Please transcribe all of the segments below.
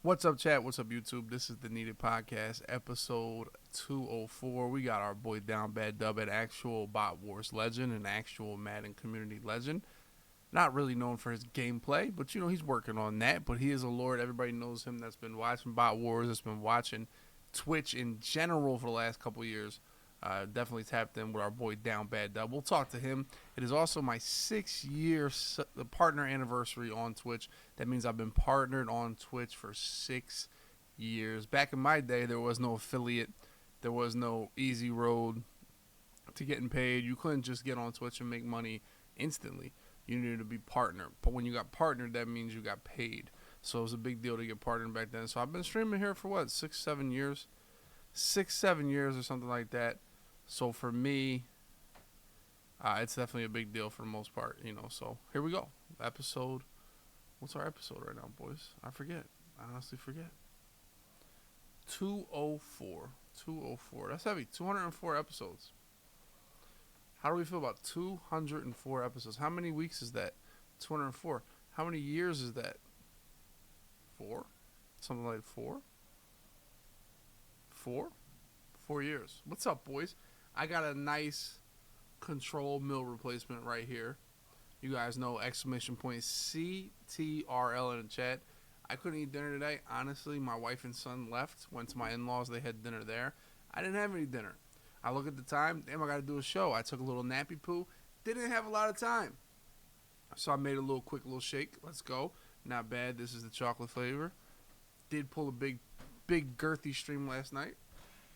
What's up, chat? What's up, YouTube? This is the Needed Podcast, episode 204. We got our boy DownBadDub, an actual Bot Wars legend, an actual Madden community legend. Not really known for his gameplay, but he's working on that. But he is a lord. Everybody knows him that's been watching Bot Wars, that's been watching Twitch in general for the last couple years. Definitely tapped in with our boy DownBadDub. We'll talk to him. It is also my 6-year partner anniversary on Twitch. That means I've been partnered on Twitch for 6 years. Back in my day, there was no affiliate. There was no easy road to getting paid. You couldn't just get on Twitch and make money instantly. You needed to be partnered. But when you got partnered, that means you got paid. So it was a big deal to get partnered back then. So I've been streaming here for 6-7 years? 6-7 years or something like that. So for me, it's definitely a big deal for the most part, So here we go. Episode. What's our episode right now, boys? I forget. I honestly forget. 204. 204. That's heavy. 204 episodes. How do we feel about 204 episodes? How many weeks is that? 204. How many years is that? 4? Something like 4? 4? 4 years. What's up, boys? I got a nice control mill replacement right here. You guys know exclamation point CTRL in the chat. I couldn't eat dinner today. Honestly, my wife and son left, went to my in-laws. They had dinner there. I didn't have any dinner. I look at the time. Damn, I got to do a show. I took a little nappy poo. Didn't have a lot of time. So I made a quick little shake. Let's go. Not bad. This is the chocolate flavor. Did pull a big girthy stream last night.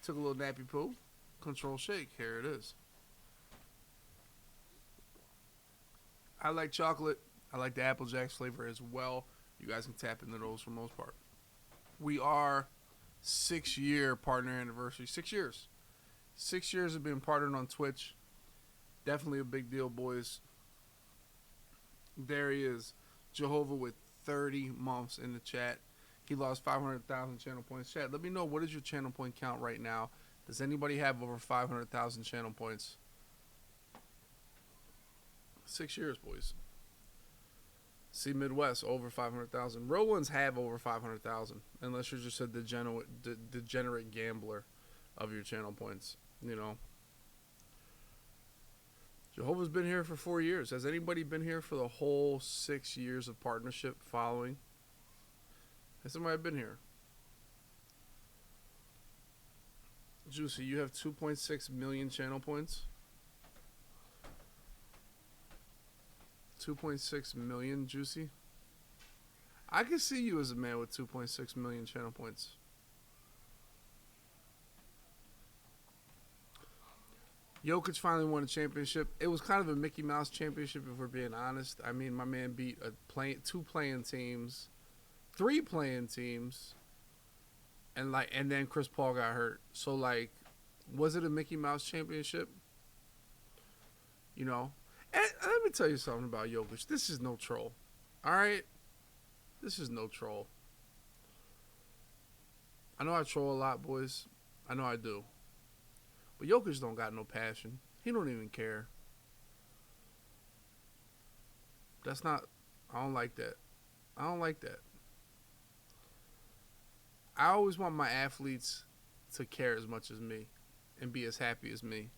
Took a little nappy poo. Control shake. Here it is. I like chocolate. I like the Apple Jacks flavor as well. You guys can tap into those for the most part. We are 6-year partner anniversary. 6 years. 6 years of being partnered on Twitch. Definitely a big deal, boys. There he is. Jehovah with 30 months in the chat. He lost 500,000 channel points. Chat, let me know, what is your channel point count right now? Does anybody have over 500,000 channel points? 6 years, boys. See, Midwest, over 500,000. Real ones have over 500,000, unless you're just a degenerate gambler of your channel points, Jehovah's been here for 4 years. Has anybody been here for the whole 6 years of partnership following? Has somebody been here? Juicy, you have 2.6 million channel points. 2.6 million, Juicy. I can see you as a man with 2.6 million channel points. Jokic finally won a championship. It was kind of a Mickey Mouse championship, if we're being honest. I mean, my man beat 2 playing teams, 3 playing teams, and then Chris Paul got hurt. So was it a Mickey Mouse championship? And let me tell you something about Jokic. This is no troll. All right? This is no troll. I know I troll a lot, boys. I know I do. But Jokic don't got no passion. He don't even care. That's not... I don't like that. I don't like that. I always want my athletes to care as much as me and be as happy as me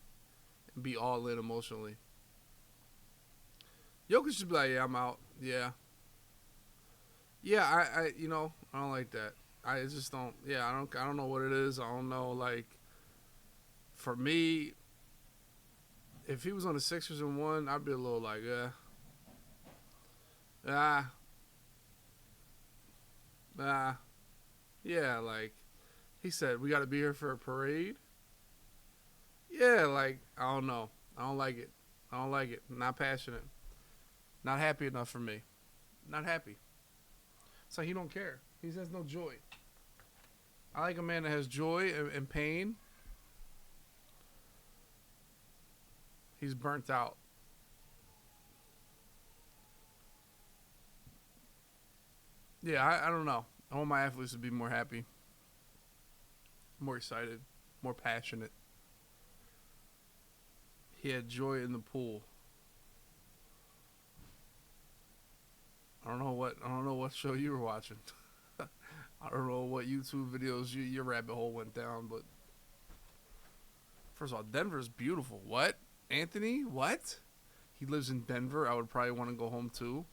and be all in emotionally. Jokic should be like, yeah, I'm out. Yeah. Yeah, I don't like that. I just don't, I don't know what it is. I don't know, for me, if he was on the Sixers and won, I'd be a little he said, we got to be here for a parade. Yeah, I don't know. I don't like it. Not passionate. Not happy enough for me. Not happy. It's like he don't care. He has no joy. I like a man that has joy and pain. He's burnt out. Yeah, I don't know. I want my athletes to be more happy, more excited, more passionate. He had joy in the pool. I don't know what show you were watching. I don't know what YouTube videos your rabbit hole went down, but first of all, Denver's beautiful. What? Anthony? What? He lives in Denver. I would probably want to go home too.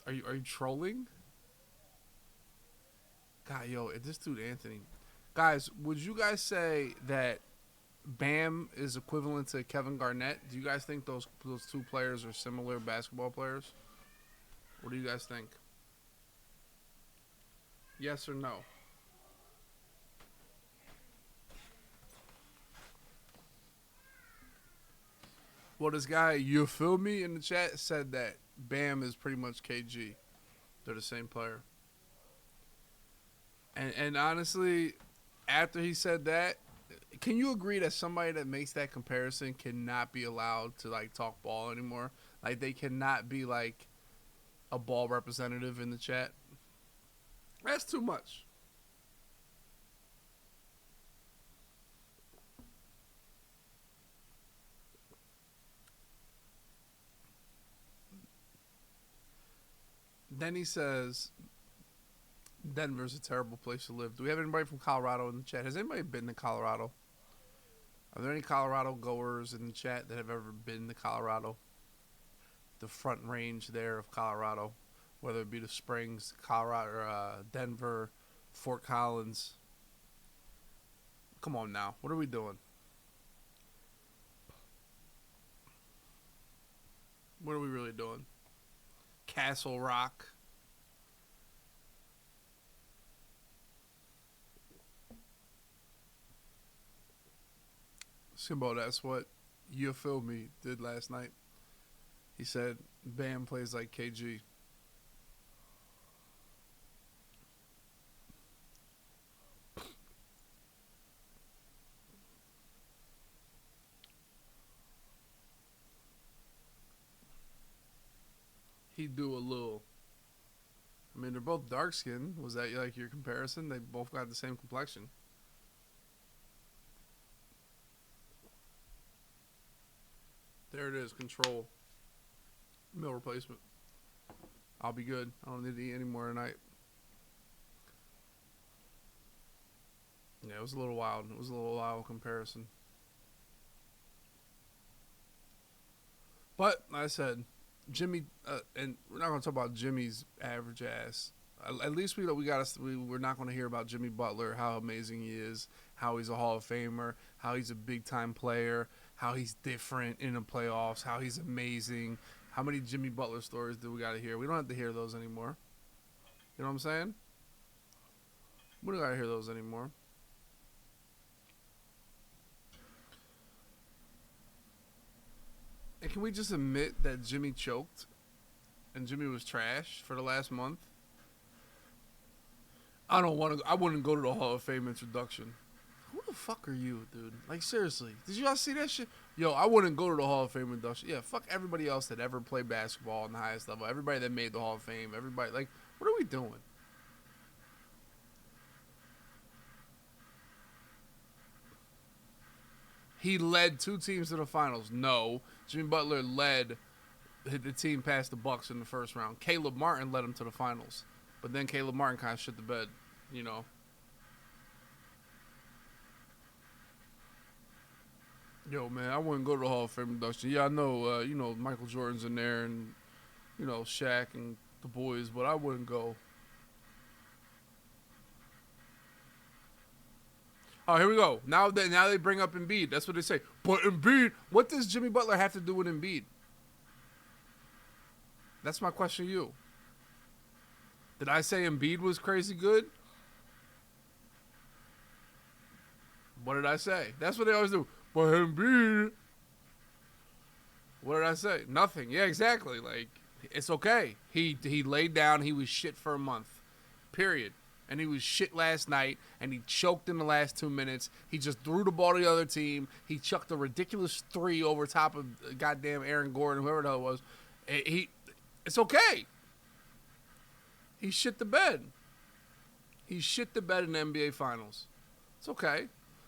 Are you trolling? God, yo, this dude Anthony. Guys, would you guys say that Bam is equivalent to Kevin Garnett? Do you guys think those two players are similar basketball players? What do you guys think? Yes or no? Well, this guy, you feel me, in the chat said that Bam is pretty much KG. They're the same player. And honestly, after he said that, can you agree that somebody that makes that comparison cannot be allowed to like talk ball anymore? Like they cannot be like a ball representative in the chat. That's too much. Then he says, Denver's a terrible place to live. Do we have anybody from Colorado in the chat? Has anybody been to Colorado? Are there any Colorado goers in the chat that have ever been to Colorado? The front range there of Colorado, whether it be the Springs, Colorado, Denver, Fort Collins. Come on now. What are we doing? What are we really doing? Castle Rock. Simbo, that's what You Feel Me did last night. He said, Bam plays like KG. He do a little. I mean, they're both dark skinned. Was that like your comparison? They both got the same complexion. There it is. Control. Meal replacement. I'll be good. I don't need to eat any more tonight. Yeah, it was a little wild. It was a little wild comparison. But, like I said, Jimmy, and we're not going to talk about Jimmy's average ass. At least we're not going to hear about Jimmy Butler, how amazing he is, how he's a Hall of Famer, how he's a big-time player, how he's different in the playoffs, how he's amazing. How many Jimmy Butler stories do we got to hear? We don't have to hear those anymore. You know what I'm saying? We don't got to hear those anymore. And can we just admit that Jimmy choked and Jimmy was trash for the last month? I wouldn't go to the Hall of Fame introduction. Who the fuck are you, dude? Like, seriously. Did you guys see that shit? Yo, I wouldn't go to the Hall of Fame induction. Yeah, fuck everybody else that ever played basketball on the highest level. Everybody that made the Hall of Fame. Everybody, like, what are we doing? He led two teams to the finals. No. Jimmy Butler led the team past the Bucks in the first round. Caleb Martin led them to the finals. But then Caleb Martin kind of shit the bed, you know. Yo, man, I wouldn't go to the Hall of Fame induction. Yeah, I know, Michael Jordan's in there and, Shaq and the boys, but I wouldn't go. Oh, here we go. Now they bring up Embiid. That's what they say. But Embiid, what does Jimmy Butler have to do with Embiid? That's my question to you. Did I say Embiid was crazy good? What did I say? That's what they always do. But Embiid. What did I say? Nothing. Yeah, exactly. Like, it's okay. He laid down. He was shit for a month. Period. And he was shit last night, and he choked in the last 2 minutes. He just threw the ball to the other team. He chucked a ridiculous 3 over top of goddamn Aaron Gordon, whoever the hell it was. It's okay. He shit the bed. He shit the bed in the NBA Finals. It's okay.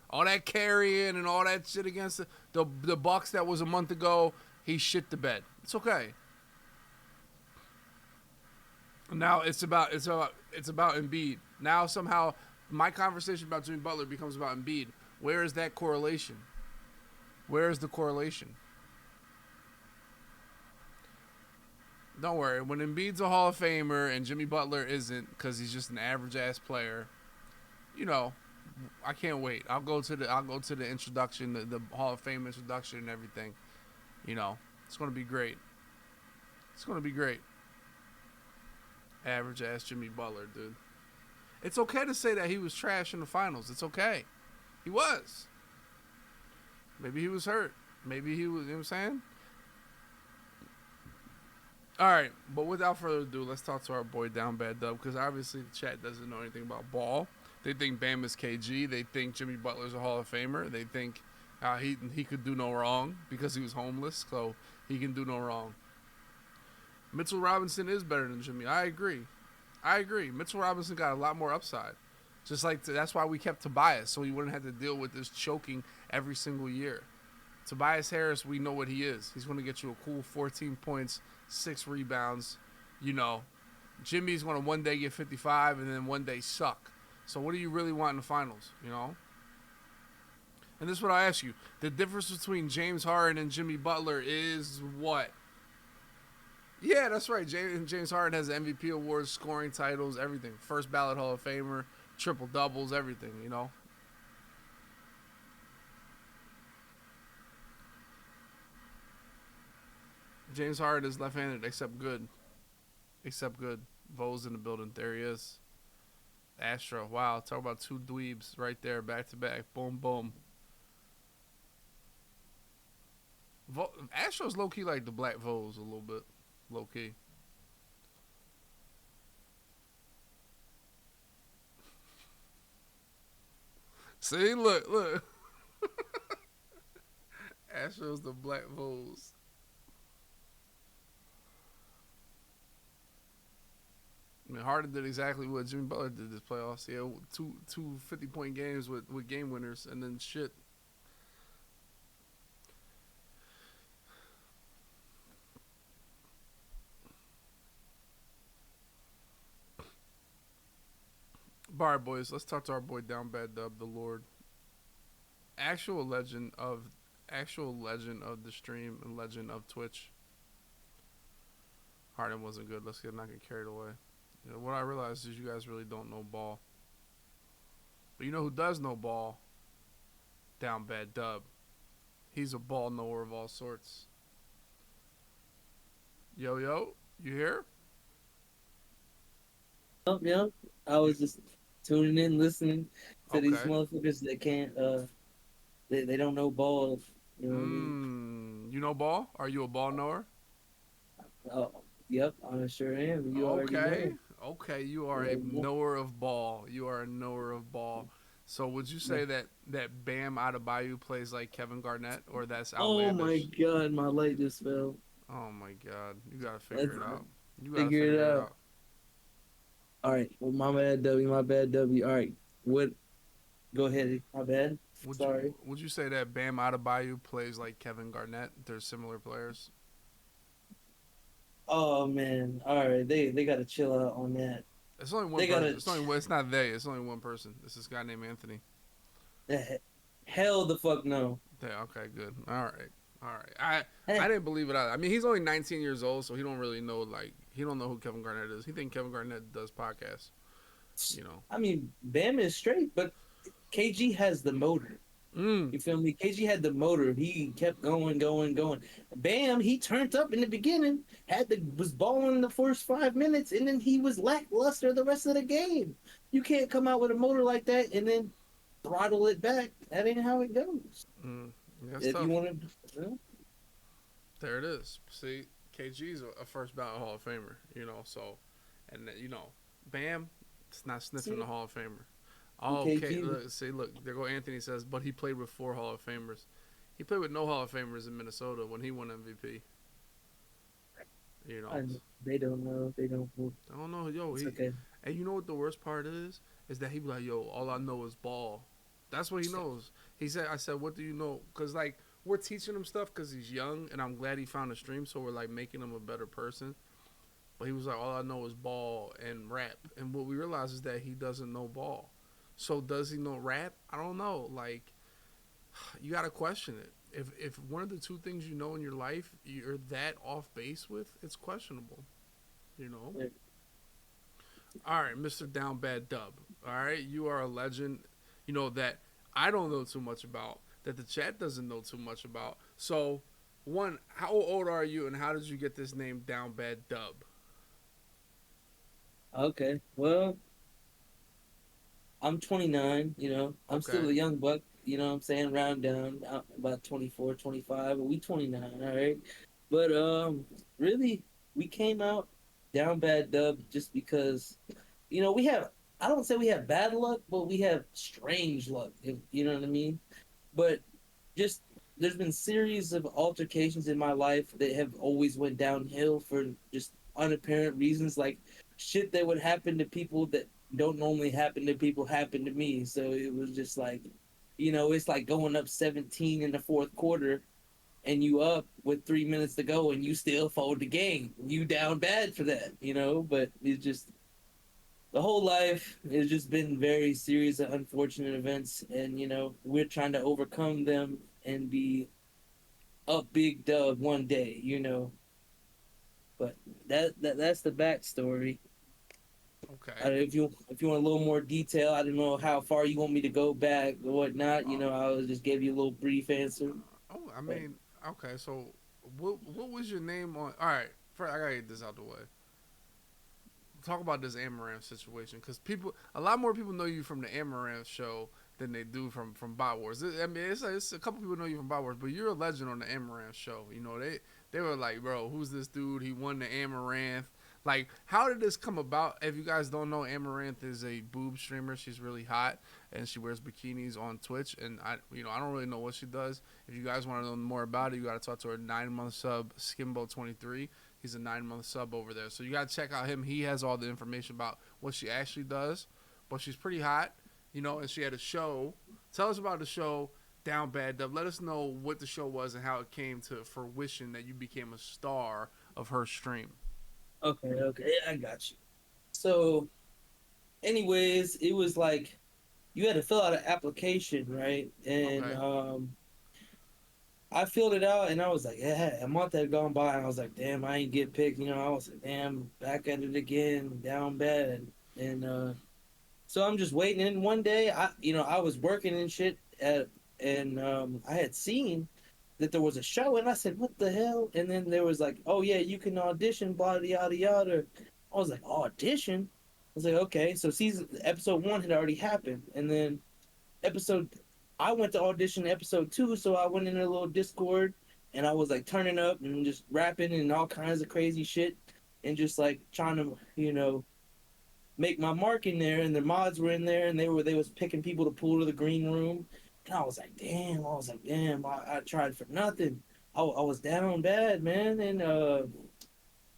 All that carrying and all that shit against the Bucks that was a month ago, he shit the bed. It's okay. Now it's about It's about Embiid. Now somehow my conversation about Jimmy Butler becomes about Embiid. Where is that correlation? Where is the correlation? Don't worry. When Embiid's a Hall of Famer and Jimmy Butler isn't because he's just an average ass player, you know, I can't wait. I'll go to the introduction, the Hall of Fame introduction and everything. You know, it's gonna be great. It's gonna be great. Average ass Jimmy Butler, dude. It's okay to say that he was trash in the finals. It's okay. He was. Maybe he was hurt. Maybe he was, you know what I'm saying? All right, but without further ado, let's talk to our boy DownBadDub because obviously the chat doesn't know anything about ball. They think Bam is KG. They think Jimmy Butler's a Hall of Famer. They think he could do no wrong because he was homeless, so he can do no wrong. Mitchell Robinson is better than Jimmy. I agree. Mitchell Robinson got a lot more upside. Just like that's why we kept Tobias, so he wouldn't have to deal with this choking every single year. Tobias Harris, we know what he is. He's going to get you a cool 14 points, 6 rebounds. You know, Jimmy's going to one day get 55 and then one day suck. So what do you really want in the finals, you know? And this is what I ask you. The difference between James Harden and Jimmy Butler is what? Yeah, that's right. James Harden has MVP awards, scoring titles, everything. First ballot Hall of Famer, triple doubles, everything, you know? James Harden is left-handed, except good. Except good. Vo's in the building. There he is. Astro. Wow. Talk about two dweebs right there, back to back. Boom, boom. Astro's low-key like the Black Vo's a little bit. Low-key. See? Look. Astro's the Black Vo's. I mean, Harden did exactly what Jimmy Butler did this playoffs. Yeah, two 50-point games with game winners, and then shit. All right, boys, let's talk to our boy DownBadDub, the Lord, actual legend of the stream and legend of Twitch. Harden wasn't good. Let's not get carried away. You know, what I realized is you guys really don't know ball. But you know who does know ball? DownBadDub. He's a ball knower of all sorts. Yo, you here? Yep. I was just tuning in, listening to these Okay. motherfuckers that can't, they don't know ball. You know what I mean? You know ball? Are you a ball knower? Oh, yep, I sure am. You already Okay. know. Okay, you You are a already know. knower of ball. You are a knower of ball. So would you Yeah. say that Bam Adebayo plays like Kevin Garnett, or that's Oh my outlandish? God, my light just fell. Oh my God, you gotta figure Let's it out. You gotta figure it figure it out. out. All right. Well, my bad, W. My bad, W. All right. What? Go ahead. My bad. Would you Sorry. would you say that Bam Adebayo plays like Kevin Garnett? They're similar players. Oh man. All right. They gotta chill out on that. It's only one They person. gotta. It's not they. It's only one person. It's this guy named Anthony. Hell the fuck no. Yeah. Okay. Good. All right. All right. I Hey, didn't believe it. I mean, he's only 19 years old, so he don't really know. Like, he don't know who Kevin Garnett is. He think Kevin Garnett does podcasts. You know. I mean, Bam is straight, but KG has the motor. Mm. You feel me? KG had the motor. He kept going, going, going. Bam, he turned up in the beginning, was balling the first 5 minutes, and then he was lackluster the rest of the game. You can't come out with a motor like that and then throttle it back. That ain't how it goes. Mm. Yeah, that's If you tough. want to, There it is. See, KG's a first ballot Hall of Famer. You know. So, and Bam, it's not sniffing the see, Hall of Famer. Oh, okay. KG, Look, there go Anthony says, but he played with 4 Hall of Famers. He played with no Hall of Famers in Minnesota when he won MVP. You know, they don't know. They don't know. I don't know, yo. It's okay. And you know what the worst part is? Is that he be like, yo, all I know is ball. That's what he knows. I said, what do you know? Because like we're teaching him stuff because he's young, and I'm glad he found a stream, so we're like making him a better person. But he was like, all I know is ball and rap. And what we realize is that he doesn't know ball. So does he know rap? I don't know. Like, you got to question it. If one of the two things you know in your life you're that off base with, it's questionable. You know. Yeah. All right, Mr. Down Bad Dub. All right, you are a legend. You know that I don't know too much about. That the chat doesn't know too much about. So, one, how old are you, and how did you get this name Down Bad Dub? Okay. Well, I'm 29, I'm still Okay. a young buck, what I'm saying, round down, about 24, 25, but we 29, all right? But really, we came out down bad dub just because, we have, I don't say we have bad luck, but we have strange luck, if you know what I mean? But just, there's been series of altercations in my life that have always went downhill for just unapparent reasons, like shit that would happen to people that don't normally happen to people happen to me. So it was just like, it's like going up 17 in the fourth quarter and you up with 3 minutes to go and you still fold the game. You down bad for that, but it's just the whole life has just been very series of unfortunate events, and we're trying to overcome them and be up big dub one day, but that's the backstory. Okay. If you want a little more detail, I don't know how far you want me to go back or whatnot. Oh, I'll just give you a little brief answer. I But mean, okay. So, what was your name on? All right. First, I gotta get this out the way. Talk about this Amouranth situation, because a lot more people know you from the Amouranth show than they do from Bot Wars. I mean, it's a couple people know you from Bot Wars, but you're a legend on the Amouranth show. They were like, bro, who's this dude? He won the Amouranth. Like, how did this come about? If you guys don't know, Amouranth is a boob streamer. She's really hot, and she wears bikinis on Twitch. And I don't really know what she does. If you guys want to know more about it, you got to talk to her 9-month sub Skimbo23. He's a 9-month sub over there. So you got to check out him. He has all the information about what she actually does. But she's pretty hot, and she had a show. Tell us about the show, Down Bad Dub. Let us know what the show was and how it came to fruition that you became a star of her stream. okay, I got you. So, anyways, it was like you had to fill out an application, right? And Okay. I filled it out, and I was like, yeah, a month had gone by, and I was like, damn, I ain't get picked. I was like, damn, back at it again, down bad. And so I'm just waiting. And one day, I was working and shit, and I had seen that there was a show, and I said, what the hell? And then there was like, oh yeah, you can audition, blah yada yada. I was like, audition? I was like, okay. So episode 1 had already happened, and then episode I went to audition episode 2, so I went in a little Discord and I was like turning up and just rapping and all kinds of crazy shit and just like trying to, make my mark in there. And the mods were in there and they was picking people to pull to the green room. And I was like, damn, I tried for nothing. I was down bad, man. And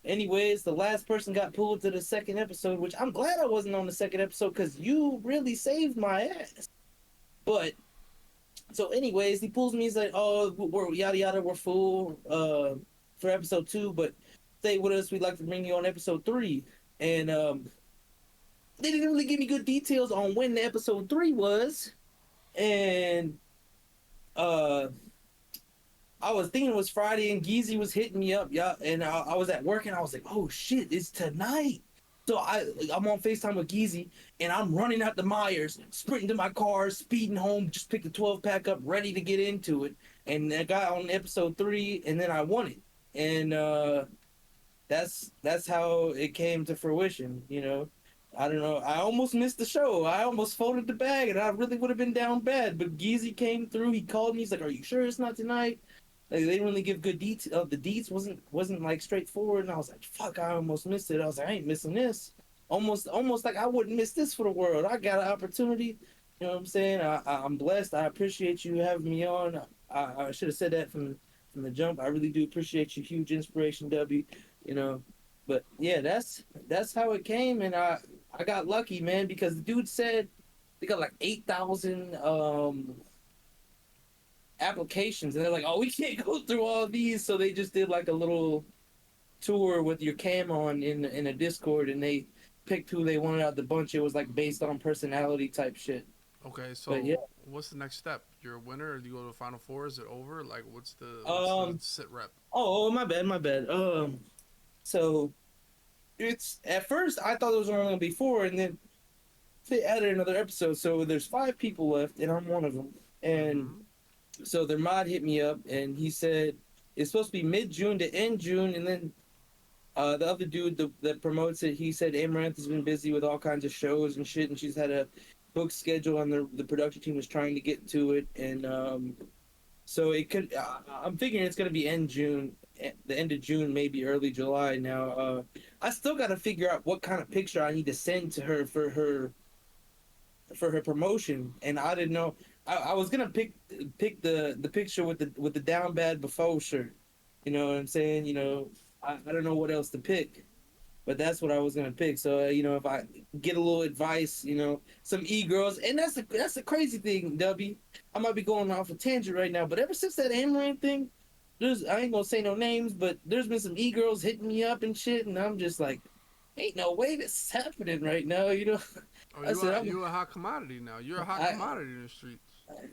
anyways, the last person got pulled to the second episode, which I'm glad I wasn't on the second episode because you really saved my ass. But so, anyways, he pulls me. He's like, "Oh, we're yada yada. We're full for episode 2, but stay with us. We'd like to bring you on episode 3." And they didn't really give me good details on when the episode 3 was. And uh, I was thinking it was Friday, and Geezy was hitting me up, yeah. And I was at work, and I was like, "Oh shit, it's tonight." So I'm on FaceTime with Geezy, and I'm running out the Myers, sprinting to my car, speeding home, just picked the 12 pack up, ready to get into it. And I got on episode 3, and then I won it. And that's how it came to fruition. I don't know. I almost missed the show. I almost folded the bag, and I really would have been down bad. But Geezy came through. He called me. He's like, "Are you sure it's not tonight?" Like, they didn't really give good detail. The deets wasn't like straightforward, and I was like, "Fuck!" I almost missed it. I was like, "I ain't missing this." Almost like I wouldn't miss this for the world. I got an opportunity. You know what I'm saying? I'm blessed. I appreciate you having me on. I should have said that from the jump. I really do appreciate you. Huge inspiration, W. You know, but yeah, that's how it came, and I got lucky, man, because the dude said they got like 8,000 applications, and they're like, "Oh, we can't go through all these," so they just did like a little tour with your cam on in a Discord, and they picked who they wanted out the bunch. It was like based on personality type shit. Okay, But yeah, so what's the next step? You're a winner, or do you go to the final four? Is it over? Like, what's the um, sit rep? my bad, my bad. So it's at first I thought there was only gonna be four, and then they added another episode. So there's five people left, and I'm one of them. And Mm-hmm. so their mod hit me up, and he said it's supposed to be mid June to end June, and then the other dude that promotes it, he said Amouranth has been busy with all kinds of shows and shit, and she's had a book schedule, and the production team was trying to get to it, and so it could. I'm figuring it's gonna be end June, the end of June, maybe early July. Now, I still got to figure out what kind of picture I need to send to her for her promotion, and I didn't know. I was gonna pick the picture with the down bad before shirt. You know what I'm saying? I don't know what else to pick, but that's what I was gonna pick. So if I get a little advice, some e-girls, and that's the crazy thing, W. I might be going off a tangent right now, but ever since that Amaranth thing, I ain't gonna say no names, but there's been some e-girls hitting me up and shit, and I'm just like, ain't no way this is happening right now. Oh, I said you a hot commodity now. You're a hot I commodity in the streets.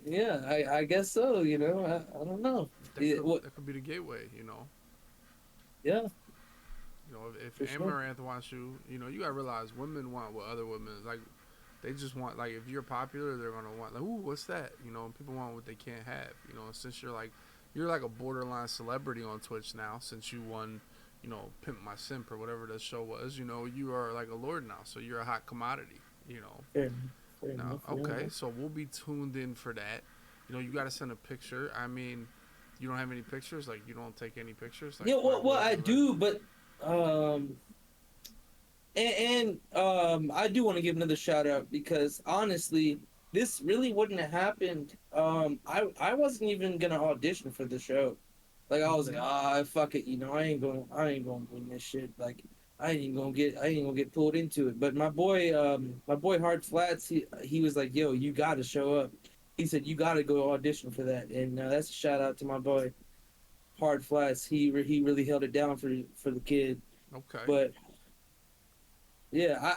yeah, I guess so. I don't know. What? That could be the gateway. You know. Yeah, You know, for if sure. Amaranth wants you, you gotta realize women want what other women like. They just want like if you're popular, they're gonna want like, ooh, what's that? People want what they can't have. Since you're like a borderline celebrity on Twitch now. Since you won, Pimp My Simp or whatever the show was. You are like a lord now. So you're a hot commodity. You know. Fair, fair Now, enough. Fair okay, enough. so we'll be tuned in for that. You gotta send a picture. I mean, you don't have any pictures. Like you don't take any pictures. Like Yeah, what well, is I it like? do, but um, I do want to give another shout out because honestly, this really wouldn't have happened. I wasn't even gonna audition for the show. Like I was like, Mm-hmm. fuck it, I ain't gonna win this shit. Like I ain't gonna get pulled into it. But my boy Hard Flats, he was like, yo, you gotta show up. He said you gotta go audition for that, and that's a shout out to my boy Hard Flats. He really held it down for the kid. Okay. But yeah,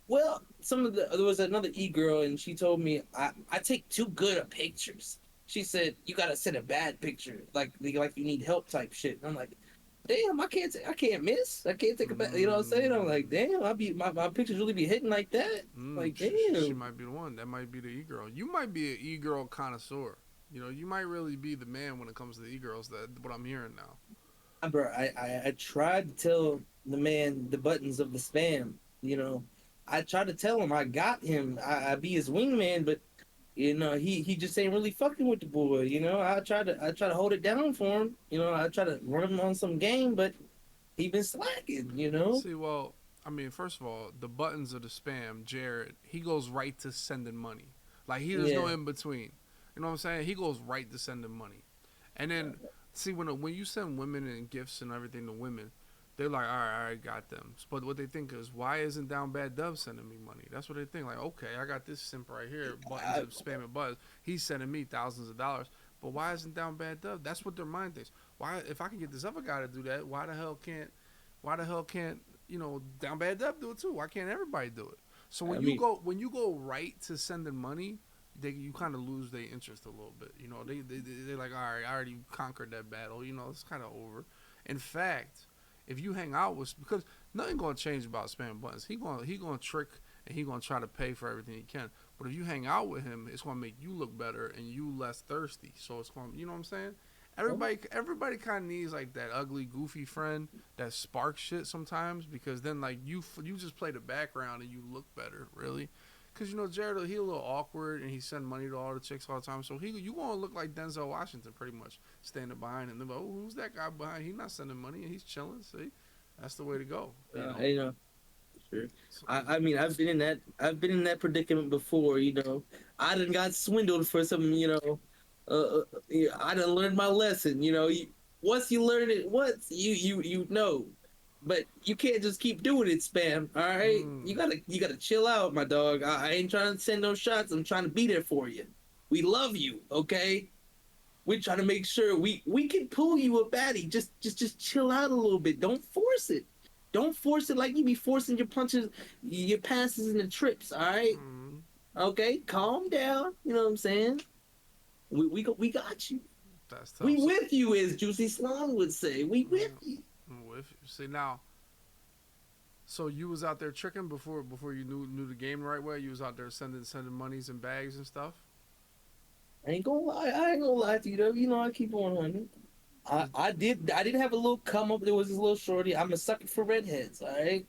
well, there was another e-girl, and she told me I take too good of pictures. She said you gotta send a bad picture, like you need help type shit. And I'm like, damn, I can't miss. I can't take a bad. You know what I'm saying? I'm like, damn, my pictures really be hitting like that. Like, She damn. might be the one. That might be the e girl. You might be an e girl connoisseur. You might really be the man when it comes to the e girls. That what I'm hearing now. Bro, I tried to tell the man the buttons of the spam. You know, I tried to tell him I got him. I be his wingman, but he just ain't really fucking with the boy. I try to hold it down for him. I try to run him on some game, but he been slacking. See, well, I mean, first of all, the buttons of the spam, Jared, he goes right to sending money. Like there's no Yeah, in between. You know what I'm saying? He goes right to sending money. And then see when you send women and gifts and everything to women, they're like, all right, got them. But what they think is, why isn't Down Bad Dub sending me money? That's what they think. Like, okay, I got this simp right here, buttons I, of spamming buttons. He's sending me thousands of dollars. But why isn't Down Bad Dub? That's what their mind thinks. Why, if I can get this other guy to do that, why the hell can't Down Bad Dub do it too? Why can't everybody do it? So I when you mean, go when you go right to sending money, you kind of lose their interest a little bit. They're like, all right, I already conquered that battle. It's kind of over. In fact, if you hang out with because nothing gonna change about spam buttons. He gonna trick and he gonna try to pay for everything he can. But if you hang out with him, it's gonna make you look better and you less thirsty. So it's gonna, you know what I'm saying? Everybody kind of needs like that ugly, goofy friend that sparks shit sometimes because then like you just play the background and you look better, really. Because Jared, he a little awkward and he send money to all the chicks all the time, so you gonna look like Denzel Washington pretty much standing behind him. They're like, oh, who's that guy behind? He's not sending money and he's chilling. See, that's the way to go. you know, sure. So, I mean, I've been in that predicament before. I done got swindled for some. Yeah, I done learned my lesson. Once you learn it once, you know. But you can't just keep doing it, spam. All right, mm, you gotta chill out, my dog. I ain't trying to send no shots. I'm trying to be there for you. We love you, okay? we're trying to make sure we can pull you a baddie. Just chill out a little bit. Don't force it. Don't force it like you be forcing your punches, your passes, and the trips. All right, Mm, okay, calm down. You know what I'm saying? We got you. that's We tough. So, with you, as Juicy Slime would say. We with mm, you. with you. See now, so you was out there tricking before you knew the game the right way. You was out there sending monies and bags and stuff. I ain't gonna lie. I ain't gonna lie to you though. You know I keep on 100. Was, I did have a little come up. There was this little shorty. I'm a sucker for redheads. All right,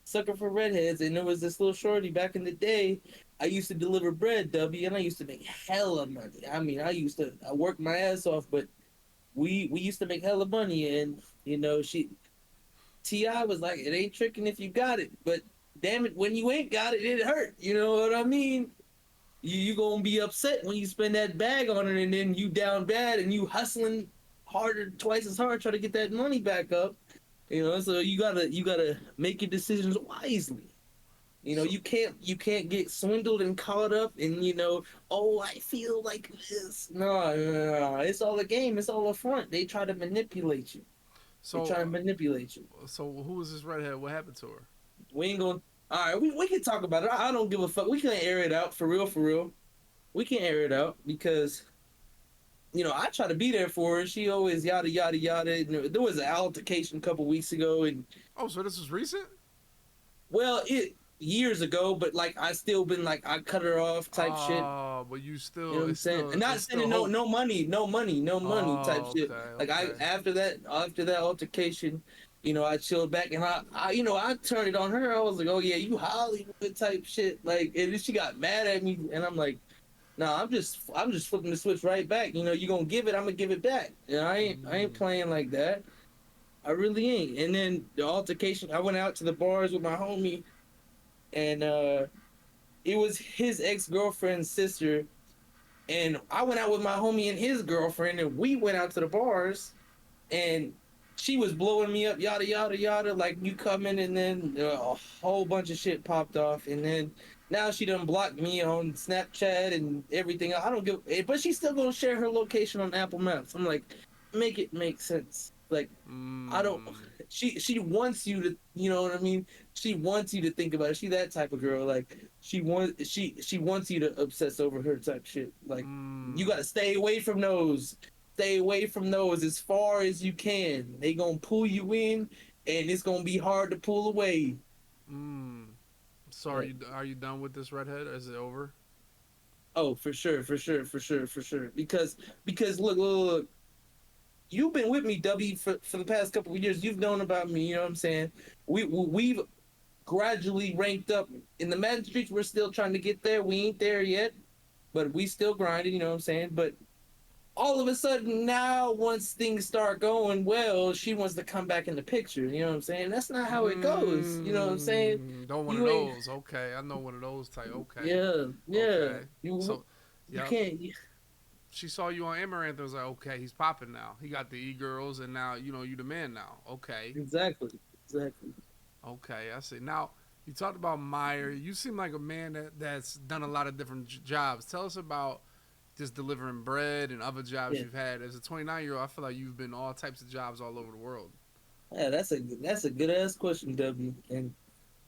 sucker for redheads. And there was this little shorty back in the day. I used to deliver bread, W, and I used to make hella money. I mean, I worked my ass off, but we used to make hella money. And Ti was like, it ain't tricking if you got it, but damn it, when you ain't got it, it hurt. You know what I mean? You gonna be upset when you spend that bag on it, and then you down bad, and you hustling harder, twice as hard, trying to get that money back up. So you gotta make your decisions wisely. so You can't get swindled and caught up in oh, I feel like this. No, no, no, no. It's all a game. It's all a front. They try to manipulate you. They so try to manipulate you. so who was this redhead? What happened to her? We ain't gonna. All right, we can talk about it. I don't give a fuck. We can air it out for real, for real. We can air it out because I try to be there for her. She always yada yada yada. There was an altercation a couple weeks ago, and Oh, so this was recent. well, it years ago, but like I still been like I cut her off type shit. Oh, but you You know still what I'm it's saying? still And not it's still sending no hope. no money, no money, no money type Oh, shit. okay, Like I okay. after that altercation, I chilled back and I turned it on her. I was like, oh yeah, you Hollywood type shit. Like, and then she got mad at me, and I'm like, no, I'm just flipping the switch right back. You gonna give it, I'm gonna give it back. I ain't Mm, playing like that. I really ain't. And then the altercation, I went out to the bars with my homie, and it was his ex girlfriend's sister, and I went out with my homie and his girlfriend, and we went out to the bars, and she was blowing me up, yada yada yada, like you coming, and then a whole bunch of shit popped off, and then now she done blocked me on Snapchat and everything. I don't give, but she's still gonna share her location on Apple Maps. I'm like, make it make sense. Like, I don't. mm, She wants you to, you know what I mean. She wants you to think about it. She that type of girl. Like she wants you to obsess over her type shit. Like, you got mm, to stay away from those. Stay away from those as far as you can. They gonna pull you in, and it's gonna be hard to pull away. mm. So Like, are you done with this redhead? Is it over? oh, for sure, for sure, for sure, for sure. Because look. You've been with me, W, for the past couple of years. You've known about me. You know what I'm saying? We've gradually ranked up in the Madden streets. We're still trying to get there. We ain't there yet, but we still grinding. You know what I'm saying? But all of a sudden now, once things start going well, she wants to come back in the picture. You know what I'm saying? That's not how it goes. You know what I'm saying? Don't one of You ain't. those. Okay, I know one of those type. Okay, Yeah, yeah. okay. You So, you yep. can't. She saw you on Amouranth and was like, okay, he's popping now. He got the e-girls, and now you the man now. Okay, Exactly, exactly. okay, I see. Now you talked about Meyer. You seem like a man that's done a lot of different jobs. Tell us about just delivering bread and other jobs Yeah, you've had. As a 29-year-old, I feel like you've been all types of jobs all over the world. yeah. That's a good ass question, W. And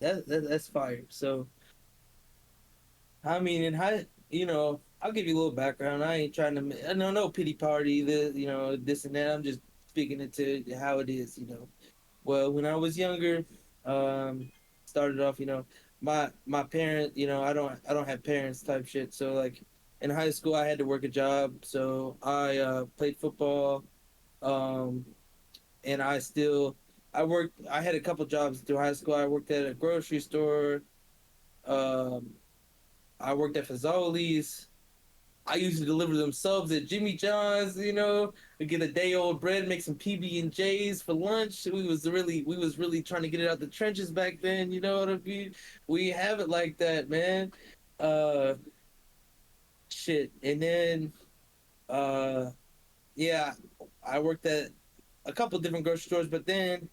that's fire. So I mean, in high, I'll give you a little background. I ain't trying to, I know, no pity party, this and that. I'm just speaking it to how it is. Well, when I was younger, um, started off, my parent, I don't have parents type shit. So like in high school, I had to work a job. So I played football, um, and I had a couple jobs through high school. I worked at a grocery store. Um, I worked at Fazoli's. I used to deliver them subs at Jimmy John's. We get a day old bread, make some PB and J's for lunch. We was really trying to get it out the trenches back then. You know what I mean? We have it like that, man. Uh, shit, and then uh, yeah, I worked at a couple different grocery stores, but then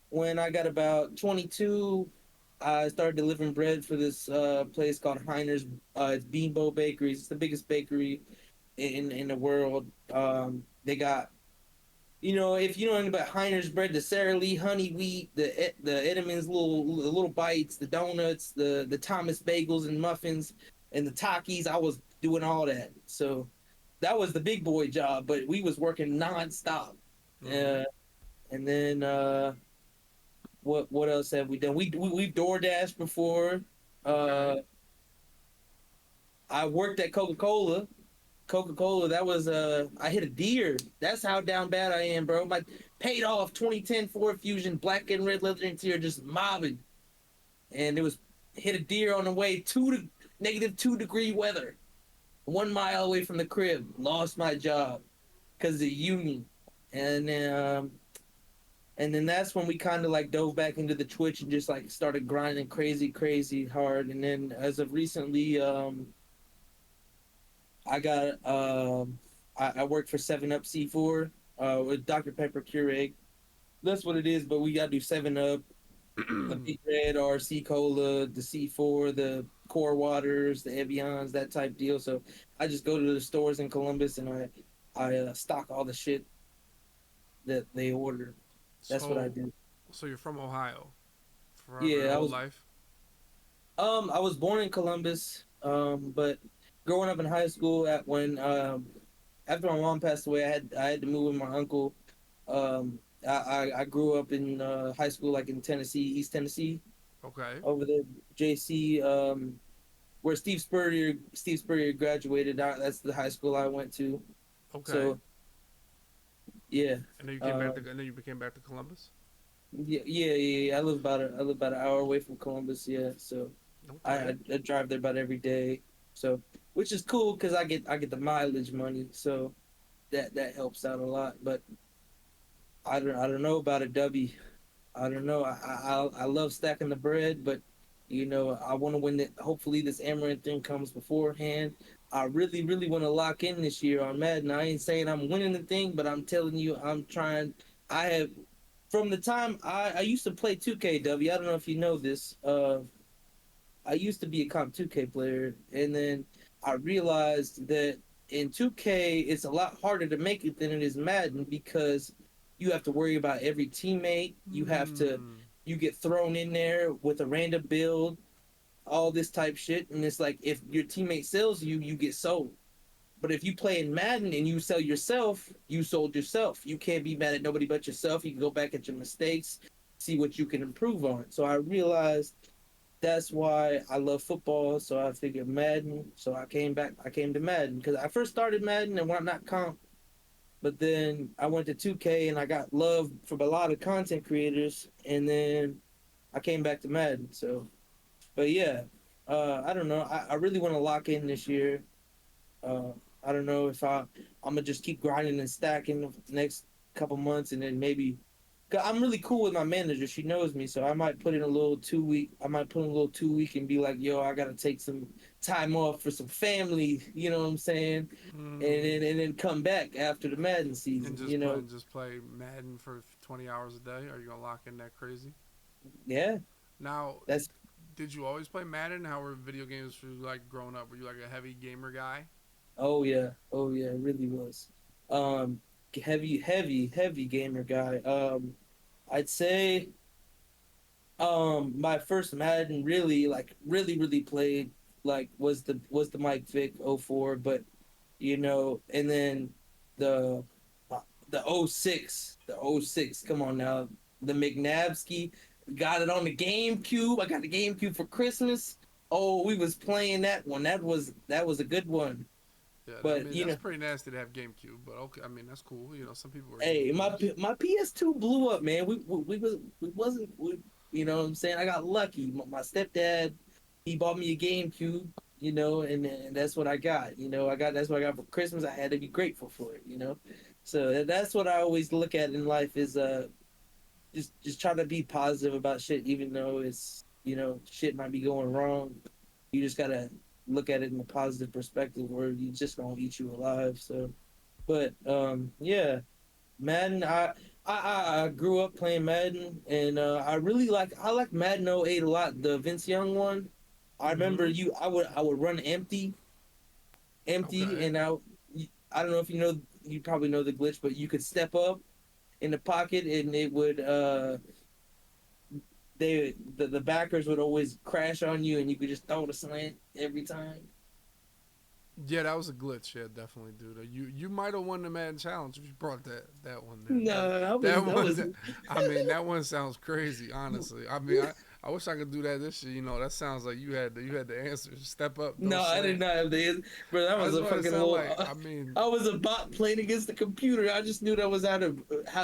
when I got about 22, I started delivering bread for this place called Heiner's. It's Beanbo Bakeries. It's the biggest bakery in the world. They got, if you know anything about Heiner's bread, the Sara Lee honey wheat, the Edam's little bites, the donuts, the Thomas bagels and muffins, and the Takis. I was doing all that. So that was the big boy job, but we was working nonstop. Mm-hmm. Uh, and then what else have we done? We DoorDash before. Okay. Uh, I worked at Coca-Cola. Coca-Cola, that was I hit a deer. That's how down bad I am, bro. My paid off 2010 Ford Fusion, black and red leather interior, just mobbing. And it was hit a deer on the way to -2 degree weather, 1 mile away from the crib. Lost my job because of the union. And then that's when we kind of like dove back into the Twitch and just like started grinding crazy hard. And then as of recently, I got I worked for 7 Up C4 with Dr. Pepper Keurig. That's what it is, but we gotta do 7 Up, the Big Red RC Cola, the C4, the Core Waters, the Evians, that type deal. So I just go to the stores in Columbus and I stock all the shit that they order. That's what I So, do. so you're from Ohio, forever your Yeah, whole life. I was born in Columbus, but growing up in high school at when after my mom passed away, I had to move with my uncle. I grew up in high school like in Tennessee, East Tennessee, Okay. over there, JC, where Steve Spurrier graduated. That's the high school I went to. Okay. So yeah, And then you came back uh, to, and then you became back to Columbus. yeah. I live about an hour away from Columbus. Yeah, so I, Okay. I, I drive there about every day. So which is cool because I get the mileage money. So that helps out a lot. But I don't know about a W. I don't know. I love stacking the bread, but I want to win it. Hopefully, this Amouranth thing comes beforehand. I really want to lock in this year on Madden. I ain't saying I'm winning the thing, but I'm telling you, I'm trying. I have from the time I used to play 2K. I don't know if you know this. I used to be a Comp 2K player, and then I realized that in 2K it's a lot harder to make it than it is Madden because you have to worry about every teammate. Hmm. You get thrown in there with a random build, all this type shit, and it's like if your teammate sells you, you get sold. But if you play in Madden and you sell yourself, you sold yourself. You can't be mad at nobody but yourself. You can go back at your mistakes, see what you can improve on. So I realized that's why I love football. So I figured Madden. So I came back. I came to Madden because I first started Madden and why not comp. But then I went to 2K and I got love from a lot of content creators. And then I came back to Madden. So, but yeah, I don't know. I really want to lock in this year. Uh, I don't know if I'm gonna just keep grinding and stacking the next couple months, and then maybe. 'Cause I'm really cool with my manager. She knows me, so I might put in a little 2 week. I might put in a little 2 week and be like, "Yo, I gotta take some time off for some family." You know what I'm saying? And Hmm. then come back after the Madden And season. just play Madden for 20 hours a day. Are you gonna lock in that crazy? Yeah, Now, that's did you always play Madden? How were video games for you like growing up? Were you like a heavy gamer guy? oh yeah, it really was. Um, heavy gamer guy. I'd say my first Madden really like really played like was the Mike Vick '04, but and then the the '06, come on now, the McNabsky, got it on the GameCube. I got the GameCube for Christmas. Oh, we was playing that one. That was a good one. Yeah, I But mean that's pretty nasty to have GameCube, but okay, I mean that's cool. Some people were hey, GameCubes. my PS2 blew up, man. We wasn't you know what I'm saying? I got lucky. My stepdad, he bought me a GameCube, and that's what I got. That's what I got for Christmas. I had to be grateful for it. So that's what I always look at in life is just try to be positive about shit, even though it's shit might be going wrong. You just gotta look at it in a positive perspective, or you just gonna eat you alive. So, but yeah. Madden, I grew up playing Madden, and I like Madden '08 a lot. The Vince Young one. I remember Mm-hmm. I would run empty, Okay. and I don't know if you know, you probably know the glitch, but you could step up in the pocket and it would the backers would always crash on you and you could just throw the slant every time. Yeah, that was a glitch. Yeah, definitely, dude. You might have won the Madden challenge if you brought that one there. No, That that one. was I mean, that one sounds crazy. Honestly, I mean, I wish I could do that this year. You know, that sounds like you had the answer. Step up, throw no, I did slant. not have the bro. That was That's a what it fucking sounds little. like. I mean, I was a bot playing against the computer. I just knew that was how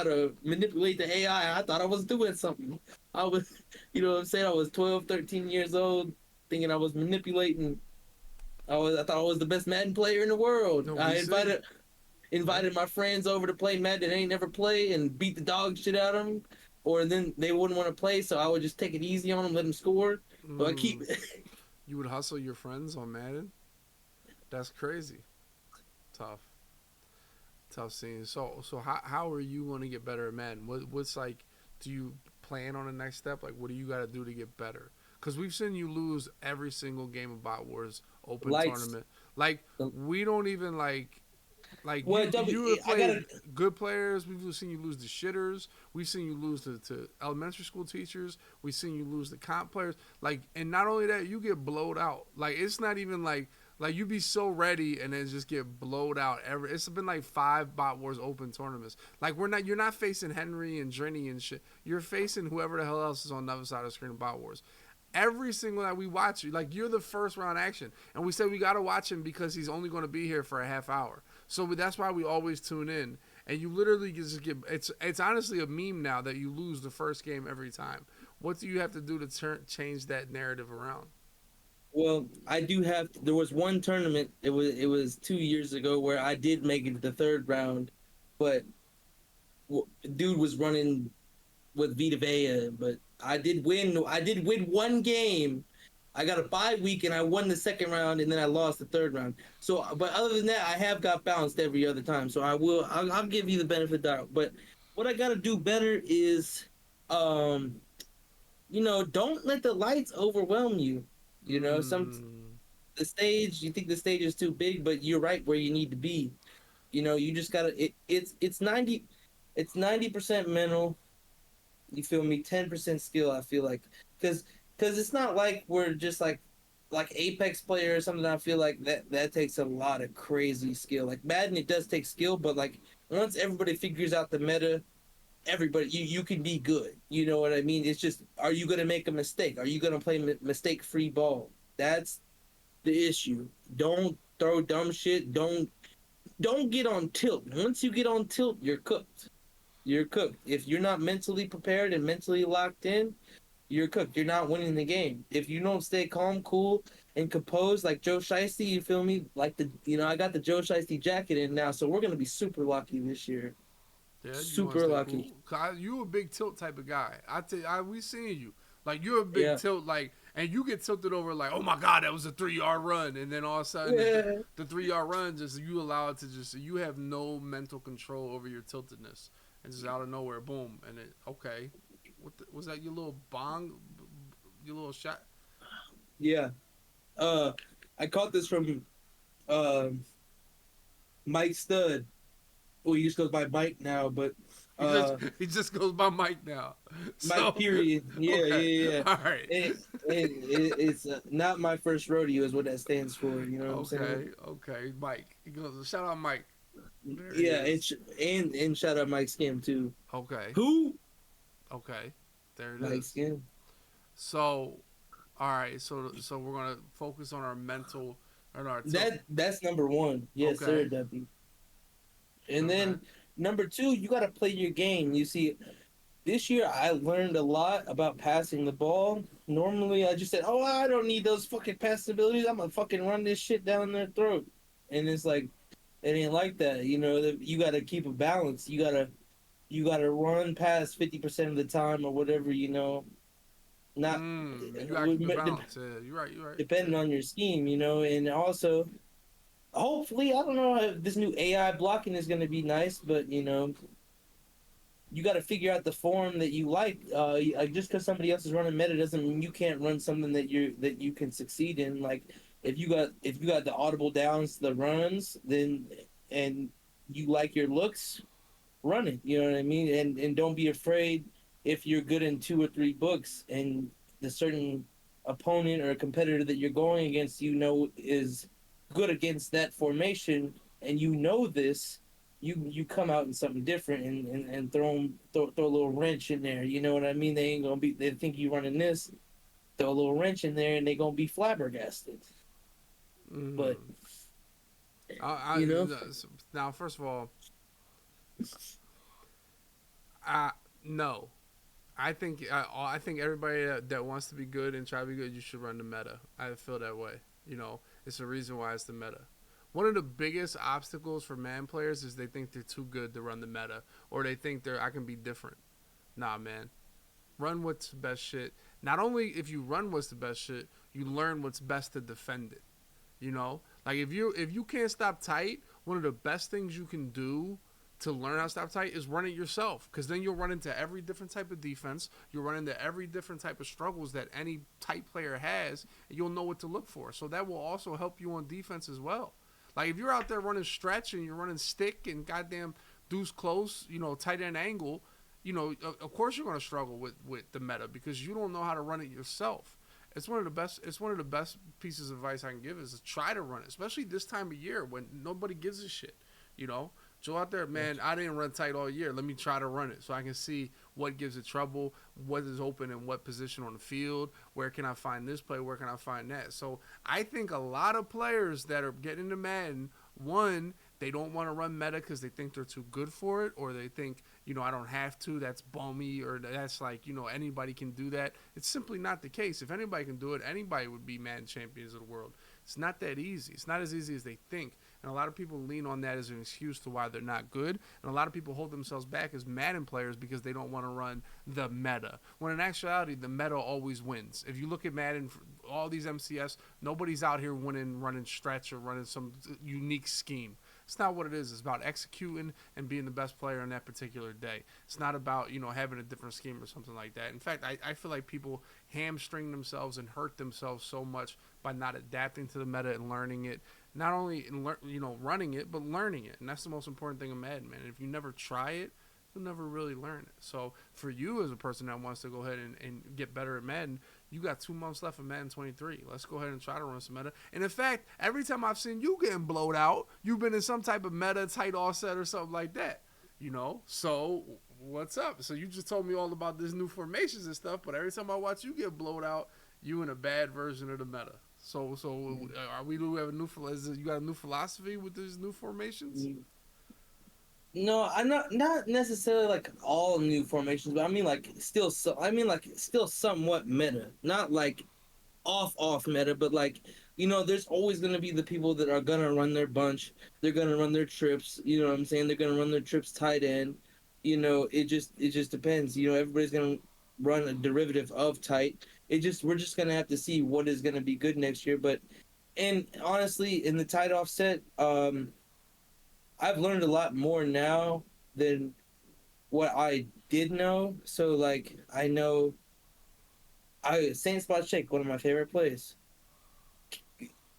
to manipulate the AI. I thought I was doing something. I was, you know what I'm saying? I was 12, 13 years old, thinking I was manipulating. I thought I was the best Madden player in the world. no, we I see. Yeah. invited my friends over to play Madden. They ain't never play and beat the dog shit out of them. Or then they wouldn't want to play, so I would just take it easy on them, let them score. So I keep. Mm, you would hustle your friends on Madden. That's crazy. Tough. Tough scene. So how are you going to get better at Madden? What's like? Do you plan on the next step? Like, what do you got to do to get better? Because we've seen you lose every single game of Bot Wars Open Lights. tournament. Like, we don't even like Well, you have I played gotta. good players. We've seen you lose to shitters. We've seen you lose to elementary school teachers. We've seen you lose to comp players. Like, and not only that, you get blowed out. Like, it's not even like you be so ready and then just get blowed out. It's been like 5 Bot Wars Open tournaments. Like, you're not facing Henry and Drenny and shit. You're facing whoever the hell else is on the other side of the screen of Bot Wars. Every single night we watch you, like you're the first round action, and we said we gotta watch him because he's only going to be here for a half hour. So that's why we always tune in. And you literally just get it's honestly a meme now that you lose the first game every time. What do you have to do to change that narrative around? Well, I do have. There was one tournament. It was 2 years ago where I did make it to the third round, but dude was running with Vita Vea. But I did win. I did win one game. I got a bye week and I won the second round and then I lost the third round. So, but other than that, I have got bounced every other time. So I will. I'll give you the benefit of the doubt. But what I got to do better is, um, don't let the lights overwhelm you. You know, some Mm, the stage, you think the stage is too big, but you're right where you need to be. You just gotta. It's 90% mental. You feel me? 10% skill. I feel like because it's not like we're just like Apex player or something. I feel like that takes a lot of crazy skill. Like Madden, it does take skill, but like once everybody figures out the meta, everybody you can be good. You know what I mean? It's just, are you gonna make a mistake? Are you gonna play mistake free ball? That's the issue. Don't throw dumb shit. Don't get on tilt. Once you get on tilt, you're cooked. You're cooked. If you're not mentally prepared and mentally locked in, you're cooked. You're not winning the game. If you don't stay calm, cool, and composed like Joe Shiesty, you feel me? Like I got the Joe Shiesty jacket in now, so we're gonna be super lucky this year. yeah, you want to Super stay lucky. cool. You a big tilt type of guy. We seen you. Like you're a big Yeah. tilt, like, and you get tilted over like, oh my god, that was a 3 yard run, and then all of a sudden Yeah. the 3 yard run just you allow it to just you have no mental control over your tiltedness, and just out of nowhere, boom, and it okay, was that your little bong, your little shot? Yeah. Uh, I caught this from uh, Mike Stud. Well, he just goes by Mike now, but He just uh, he just goes by Mike now. Mike So period. Yeah, okay, yeah, yeah. all right. It's not my first rodeo, is what that stands for. You know what I'm saying? Okay, okay, Mike. He goes, shout out Mike. There he Yeah, is. and shout out Mike Skim too. Okay, Who? okay. There it Mike is. Skim. So, all right. So we're gonna focus on our mental and our tilt. That's number one. Yes, sir, Okay. Duffy. And Okay. then number two, you got to play your game. You see, this year I learned a lot about passing the ball. Normally, I just said, "Oh, I don't need those fucking passing abilities. I'm gonna fucking run this shit down their throat." And it's like it ain't like that. You got to keep a balance. You gotta run past 50% of the time or whatever. Not You gotta keep it balanced. Yeah, you're right. You're right. depending on your scheme. And also hopefully, I don't know if this new AI blocking is going to be nice, but you got to figure out the form that you like. Just because somebody else is running meta doesn't mean you can't run something that you can succeed in. Like if you got the audible downs, the runs, then and you like your looks, run it. You know what I mean? And don't be afraid if you're good in 2 or 3 books and the certain opponent or competitor that you're going against, is good against that formation, and this, you come out in something different and throw a little wrench in there. You know what I mean? They ain't gonna be. They think you running this. Throw a little wrench in there, and they gonna be flabbergasted. But Mm. I you know, now first of all, I no. I think everybody that wants to be good and try to be good, you should run the meta. I feel that way. It's the reason why it's the meta. One of the biggest obstacles for man players is they think they're too good to run the meta, or they think I can be different. Nah, man. Run what's the best shit. Not only if you run what's the best shit, you learn what's best to defend it. Like if you can't stop tight, one of the best things you can do to learn how to stop tight is run it yourself, because then you'll run into every different type of defense, you'll run into every different type of struggles that any tight player has, and you'll know what to look for. So that will also help you on defense as well. Like if you're out there running stretch and you're running stick and goddamn deuce close, tight end angle, of course you're going to struggle with the meta because you don't know how to run it yourself. It's one of the best pieces of advice I can give is to try to run it, especially this time of year when nobody gives a shit. You know, Joe out there, man. I didn't run tight all year. Let me try to run it so I can see what gives it trouble, what is open in what position on the field, where can I find this play, where can I find that. So I think a lot of players that are getting into Madden, one, they don't want to run meta because they think they're too good for it, or they think, I don't have to. That's bummy, or that's like, anybody can do that. It's simply not the case. If anybody can do it, anybody would be Madden champions of the world. It's not that easy. It's not as easy as they think. And a lot of people lean on that as an excuse to why they're not good. And a lot of people hold themselves back as Madden players because they don't want to run the meta. When in actuality, the meta always wins. If you look at Madden, all these MCS, nobody's out here winning, running stretch or running some unique scheme. It's not what it is. It's about executing and being the best player on that particular day. It's not about, having a different scheme or something like that. In fact, I feel like people hamstring themselves and hurt themselves so much by not adapting to the meta and learning it. Not only in running it, but learning it. And that's the most important thing in Madden, man. If you never try it, you'll never really learn it. So for you as a person that wants to go ahead and get better at Madden, you got 2 months left of Madden 23. Let's go ahead and try to run some meta. And in fact, every time I've seen you getting blowed out, you've been in some type of meta tight offset or something like that. So what's up? So you just told me all about this new formations and stuff, but every time I watch you get blowed out, you in a bad version of the meta. So are we do we have a new you got a new philosophy with these new formations? no, I'm not necessarily like all new formations, but I mean like still still somewhat meta. Not like off meta, but like there's always gonna be the people that are gonna run their bunch. They're gonna run their trips. You know what I'm saying? They're gonna run their trips tight end. It just depends. Everybody's gonna run a derivative of tight. We're just gonna have to see what is gonna be good next year. But and honestly, in the tight offset, I've learned a lot more now than what I did know. So like I know Saint Spot Shake, one of my favorite plays.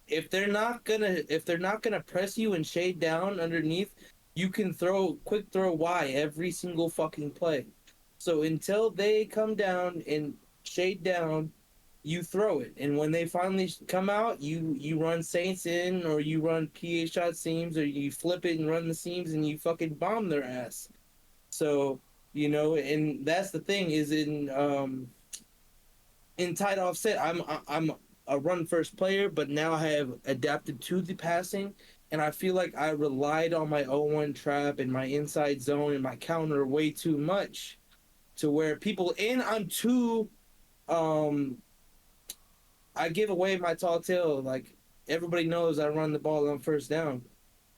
If they're not gonna press you and shade down underneath, you can throw quick throw Y every single fucking play. So until they come down and shade down, you throw it. And when they finally come out, you run Saints in, or you run PA shot seams, or you flip it and run the seams and you fucking bomb their ass. So, and that's the thing is in tight offset, I'm a run first player, but now I have adapted to the passing, and I feel like I relied on my 0-1 trap and my inside zone and my counter way too much, to where I'm too I give away my tall tale. Like everybody knows I run the ball on first down.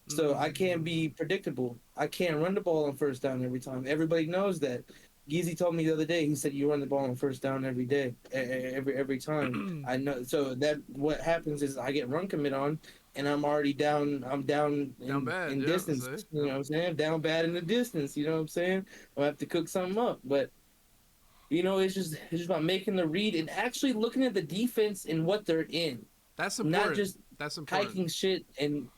So I can't be predictable. I can't run the ball on first down every time. Everybody knows that. Geezy told me the other day. He said you run the ball on first down every day, every time. I know. So that what happens is I get run commit on, and I'm already down. I'm down Down in, bad, in yeah. distance. See? You know what I'm saying? Down bad in the distance. You know what I'm saying? I have to cook something up. But it's just about making the read and actually looking at the defense and what they're in, That's not important. just That's important. hiking shit and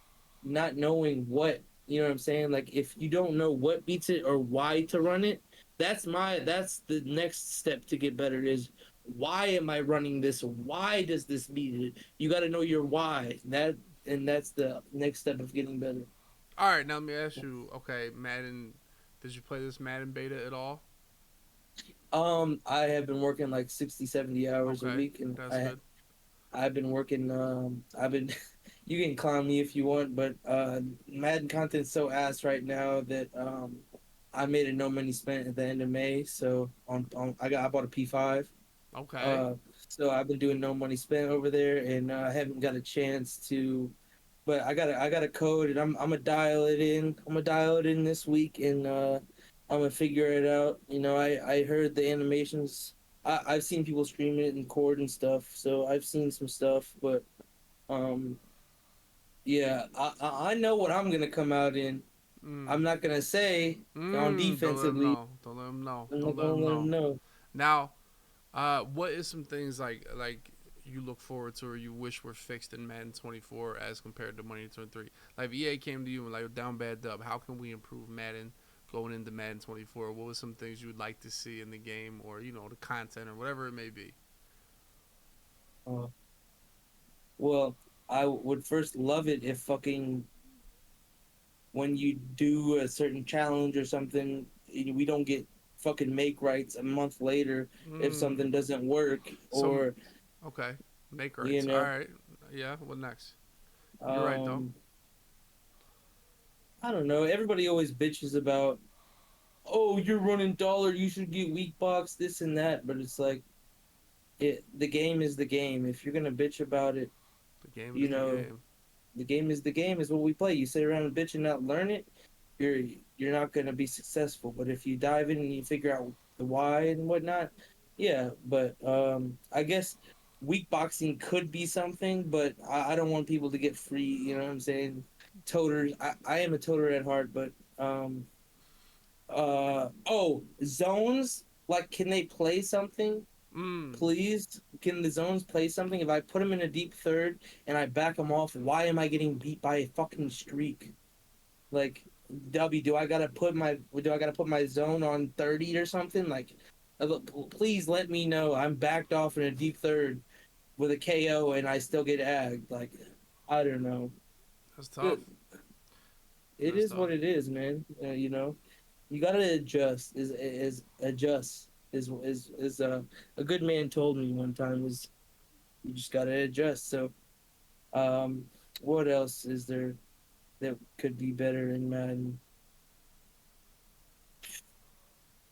not knowing what You know what I'm saying? Like if you don't know what beats it or why to run it, that's the next step to get better is why am I running this? Why does this beat it? You got to know your why. That's the next step of getting better. All right, now let me ask you. Okay, Madden. Did you play this Madden beta at all? I have been working like 60, 70 hours a Okay, week, and that's good. I've been working. I've been. You can clown me if you want, but Madden content's so ass right now that I made a no money spent at the end of May. So on I bought a P5. Okay. Uh, so I've been doing no money spent over there, and I haven't got a chance to. But I got a code, and I'm gonna dial it in. I'm gonna dial it in this week, and I'm gonna figure it out. You know, I heard the animations. I've seen people stream it in cord and stuff, so I've seen some stuff. But um, yeah, I know what I'm gonna come out in. Mm. I'm not gonna say on Don't let him defensively. know. Don't let him know. I'm Don't not let gonna him let know. him know. Now, what is some things like you look forward to or you wish were fixed in Madden 24 as compared to Money 23? Like if EA came to you and like down bad dub, how can we improve Madden going into Madden 24? What were some things you would like to see in the game or the content or whatever it may be? Uh, well, I would first love it if fucking when you do a certain challenge or something, we don't get fucking make rights a month later if Mm. something doesn't work So or okay, make you rights. All know, right. Yeah. What next? You're right though. um, I don't know. Everybody always bitches about, oh, you're running dollar, you should get weak box, this and that, but it's like the game is the game. If you're gonna bitch about it, The game you is the know, game. the game is the game is what we play. You sit around and bitch and not learn it, you're you're not gonna be successful. But if you dive in and you figure out the why and whatnot, yeah. But I guess weak boxing could be something, but I don't want people to get free. You know what I'm saying? Toters. I am a toter at heart, but zones. Like, can they play something? Mm. Please, can the zones play something? If I put them in a deep third and I back them off, why am I getting beat by a fucking streak? Like, do I gotta put my zone on 30 or something? Like, please let me know I'm backed off in a deep third with a KO and I still get agged. Like, I don't know. That's It, tough. it That's is tough. what it is, man. You know, you gotta adjust. Is adjust is a good man told me one time is you just gotta adjust. So, um, what else is there that could be better in Madden?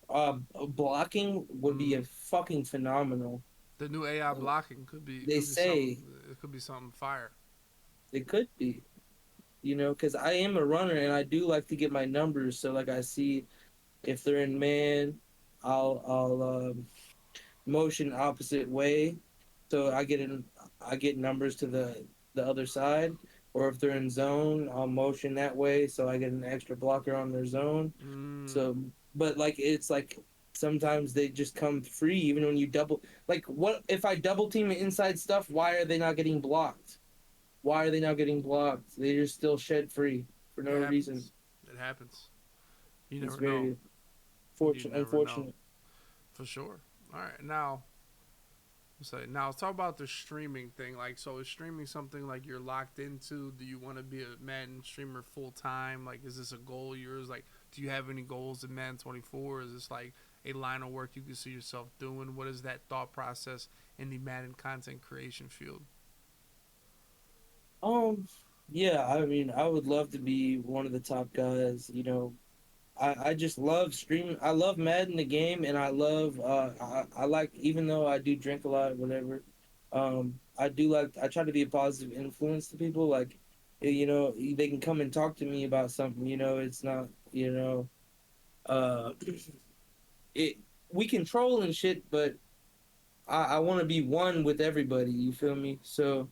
Blocking would be a Mm. fucking phenomenal. The new AI Uh, blocking could be They could be something. say It could be something fire. it could be, you know, because I am a runner and I do like to get my numbers. So like I see if they're in man, I'll motion opposite way, so I get numbers to the other side. Or if they're in zone, I'll motion that way, so I get an extra blocker on their zone. Mm. So, but like it's like sometimes they just come free even when you double. Like, what if I double team inside stuff? Why are they not getting blocked? Why are they not getting blocked? They just still shed free for no It reason. happens. It happens. You It's never know. very You fortunate, never know. unfortunate. For sure. All right. Now, let's talk about the streaming thing. Like, so is streaming something like you're locked into? Do you want to be a Madden streamer full time? Like, is this a goal of yours? Like, do you have any goals in Madden 24? Is this like a line of work you can see yourself doing? What is that thought process in the Madden content creation field? Um, yeah, I mean, I would love to be one of the top guys. You know, I just love streaming. I love Madden the game, and I love I like even though I do drink a lot, whatever. I do like I try to be a positive influence to people. Like, you know, they can come and talk to me about something. You know, it's not uh it we control and shit, but I want to be one with everybody. You feel me? So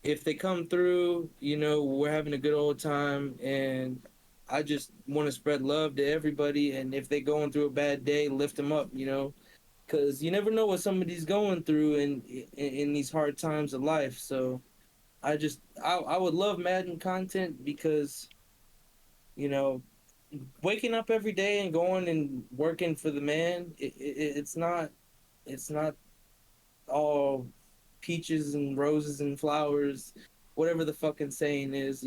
if they come through, you know, we're having a good old time, and I just want to spread love to everybody. And if they're going through a bad day, lift them up, you know, because you never know what somebody's going through in these hard times of life. So I would love Madden content because You know, waking up every day and going and working for the man, it's not all peaches and roses and flowers, whatever the fucking saying is.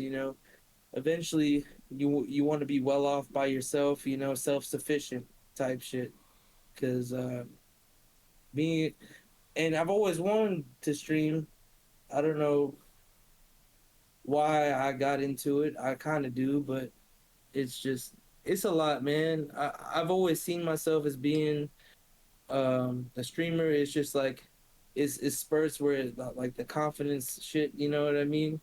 Eventually you want to be well off by yourself, self sufficient type shit. Because me and I've always wanted to stream. I don't know why I got into it. I kind of do, but it's just it's a lot, man. I've always seen myself as being a streamer. It's just like it's spurts where like the confidence shit, you know what I mean?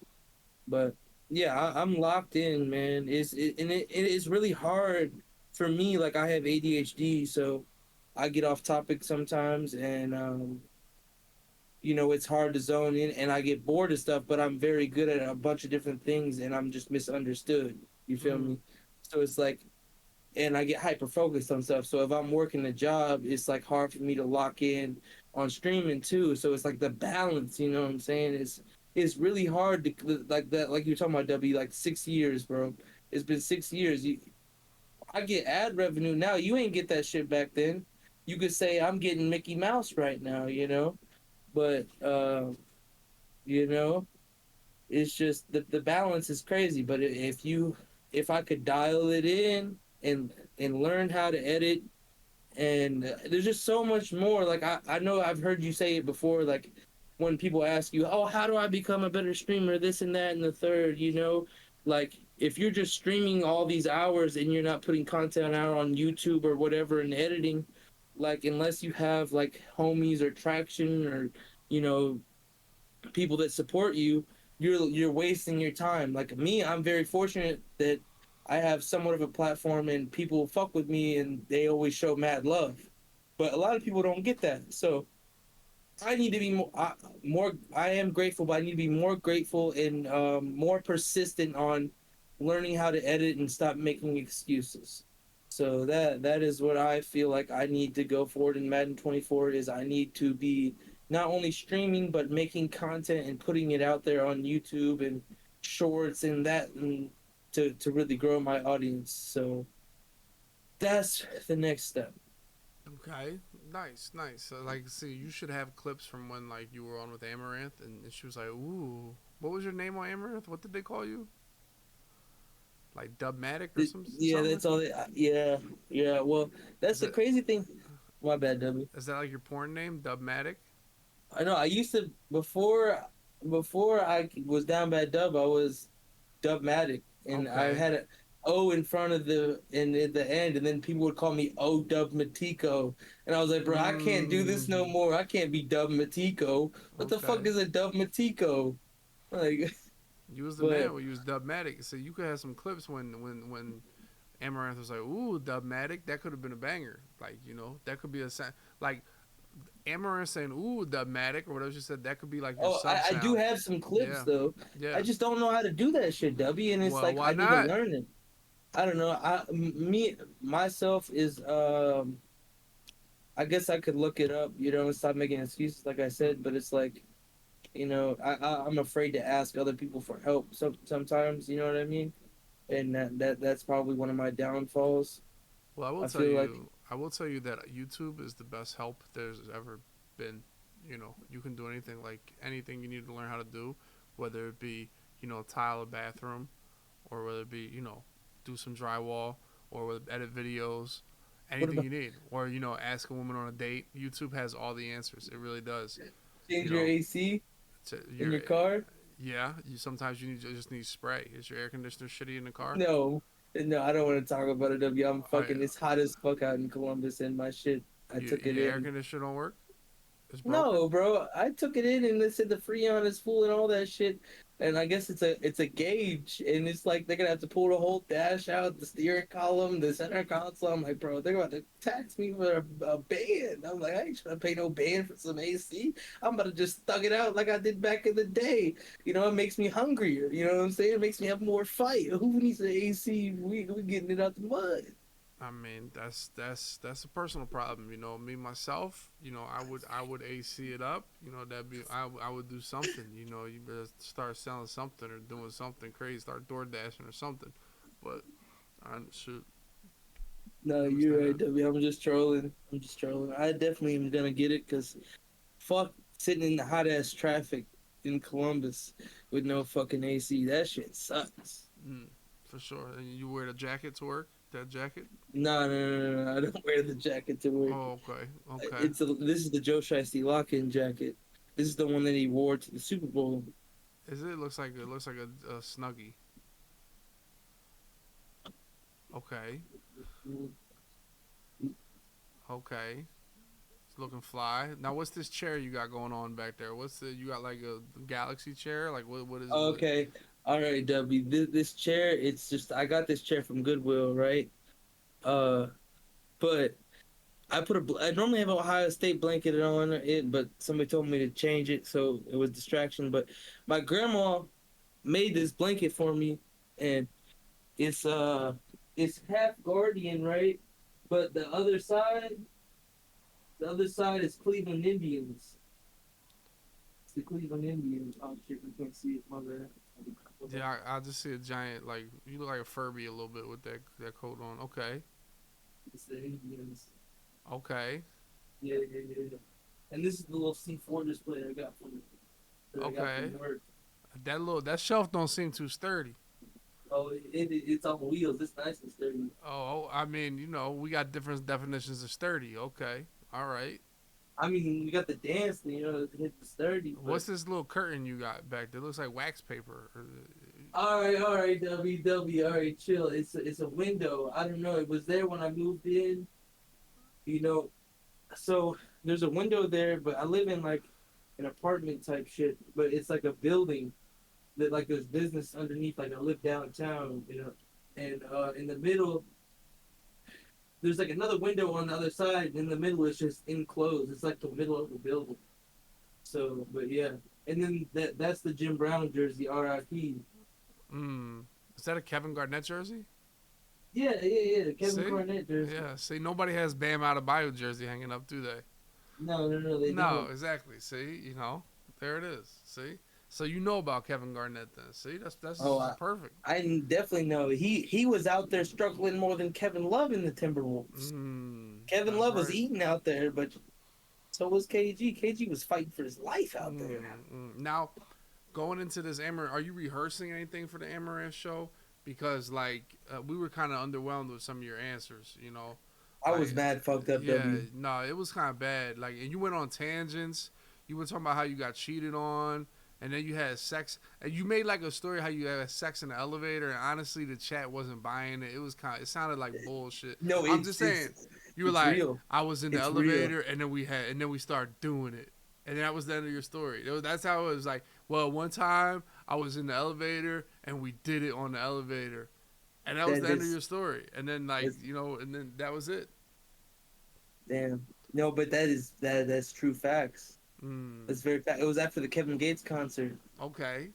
But yeah, I'm locked in, man. It is really hard for me. Like I have ADHD, so I get off topic sometimes, and it's hard to zone in, and I get bored of stuff. But I'm very good at a bunch of different things, and I'm just misunderstood. You feel Mm. me? So it's like, and I get hyper focused on stuff. So if I'm working a job, it's like hard for me to lock in on streaming too. So it's like the balance, you know what I'm saying? It's really hard to like that, like you're talking about W, like 6 years, bro. It's been 6 years. I get ad revenue now. You ain't get that shit back then. You could say I'm getting Mickey Mouse right now, but you know, it's just the balance is crazy. But if I could dial it in and learn how to edit, and there's just so much more. Like I know I've heard you say it before, like when people ask you, oh, how do I become a better streamer, this and that and the third, like if you're just streaming all these hours and you're not putting content out on YouTube or whatever and editing, like unless you have like homies or traction or you know people that support you, you're wasting your time. Like me, I'm very fortunate that I have somewhat of a platform and people fuck with me and they always show mad love. But a lot of people don't get that. So I need to be more. I am grateful, but I need to be more grateful and more persistent on learning how to edit and stop making excuses. So that is what I feel like I need to go forward in Madden 24 is I need to be not only streaming but making content and putting it out there on YouTube and shorts and that and to really grow my audience. So that's the next step. Okay, nice, nice. So, like, see, you should have clips from when like you were on with Amouranth, and she was like, "Ooh, what was your name on Amouranth? What did they call you? Like Dubmatic or Yeah, something like that's that? all. Yeah, yeah. Well, that's Is the it crazy thing. My bad, W. is that like your porn name, Dubmatic? I know. I used to before I was down bad dub. I was Dubmatic, and I Okay. had a O in front of the and at the end, and then people would call me O Dub Matico, and I was like, bro, I can't do this no Mm, more. I can't be Dub Matico. What the fuck okay. is a Dub Matico? Like, You was the but man when you was Dubmatic. So you could have some clips when Amaranth was like, "Ooh, Dubmatic." That could have been a banger. Like that could be a sound. Like Amaranth saying, "Ooh, Dubmatic" or whatever she said. That could be like your oh, sub I do sound. have some clips Yeah, though. I yeah. just don't know how to do that shit, W, and it's Well, like why I need to not? learn it. I don't know. Me myself is I guess I could look it up, and stop making excuses like I said, but it's like, I'm afraid to ask other people for help sometimes, you know what I mean? And that's probably one of my downfalls. Well, I will I tell feel like you. I will tell you that YouTube is the best help there's ever been. You can do anything like anything you need to learn how to do, whether it be tile a bathroom, or whether it be do some drywall, or edit videos, what anything about you need, or ask a woman on a date. YouTube has all the answers. It really does. You change your know, AC to in your your car? yeah. You sometimes just need spray. Is your air conditioner shitty in the car? No. No, I don't want to talk about it, W. I'm All right, fucking it's hot as fuck out in Columbus and my shit. I took it your air in. conditioner don't work. It's broken. No, bro. I took it in and they said the Freon is full and all that shit. And I guess it's a gauge, and it's like they're gonna have to pull the whole dash out, the steering column, the center console. I'm like, bro, they're about to tax me for a band. I'm like, I ain't trying to pay no band for some AC. I'm about to just thug it out like I did back in the day. It makes me hungrier. You know what I'm saying? It makes me have more fight. Who needs an AC? We getting it out the mud. I mean, that's a personal problem. Me myself. I would AC it up. That be I would do something. You better start selling something or doing something crazy. Start door dashing or something. But Shoot. No, you're right, Understand. W. I'm just trolling. I'm just trolling. I definitely am gonna get it because fuck sitting in the hot ass traffic in Columbus with no fucking AC. That shit sucks. Mm, for sure. And you wear the jacket to work? That jacket? No, no, no, no, no. I don't wear the jacket to work. Oh, okay. Okay. This is the Joe Shiesty lock-in jacket. This is the one that he wore to the Super Bowl. Is it? It looks like a snuggie. Okay. Okay. It's looking fly. Now, what's this chair you got going on back there? What's the you got like a galaxy chair? Like what is what? Okay, all right, W. This chair, it's just I got this chair from Goodwill, right? Uh, but I normally have an Ohio State blanket on it, but somebody told me to change it, so it was distraction. But my grandma made this blanket for me, and it's it's half Guardian, right? But the other side is Cleveland Indians. It's the Cleveland Indians. Oh shit, we can't see it, my bad. Yeah, I just see a giant like you look like a Furby a little bit with that coat on. Okay. It's the Indians. Okay. Yeah, yeah, yeah, yeah. And this is the little C4 display I got Okay. from work. That shelf don't seem too sturdy. Oh, it's on wheels. It's nice and sturdy. I mean, we got different definitions of sturdy. Okay. All right. I mean, we got the dance, hit the sturdy. But What's this little curtain you got back there? It looks like wax paper. all right, WW, all right, chill. It's a window. I don't know. It was there when I moved in. You know, so there's a window there, but I live in like an apartment type shit. But it's like a building that like there's business underneath. Like I live downtown, and in the middle there's like another window on the other side. In the middle is just enclosed. It's like the middle of the building. So, but yeah, and then that's the Jim Brown jersey, R.I.P. Is that a Kevin Garnett jersey? Yeah, yeah, yeah, Kevin See? Garnett jersey. Yeah. See, nobody has Bam Adebayo jersey hanging up, do they? No, no, no, they No, don't. exactly. See, there it is. See, so you know about Kevin Garnett then. See, that's Oh, perfect. I definitely know. He was out there struggling more than Kevin Love in the Timberwolves. Kevin That's Love was right. eating out there, but so was KG. KG was fighting for his life out there. Now, going into this Amaranth, are you rehearsing anything for the Amaranth show? Because we were kind of underwhelmed with some of your answers. I Like was mad fucked up, yeah, W. no, it was kind of bad. Like, and you went on tangents. You were talking about how you got cheated on, and then you had sex. And you made like a story how you had sex in the elevator. And honestly, the chat wasn't buying it. It sounded like bullshit. No, I'm just saying. You were it's like, real. I was in the It's real. elevator, and then we started doing it, and that was the end of your story. That's how it was. Like, well, one time I was in the elevator, and we did it on the elevator, and that was the end of your story. And then and then that was it. Damn. No, but that's true facts. That's very fact. It was after the Kevin Gates concert. Okay.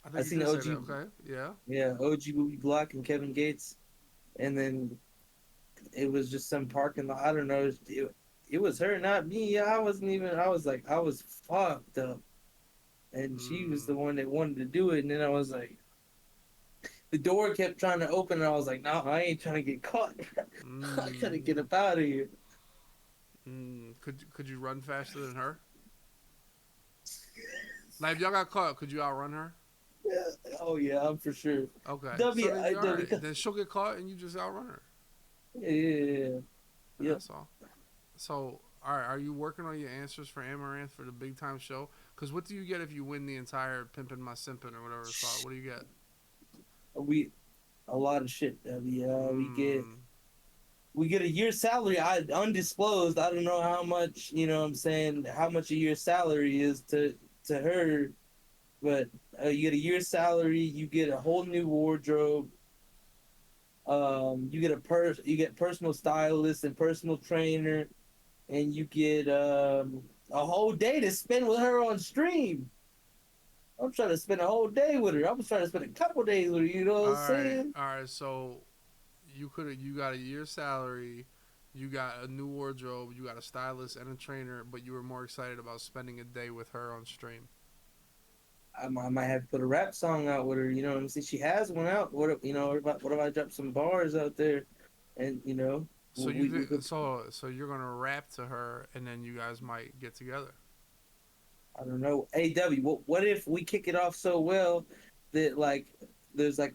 I I think you seen did say OG, that. Okay. Yeah. yeah, OG Booby Block and Kevin Gates, and then it was just some parking lot. I don't know. It was her, not me. Yeah, I wasn't even. I was like, I was fucked up, and she was the one that wanted to do it. And then I was like, the door kept trying to open, and I was like, no, I ain't trying to get caught. I gotta get up out of here. Could you run faster than her? Like, if y'all got caught, could you outrun her? Yeah. Oh yeah, I'm for sure. Okay. W, So then, all right. W, Then she'll get caught, and you just outrun her. yeah, yeah, yeah. And Yep. that's all. So, all right. Are you working on your answers for Amaranth for the big time show? Because what do you get if you win the entire Pimpin' My Simpin' or whatever it's called? What do you get? We a lot of shit. We get a year's salary. Undisclosed. I don't know how much. You know what I'm saying, how much a year's salary is to her, but you get a year's salary. You get a whole new wardrobe. You get personal stylist and personal trainer, and you get a whole day to spend with her on stream. I'm trying to spend a whole day with her. I was trying to spend a couple days with her. You know what I'm saying? All right. So, you got a year's salary, you got a new wardrobe, you got a stylist and a trainer, but you were more excited about spending a day with her on stream. I might have to put a rap song out with her. You know what I'm saying? She has one out. What if I drop some bars out there, and So you we think could. so you're gonna rap to her and then you guys might get together. I don't know. AW. What if we kick it off so well that like there's like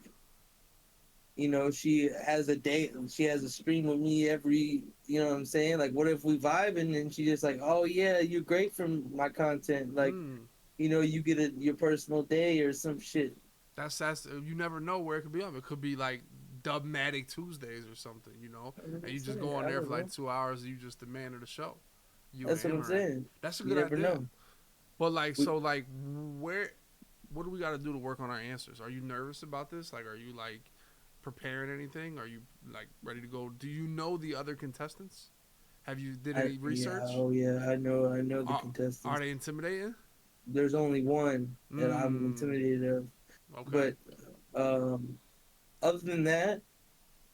she has a date, she has a stream with me every, what I'm saying? Like, what if we vibe and then she just like, oh yeah, you're great from my content. Like, Mm. you get your personal day or some shit. That's you never know where it could be on. It could be like Dubmatic Tuesdays or something, you know, I don't and know. you just go on I there don't for like know. 2 hours and you just the man of the show. You and That's what I'm Amouranth. saying. That's a You good never idea. know. But like We, so like where what do we got to do to work on our answers? Are you nervous about this? Like are you like preparing anything? Are you like ready to go? Do you know the other contestants? Have you did any yeah, research? oh yeah, I know the Are contestants. they intimidating? There's only one that I'm Mm. intimidated of, Okay. but um, other than that,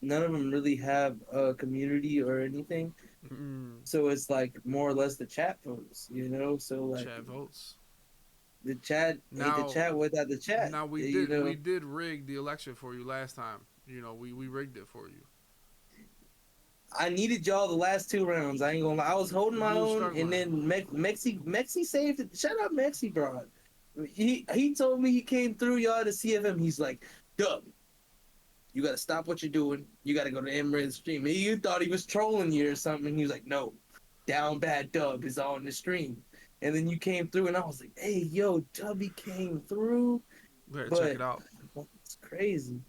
none of them really have a community or anything. Mm. So it's like more or less the chat votes. So like Chat votes. the chat ain't the Now, chat without the chat. now we did rig the election for you last time. You know, we rigged it for you. I needed y'all the last two rounds. I ain't gonna lie. I was holding my You were own, and struggling. then Mexi saved it. Shout out Mexi, bro. He told me he came through y'all to CFM. He's like, Dub, you gotta stop what you're doing. You gotta go to Amouranth stream. You thought he was trolling you or something. He was like, no, Down Bad Dub is on the stream. And then you came through, and I was like, hey, yo, Dubby came through. Better check But it out. it's crazy.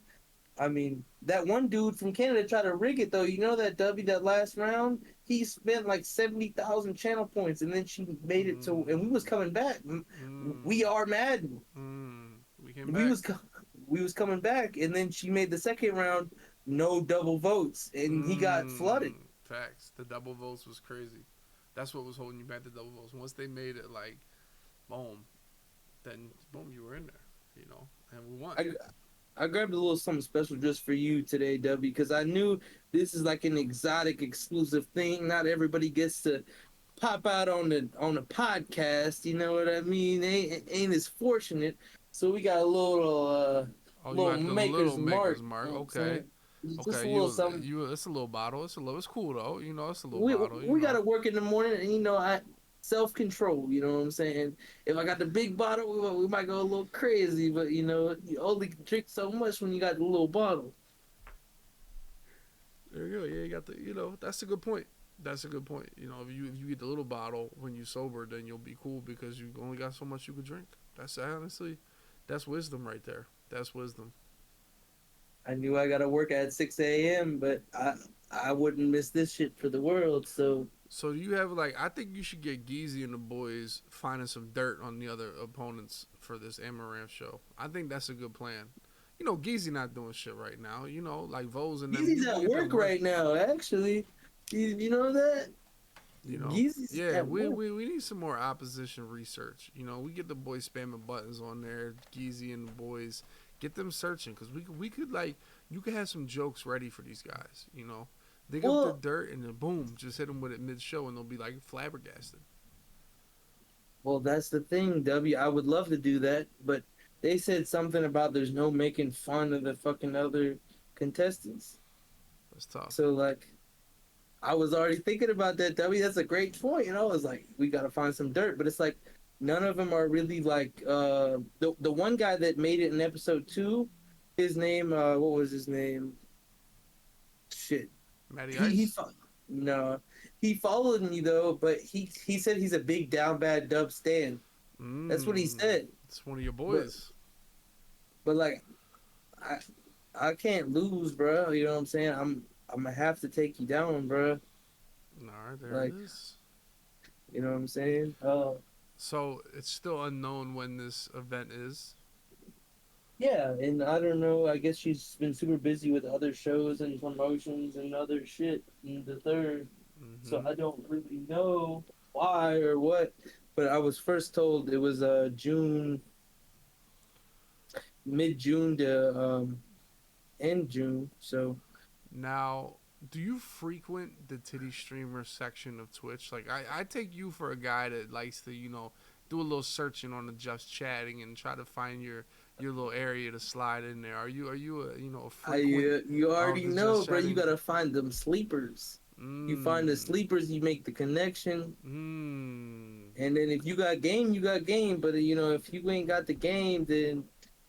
I mean, that one dude from Canada tried to rig it though. You know that W that last round, he spent like 70,000 channel points, and then she made it to, and we was Mm, coming back. We mm, are Madden. we came We back. was we was coming back, and then she made the second round no double votes, and he got flooded. Facts. The double votes was crazy. That's what was holding you back. The double votes. Once they made it like, boom, then boom, you were in there. You know, and we won. I I grabbed a little something special just for you today, W, because I knew this is like an exotic, exclusive thing. Not everybody gets to pop out on the podcast. You know what I mean? Ain't as fortunate. So we got a Oh, you little got the maker's little mark. maker's You mark. know what I'm Okay. saying? Just Okay, a little something. it's a little bottle. It's a little. It's cool though. You know, it's a little We bottle. You we got know. to work in the morning, and I self control. You know what I'm saying? If I got the big bottle, we might go a little crazy, but you only drink so much when you got the little bottle. There you go. Yeah, you got the. You know, that's a good point. That's a good point. You know, if you get the little bottle when you sober, then you'll be cool because you only got so much you could drink. That's honestly, that's wisdom right there. That's wisdom. I knew I got to work at 6 a.m., but I wouldn't miss this shit for the world. So So do you have like? I think you should get Geezy and the boys finding some dirt on the other opponents for this Amaranth show. I think that's a good plan. You know, Geezy not doing shit right now. You know, like Vos and them. Geezy's You at get them work work. right now. Actually, you know that You know, Geezy's yeah, at work. we need some more opposition research. You know, we get the boys spamming buttons on there, Geezy and the boys, get them searching because we could like you could have some jokes ready for these guys. You know, dig up the Well, dirt and then boom, just hit them with it mid show and they'll be like flabbergasted. that's the thing, W. I would love to do that, but they said something about there's no making fun of the fucking other contestants. That's tough. So like, I was already thinking about that. W. That's a great point. I was like, we got to find some dirt, but it's like none of them are really like the one guy that made it in episode two. His name, what was his name? Shit. Matty He Ice. fo- no, he followed me though, but he said he's a big down bad dub stan. That's what he said. It's one of your But boys. like I I can't lose, bro. You know what I'm saying? I'm gonna have to take you down, bro. All right, there it Like, is. you know what I'm saying? So it's still unknown when this event is. Yeah, and I don't know. I guess she's been super busy with other shows and promotions and other shit in the third. So Mm-hmm. I don't really know why or what. But I was first told it was June, mid June to end June. So Now, do you frequent the titty streamer section of Twitch? Like, I take you for a guy that likes to, you know, do a little searching on the just chatting and try to find your little area to slide in there. Are you a a I frequent you of already the just know, bro. You chatting? gotta find them sleepers. You find the Mmm. sleepers, you make the connection, Mmm. and then if you got game, you got game. But if you ain't got the game, then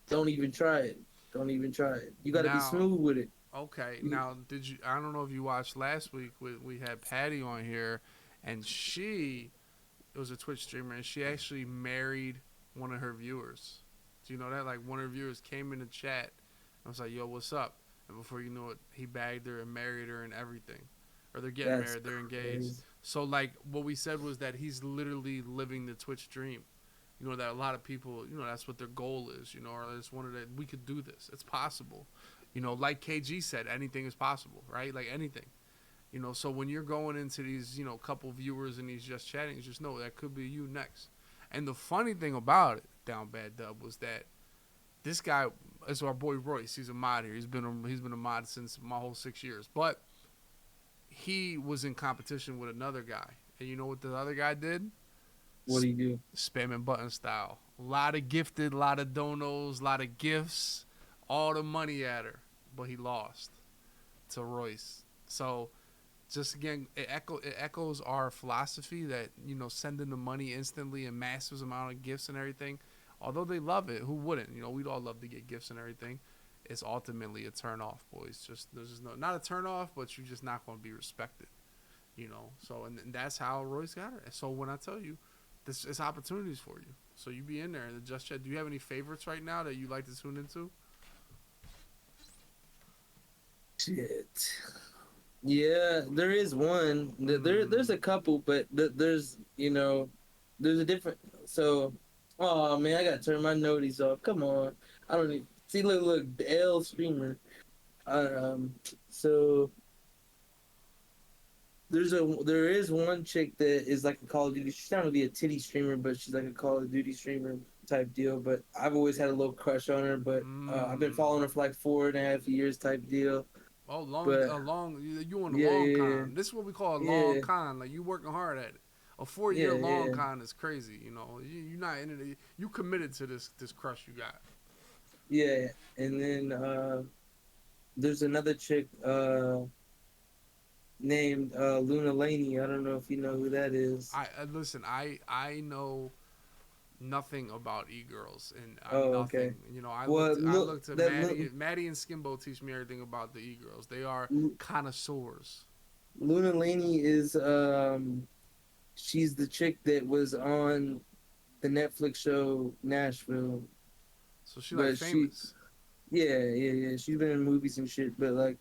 don't even try it. Don't even try it. You gotta be Now, smooth with it. okay. You, Now, did you? I don't know if you watched last week. We had Patty on here, and she it was a Twitch streamer, and she actually married one of her viewers. Do you know that? Like one of her viewers came in the chat. And was like, "Yo, what's up?" And before you know it, he bagged her and married her and everything, or they're getting that's married, they're engaged. crazy. So like what we said was that he's literally living the Twitch dream. You know that a lot of people, that's what their goal is. Or they just wanted that we could do this. It's possible. Like KG said, anything is possible, right? Like anything. So when you're going into these, couple viewers and these just chatting, just know that could be you next. And the funny thing about it, DownBadDub, was that this guy is our boy Royce. He's a mod here. He's been a mod since my whole 6 years. But he was in competition with another guy, and you know what the other guy did? What do you do? Spamming button style. A lot of gifted, a lot of donos, a lot of gifts, all the money at her, but he lost to Royce. So just again, it echoes our philosophy that sending the money instantly and massive amount of gifts and everything. Although they love it, who wouldn't? We'd all love to get gifts and everything. It's ultimately a turn off, boys. Just there's just no not a turn off, but you're just not going to be respected. So and that's how Royce got her. So when I tell you, this is opportunities for you. So you be in there and just chat. Do you have any favorites right now that you like to tune into? Shit. Yeah, there is one. There's a couple, but there's a different. So, oh man, I gotta turn my noties off. Come on, I don't need. See, look, the L streamer. So there is one chick that is like a Call of Duty. She's not really a titty streamer, but she's like a Call of Duty streamer type deal. But I've always had a little crush on her. But I've been Mm. following her for like 4.5 years type deal. Oh, But you on the yeah, long yeah, con. This is what we call a long yeah, con. Like you working hard at it. A 4 year yeah, long yeah, con is crazy. You're not in it. You committed to this crush you got. yeah. And then there's another chick named Luna Laney. I don't know if you know who that is. I listen. I know nothing about e girls and Oh, nothing. okay. I Well, looked I look looked at that Maddie and Skimbo teach me everything about the e girls. They are connoisseurs. Luna Laney is she's the chick that was on the Netflix show Nashville. So she like But famous. yeah. She's been in movies and shit. But like,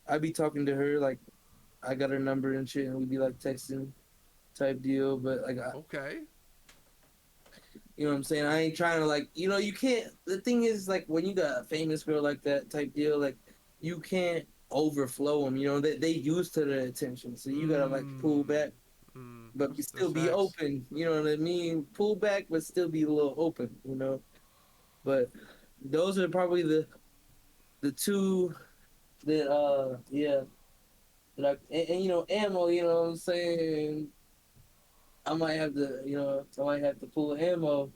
I be talking to her like I got her number and shit, and we be like texting type deal. But like, Okay. you know what I'm saying? I ain't trying to like, you can't. The thing is, like, when you got a famous girl like that type deal, like, you can't overflow them. They used to the attention, so you gotta like pull Mmm. back, but That's still be facts. open. You know what I mean? Pull back, but still be a little open. But those are probably the two that yeah that and ammo. You know what I'm saying? I might have to pull ammo,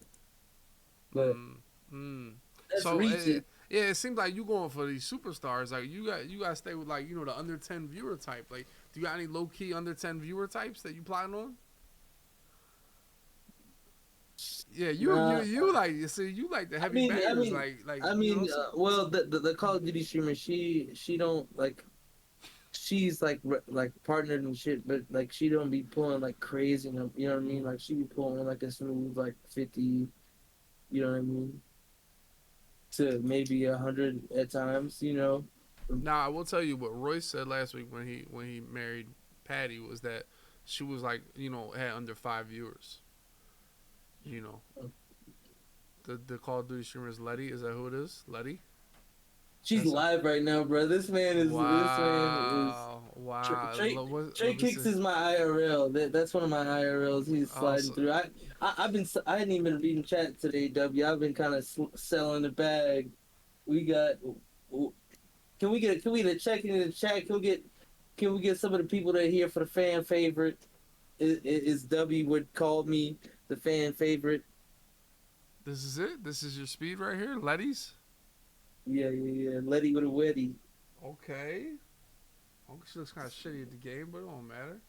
but Mm, mm. that's So reaching. yeah, it seems like you going for these superstars. Like you got to stay with like the under 10 viewer type. Like, do you got any low key under 10 viewer types that you plotting on? Yeah, you Nah, you like see you like the I heavy mean, I bangers. mean, Like I you know mean, some. well, the Call of Duty streamer, she don't like, she's like like partnered and shit, but like she don't be pulling like crazy, you know what I mean? Like she be pulling like a smooth like 50, you know what I mean, to maybe 100 at times. Now I will tell you what Royce said last week when he married Patty was that she was like had under 5 viewers. You know the Call of Duty streamer is Letty. Is that who it is? Letty. She's That's a live right now, bro. This man is wow, wow. Trey Let me Kicks see. is my IRL. That's one of my IRLs. He's Oh, sliding through. I hadn't even been reading chat today. I've been kind of selling the bag. We got. Can we get a check in the chat? Can we get some of the people that are here for the fan favorite? Is W would call me. the fan favorite. This is it. This is your speed right here, Letty's. Yeah, yeah, yeah. Letty with a wetty. Okay. Okay, she looks kind of shitty at the game, but it don't matter.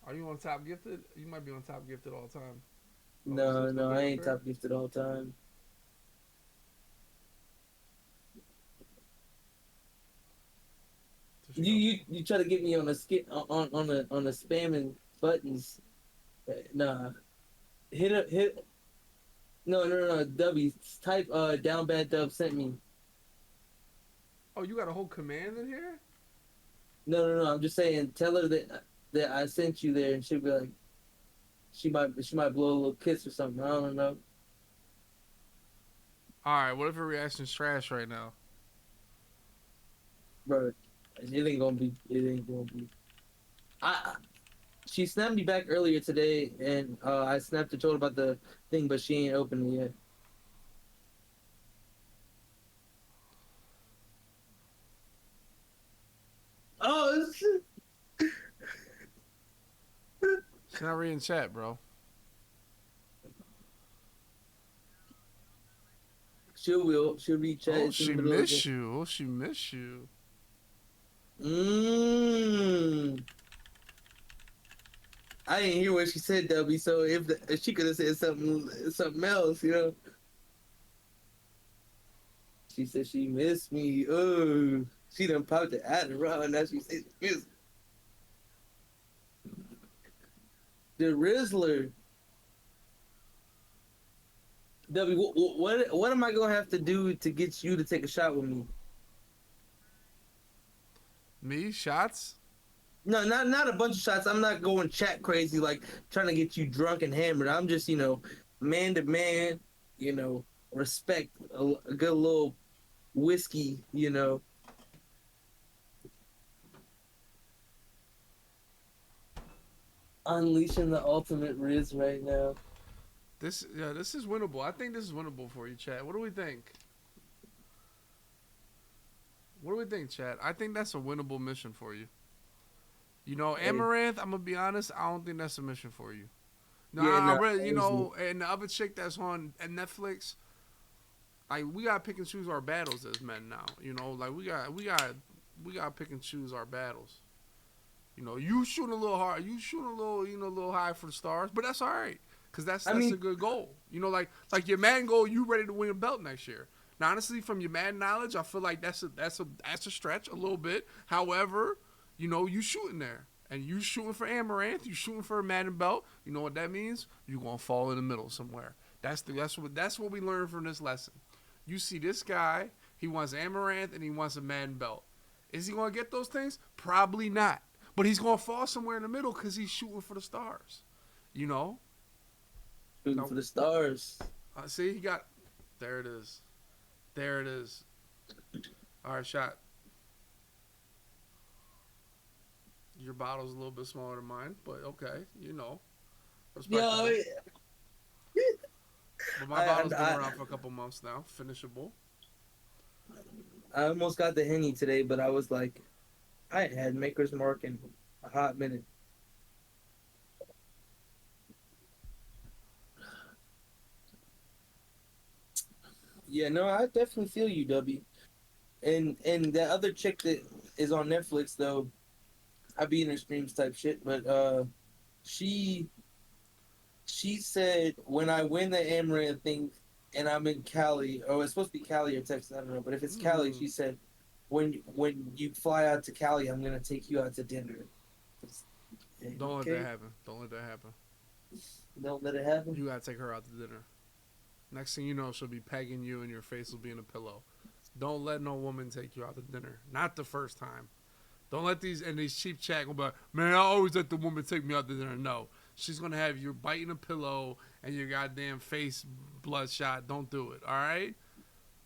Are you on top gifted? You might be on top gifted all the time. Oh, does it No, look no, good I up ain't here? top gifted all the time. To You show. you you try to get me on a skit on the spamming buttons. Nah, hit. No, no, no, no. W type down bad dub sent me. Oh, you got a whole command in here? No, no, no. I'm just saying. Tell her that I sent you there, and she'll be like, she might blow a little kiss or something. I don't know, All right. What if her reaction's trash right now? bro. It ain't gonna be. It ain't gonna be. I She snapped me back earlier today, and I snapped her told her about the thing, but she ain't opened it yet. Oh, She's not reading chat, bro. she'll read chat. Oh, It's in she the middle of the. miss you. Oh, she miss you. Mmm. I didn't hear what she said, W. So if she could have said something else, you know. She said she missed me. Oh, she done popped the Adderall. Now she says she missed the Rizzler. W, what am I gonna have to do to get you to take a shot with me? Me shots. No, not a bunch of shots. I'm not going chat crazy like trying to get you drunk and hammered. I'm just man to man, respect a good little whiskey. Unleashing the ultimate Riz right now. This is winnable. I think this is winnable for you, chat. What do we think? What do we think, chat? I think that's a winnable mission for you. You know, Hey, Amouranth, I'm gonna be honest, I don't think that's a mission for you. No, yeah, I no, really, honestly. and the other chick that's on at Netflix, like we gotta pick and choose our battles as men now. You know, like we gotta pick and choose our battles. You know, you shooting a little hard, you shooting a little, a little high for the stars, but that's all right, cause I that's a mean, good goal. You know, like your Madden goal, you ready to win a belt next year. Now, honestly, from your Madden knowledge, I feel like that's a stretch a little bit. However, you shooting there. And you shooting for Amouranth, you shooting for a Madden belt. You know what that means? You gonna fall in the middle somewhere. That's what we learned from this lesson. You see this guy, he wants Amouranth and he wants a Madden belt. Is he gonna get those things? Probably not. But he's gonna fall somewhere in the middle because he's shooting for the stars. You know? shooting Now, for the stars. see, he got. There it is. There it is. All right, shot. Your bottle's a little bit smaller than mine, but okay, Yo, respectable. But my I, bottle's been I around for a couple months now, finishable. I almost got the Henny today, but I was like, I ain't had Maker's Mark in a hot minute. Yeah, no, I definitely feel you, W. And that other chick that is on Netflix though, I be in her streams type shit, but she she said when I win the Amaranth thing and I'm in Cali, or it's supposed to be Cali or Texas, I don't know, but if it's Cali, Mm, she said when you fly out to Cali, I'm gonna take you out to dinner. don't let that Okay, happen. Don't let that happen. don't let it happen. You gotta take her out to dinner. Next thing you know, she'll be pegging you and your face will be in a pillow. Don't let no woman take you out to dinner. Not the first time. Don't let these cheap chat go by, man, I always let the woman take me out to dinner. No. She's gonna have you biting a pillow and your goddamn face bloodshot. Don't do it, alright?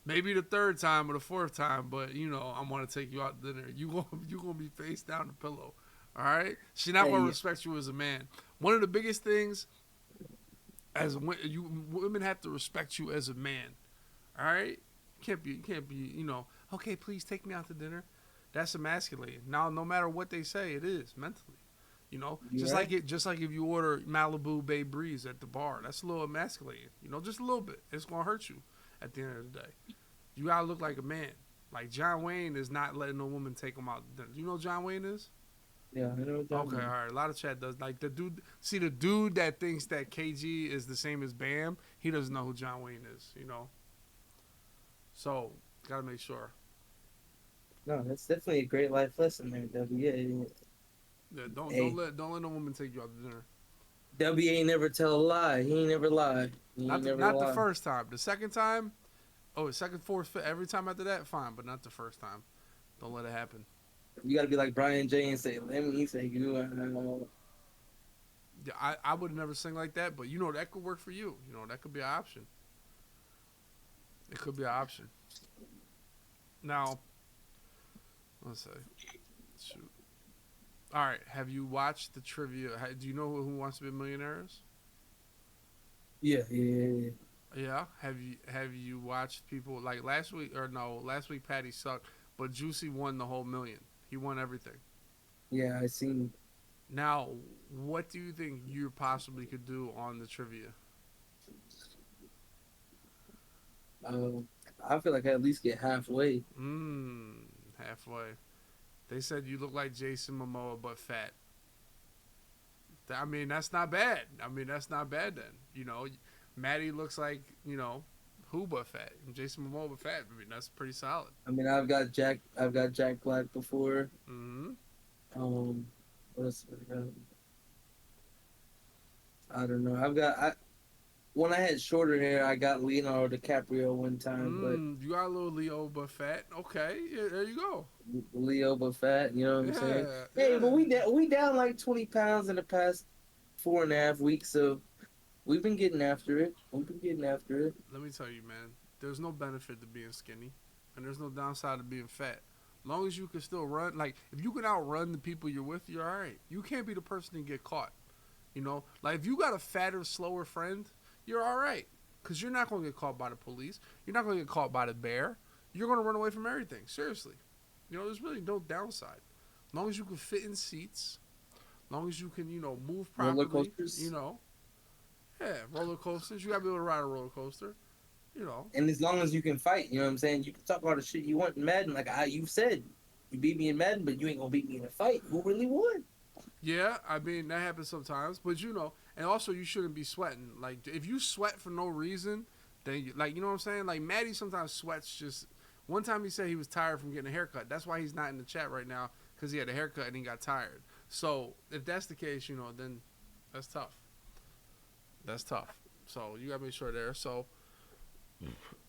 Maybe the third time or the fourth time, but I'm gonna take you out to dinner. You gonna be face down the pillow. Alright? She not gonna Hey, respect you as a man. One of the biggest things as women have to respect you as a man. Alright? You can't be, okay, please take me out to dinner. That's emasculating. Now, no matter what they say, it is mentally. You know, You just right? like if you order Malibu Bay Breeze at the bar, that's a little emasculating. You know, just a little bit. It's gonna hurt you at the end of the day. You gotta look like a man. Like John Wayne is not letting no woman take him out to dinner. You know who John Wayne is? Yeah, I know what that Okay, all means. right. A lot of chat does like the dude. See the dude that thinks that KG is the same as Bam. He doesn't know who John Wayne is. You know, so gotta make sure. No, that's definitely a great life lesson there, W. Yeah, Yeah, hey, don't let no woman take you out to dinner. W ain't never tell a lie. He ain't never lied. He ain't never Not the lied. first time. The second time, oh, second, fourth, fifth, every time after that, fine, but not the first time. Don't let it happen. You got to be like Brian J and say, "Let me say you." Yeah, I would never sing like that, but you know that could work for you. You know that could be an option. It could be an option. Now, let's see. Shoot. All right. Have you watched the trivia? Do you know Who Wants to Be a Millionaire is? Yeah, yeah. Yeah. Have you watched people like last week or no? Last week Patty sucked, but Juicy won the whole million. He won everything. Yeah, I seen. Now, what do you think you possibly could do on the trivia? Um, I feel like I at least get halfway. Mmm, halfway. They said you look like Jason Momoa but fat. I mean, that's not bad. I mean, that's not bad then. You know, Maddie looks like, you know, who but fat. And Jason Momoa but fat. I mean, that's pretty solid. I mean, I've got Jack Black before. Mm-hmm. Um, what else? I don't know. When I had shorter hair, I got Leonardo DiCaprio one time, but You got a little Leo but fat. Okay, yeah, there you go. Leo but fat. You know what I'm saying? Yeah, Hey, but yeah. we down like 20 pounds in the past 4.5 weeks, so we've been getting after it. We've been getting after it. Let me tell you, man, there's no benefit to being skinny, and there's no downside to being fat. Long as you can still run, like if you can outrun the people you're with, you're all right. You can't be the person to get caught. You know, like if you got a fatter, slower friend, you're all right, because you're not going to get caught by the police. You're not going to get caught by the bear. You're going to run away from everything. Seriously, you know, there's really no downside. As long as you can fit in seats, as long as you can, you know, move Roller properly, you coasters. know, yeah, roller coasters. You got to be able to ride a roller coaster. You know, And as long as you can fight, you know what I'm saying? You can talk all the shit you want in Madden. Like you said, you beat me in Madden, but you ain't gonna beat me in a fight. Who really won? yeah, I mean that happens sometimes, but you know, and also you shouldn't be sweating. Like if you sweat for no reason, then like you know what I'm saying. Like Maddie sometimes sweats just. One time he said he was tired from getting a haircut. That's why he's not in the chat right now because he had a haircut and he got tired. So if that's the case, you know, then that's tough. That's tough. So you gotta make sure there. So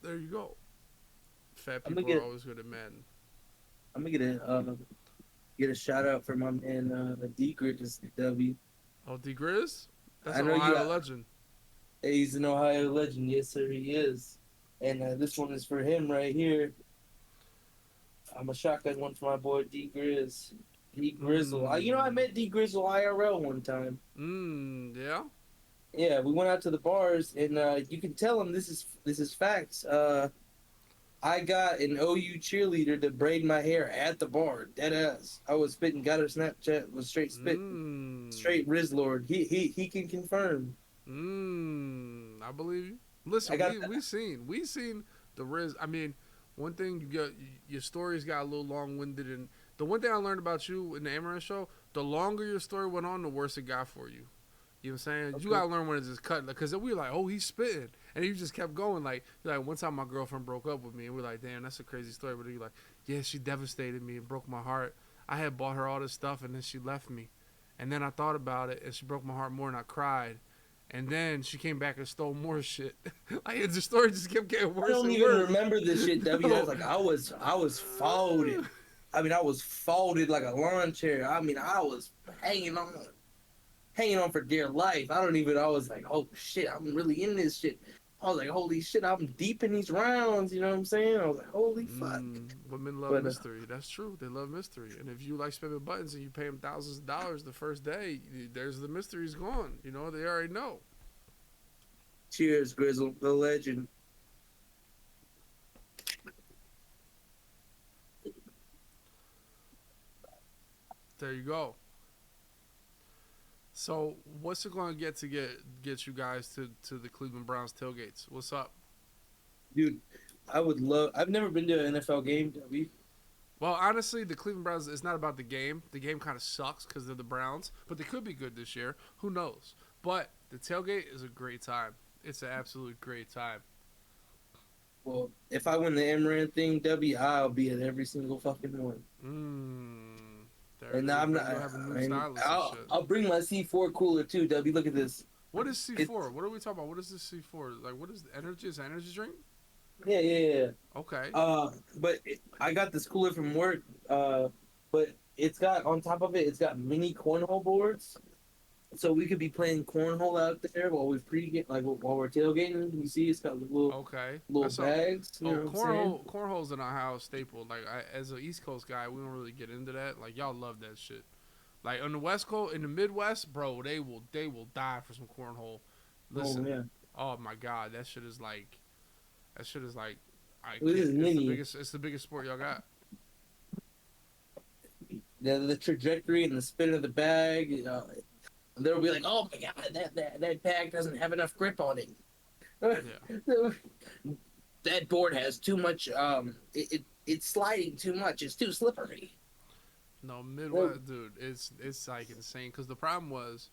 there you go. Fat I'm gonna people are get always good at Madden. I'm gonna get a shout out for my man D Grizz W. Oh, D Grizz? That's I an know you. Ohio legend. He's an Ohio legend. Yes, sir, he is. And this one is for him right here. I'm a shotgun one for my boy D Grizz. D Grizzle. I Mmm. met D Grizzle IRL one time. Yeah. Yeah, we went out to the bars, and you can tell him this is facts. I got an OU cheerleader to braid my hair at the bar. Dead ass. I was spitting. Got her Snapchat. Was straight spitting. Mmm. Straight Riz Lord. He can confirm. I believe you. Listen, I got. we seen the Riz. I mean, one thing you got your stories got a little long winded, and the one thing I learned about you in the Amouranth show, the longer your story went on, the worse it got for you. You know what I'm saying? You Okay. gotta learn when it's just cut, because we were like, oh, he's spitting, and you just kept going. Like one time, my girlfriend broke up with me, and we're like, damn, that's a crazy story. But you're like, yeah, she devastated me and broke my heart. I had bought her all this stuff, and then she left me, and then I thought about it, and she broke my heart more, and I cried. And then she came back and stole more shit. Like the story just kept getting I worse don't and even worse. remember this shit. W. That's No. like I was folded. I mean, I was folded like a lawn chair. I mean, I was hanging on. Hanging on for dear life. I was like, oh shit, I'm really in this shit. I was like, holy shit, I'm deep in these rounds. You know what I'm saying? I was like, holy fuck. Women love But mystery. That's true. They love mystery. And if you like spinning buttons and you pay them thousands of dollars the first day, there's the mystery's gone. You know, they already know. cheers, Grizzle, the legend. There you go. So what's it going to get you guys to the Cleveland Browns tailgates? What's up? Dude, I would love. I've never been to an NFL game. Well, honestly, the Cleveland Browns. It's not about the game. The game kind of sucks because they're the Browns, but they could be good this year. Who knows? But the tailgate is a great time. It's an absolute great time. Well, if I win the Amouranth thing, I'll be at every single fucking one. Mmm. There it And is, I'm man. not. You have a new And stylist and shit. I'll bring my C4 cooler too, W. Look at this. What is C It's four? What are we talking about? What is this C four? Like, what is the energy? Is it an energy drink? yeah, yeah, yeah. Okay. I got this cooler from work. But it's got on top of it, it's got mini cornhole boards, so we could be playing cornhole out there while we pregame, like while we're tailgating. You see, it's got Okay. little That's all. bags. You Oh, know what I'm saying? cornhole's in our house staple. Like, as an East Coast guy, we don't really get into that. Like, y'all love that shit. Like on the West Coast, in the Midwest, bro, they will die for some cornhole. Oh Listen, yeah, oh my god, that shit is like, I this can't. is It's the mini. biggest. It's the biggest sport y'all got. The trajectory and the spin of the bag. They'll be like, "Oh my god, that bag doesn't have enough grip on it. Yeah. That board has too much. It's sliding too much. It's too slippery." No Well, Midwest, dude. It's like insane. Because the problem was,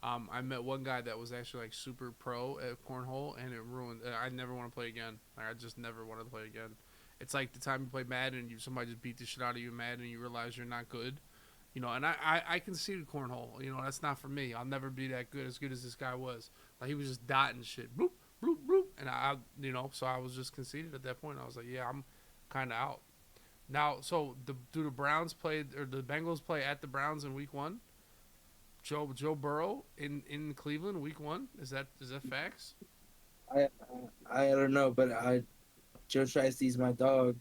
I met one guy that was actually like super pro at cornhole, and it ruined. I never want to play again. Like, I just never want to play again. It's like the time you play Madden, and somebody just beat the shit out of you in Madden, and you realize you're not good. And I conceded cornhole. That's not for me. I'll never be that good as this guy was. Like, he was just dotting shit, bloop, bloop, bloop, and so I was just conceded at that point. I was like, yeah, I'm kind of out. Now, so do the Browns play or the Bengals play at the Browns in Week 1? Joe Burrow in Cleveland Week 1. Is that facts? I I don't know, but Joe Shiesty's my dog.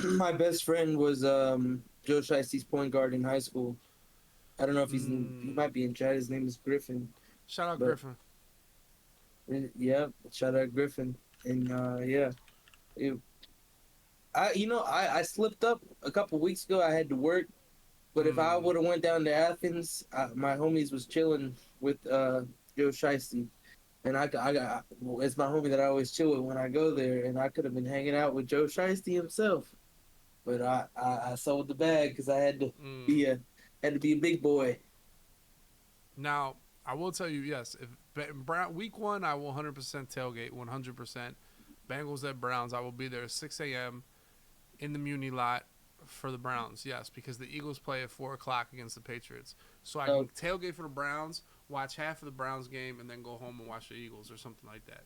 My best friend was Joe Shiesty's point guard in high school. I don't know if he Mm, might be in chat. His name is Griffin, shout out but Griffin. yeah, shout out Griffin. And yeah, it, I slipped up a couple weeks ago. I had to work, but if I Mm, would have went down to Athens, my homies was chilling with Joe Shiesty. And I got well, it's my homie that I always chill with when I go there, and I could have been hanging out with Joe Shiesty himself, but I sold the bag because I mm. be a had to be a big boy. Now, I will tell you, yes, if Week 1, I will 100% tailgate, 100%. Bengals at Browns, I will be there at 6 a.m. in the Muni lot for the Browns, yes, because the Eagles play at 4 o'clock against the Patriots. So I can So tailgate for the Browns, watch half of the Browns game, and then go home and watch the Eagles or something like that.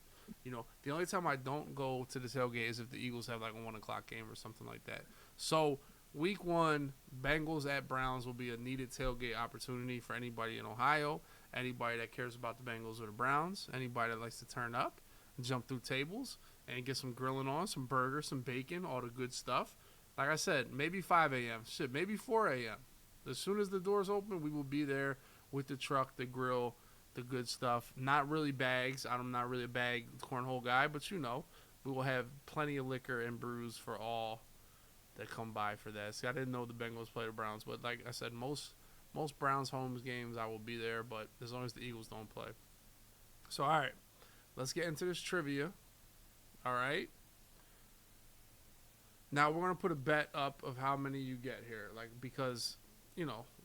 The only time I don't go to the tailgate is if the Eagles have like a 1 o'clock game or something like that. So Week 1, Bengals at Browns will be a needed tailgate opportunity for anybody in Ohio, anybody that cares about the Bengals or the Browns, anybody that likes to turn up, jump through tables, and get some grilling on, some burgers, some bacon, all the good stuff. Like I said, maybe 5 a.m. Shit, maybe 4 a.m. As soon as the doors open, we will be there with the truck, the grill, the good stuff. Not really bags. I'm not really a bag cornhole guy, but we will have plenty of liquor and brews for all that come by for that. See, I didn't know the Bengals play the Browns, but like I said, most Browns home games I will be there, but as long as the Eagles don't play. So all right, let's get into this trivia. All right. Now we're gonna put a bet up of how many you get here, like because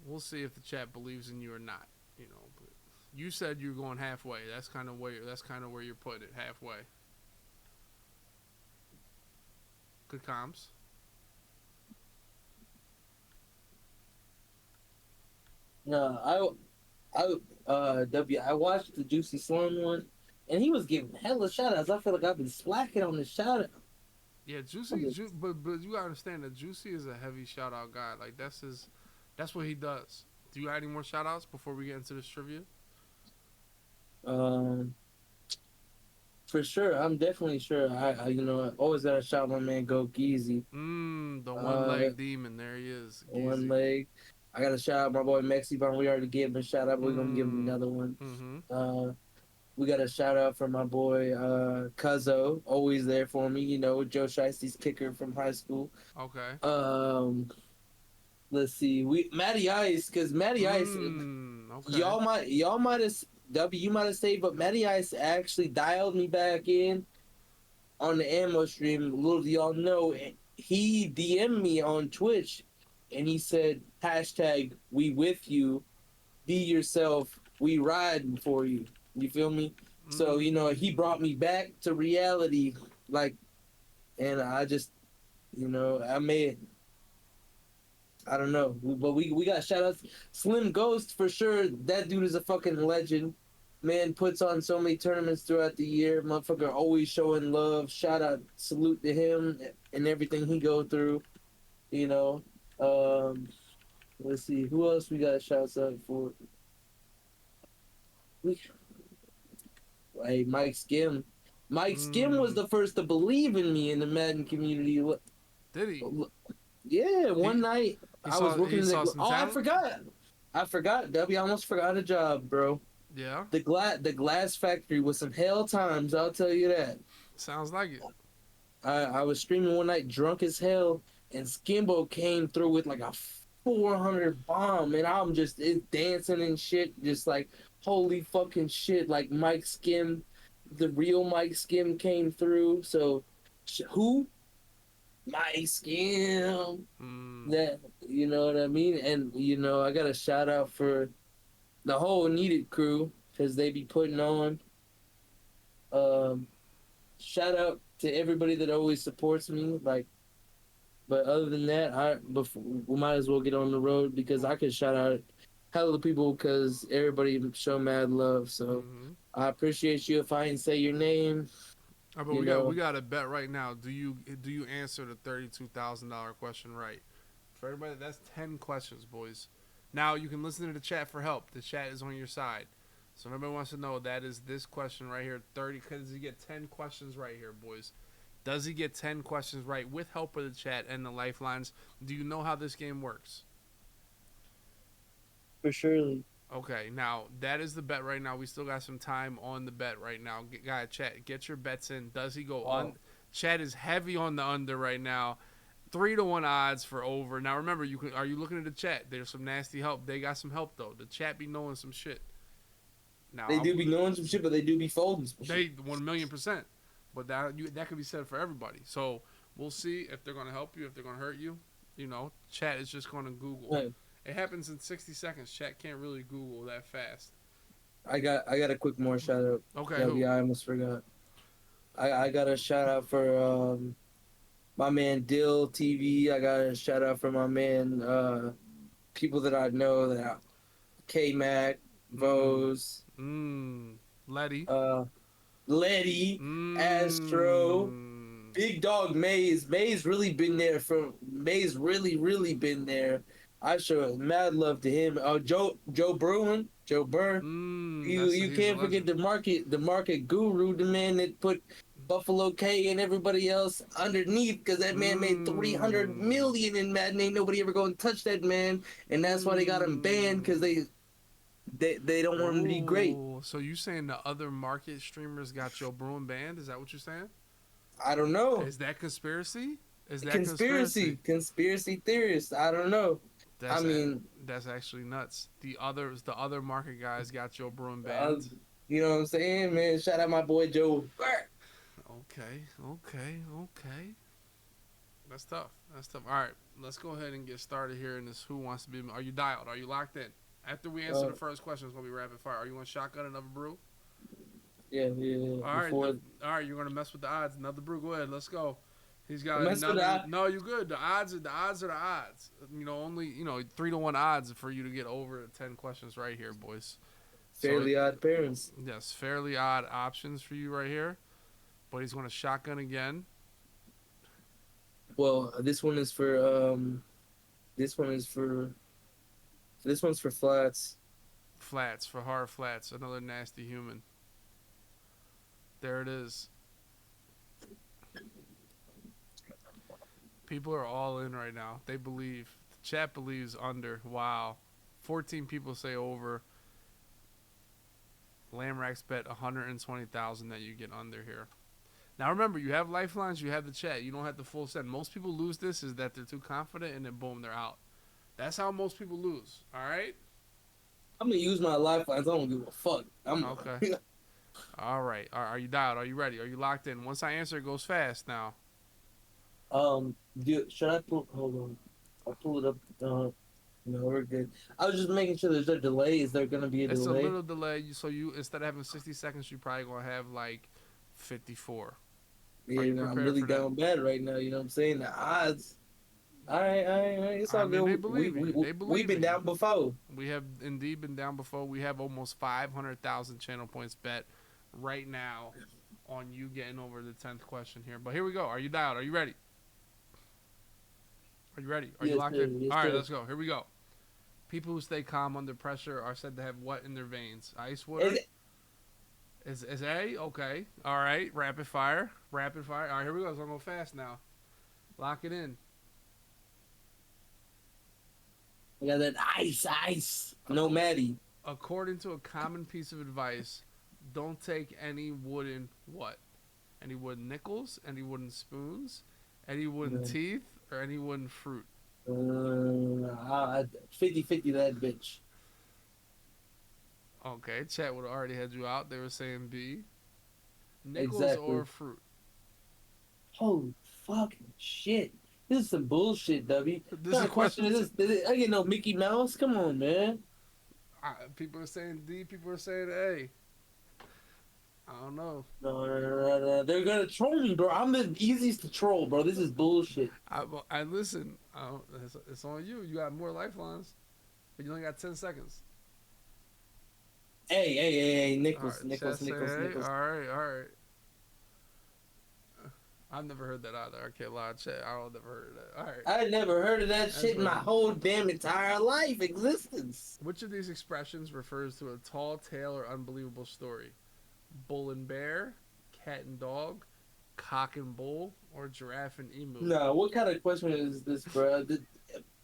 we'll see if the chat believes in you or not. But you said you're going halfway. That's kind of where you're putting it halfway. Good comms. no, I watched the Juicy Slum one, and he was giving hella shout outs. I feel like I've been slacking on the shout out. Yeah, but you gotta understand that Juicy is a heavy shout out guy. Like that's what he does. Do you got any more shout outs before we get into this trivia? Um, for sure, I'm definitely sure. I always gotta shout my man Go Geezy. The one Uh, leg demon. There he is, One Geezy. leg. I gotta shout out my boy Mexibon. We already gave him a shout out, but we're gonna give him Mm. another one. Mm-hmm. Uh, we got a shout out for my boy Cuzzo, always there for me. Joe Shiesty's kicker from high school. Okay. Um, Let's see. We Matty Ice, because Matty Ice, Okay. y'all might have W, you might have saved, but Matty Ice actually dialed me back in on the ammo stream. Little do y'all know, he DM'd me on Twitch, and he said hashtag we with you, be yourself, we riding for you. You feel me? So he brought me back to reality, like, and I just I don't know, but we got shout outs. Slim Ghost for sure. That dude is a fucking legend. Man puts on so many tournaments throughout the year. Motherfucker always showing love. Shout out, salute to him and everything he go through. You know. Let's see who else we got shouts out for. Hey, Mike Skim. Mike Skim was the first to believe in me in the Madden community. Did he? Yeah, one night I was working in the. Some Oh, talent? I forgot. W, I almost forgot a job, bro. Yeah. The glass factory was some hell times. I'll tell you that. Sounds like it. I was streaming one night, drunk as hell, and Skimbo came through with like a 400 bomb, and I'm just dancing and shit, just like holy fucking shit. Like Mike Skim, the real Mike Skim came through. So who? Mike Skim. That, you know what I mean? And I got a shout out for the whole Needed crew, because they be putting on. Shout out to everybody that always supports me. Like, but other than that, we might as well get on the road, because I could shout out hell of people, because everybody show mad love. So I appreciate you. If I didn't say your name, but we got a bet right now. Do you answer the $32,000 question right? For everybody, that's 10 questions, boys. Now you can listen to the chat for help. The chat is on your side. So everybody wants to know, that is this question right here, 30. Does he get 10 questions right here, boys? Does he get 10 questions right with help of the chat and the lifelines? Do you know how this game works? For surely. Okay, now that is the bet right now. We still got some time on the bet right now. Chat, get your bets in. Does he go on? Chat is heavy on the under right now. 3-1 odds for over. Now remember, are you looking at the chat? There's some nasty help. They got some help though. The chat be knowing some shit. Now they do be knowing some shit, but they do be folding some shit. 1,000,000%. But that could be said for everybody. So we'll see if they're gonna help you, if they're gonna hurt you. Chat is just gonna Google. Right. It happens in 60 seconds. Chat can't really Google that fast. I got a quick more shout out. Okay. Yeah, I almost forgot. I got a shout out for my man Dill TV. I got a shout out for my man people that I know, that K Mac, Vose, Letty, Astro, Big Dog Maze. Maze really been there really been there. I show mad love to him. Joe Bruin, Joe Burr. You can't forget the market guru, the man that put Buffalo K and everybody else underneath, because that man made 300 million in Madden. Ain't nobody ever going to touch that man, and that's why they got him banned, because they don't want him to be great. So you saying the other market streamers got Joe Bruin banned? Is that what you're saying? I don't know. Is that conspiracy? Conspiracy theorists? I don't know. That's actually nuts. The other market guys got Joe Bruin banned. You know what I'm saying, man? Shout out my boy Joe. Okay. That's tough. All right, let's go ahead and get started here in this Who Wants to Be. Are you dialed? Are you locked in? After we answer the first question, it's gonna be rapid fire. Are you on shotgun another brew? Yeah. All right. You're gonna mess with the odds. Another brew. Go ahead. Let's go. He's got another. No, you good. The odds are the odds. Only 3-1 odds for you to get over 10 questions right here, boys. Fairly odd parents. Yes, fairly odd options for you right here. But he's going to shotgun again. Well, this one's for flats. Flats, for hard flats. Another nasty human. There it is. People are all in right now. They believe. The chat believes under. Wow. 14 people say over. Lamrax bet 120,000 that you get under here. Now remember, you have lifelines, you have the chat. You don't have the full set. Most people lose this is that they're too confident, and then boom, they're out. That's how most people lose. All right. I'm gonna use my lifelines. I don't give a fuck. I'm. Okay. All right. Are you dialed? Are you ready? Are you locked in? Once I answer, it goes fast now. Should I pull? Hold on. I'll pull it up. No, we're good. I was just making sure there's a delay. Is there gonna be a It's a delay? little delay. So you instead of having 60 seconds, you probably gonna have like 54. Yeah, Are you I'm prepared really for that? down bad right now. You know what I'm saying? The odds. All right. It's I all mean, they good. believe in you. They We've believe been in you. down before. We have indeed been down before. We have almost 500,000 channel points bet right now on you getting over the 10th question here. But here we go. Are you dialed? Are you ready? Are you ready? Are you Yes, locked sir. in? Yes, All right, sir. let's go. Here we go. People who stay calm under pressure are said to have what in their veins? Ice Is water? it- Is A? Okay. All right. Rapid fire. Rapid fire. All right, here we go. So I'm going fast now. Lock it in. I got that ice. No Maddie. According to a common piece of advice, don't take any wooden what? Any wooden nickels? Any wooden spoons? Any wooden No. teeth? Or any wooden fruit? 50-50 that bitch. Okay, chat would have already had you out. They were saying B. Nickels Exactly. or fruit? Holy fucking shit. This is some bullshit, W. What This kind is of question is question. this? I get no Mickey Mouse? Come on, man. People are saying D. People are saying A. I don't know. No. They're gonna troll me, bro. I'm the easiest to troll, bro. This is bullshit. I listen. It's on you. You got more lifelines, but you only got 10 seconds. Hey, All Nichols, right, chat Nichols, say Nichols, A. Nichols. All right. I've never heard that either. I can't lie, chat. I don't never heard of that. All right. I never heard of that That's shit in my funny. whole damn entire life existence. Which of these expressions refers to a tall tale or unbelievable story? Bull and bear, cat and dog, cock and bull, or giraffe and emu? No, what kind of question is this, bro? The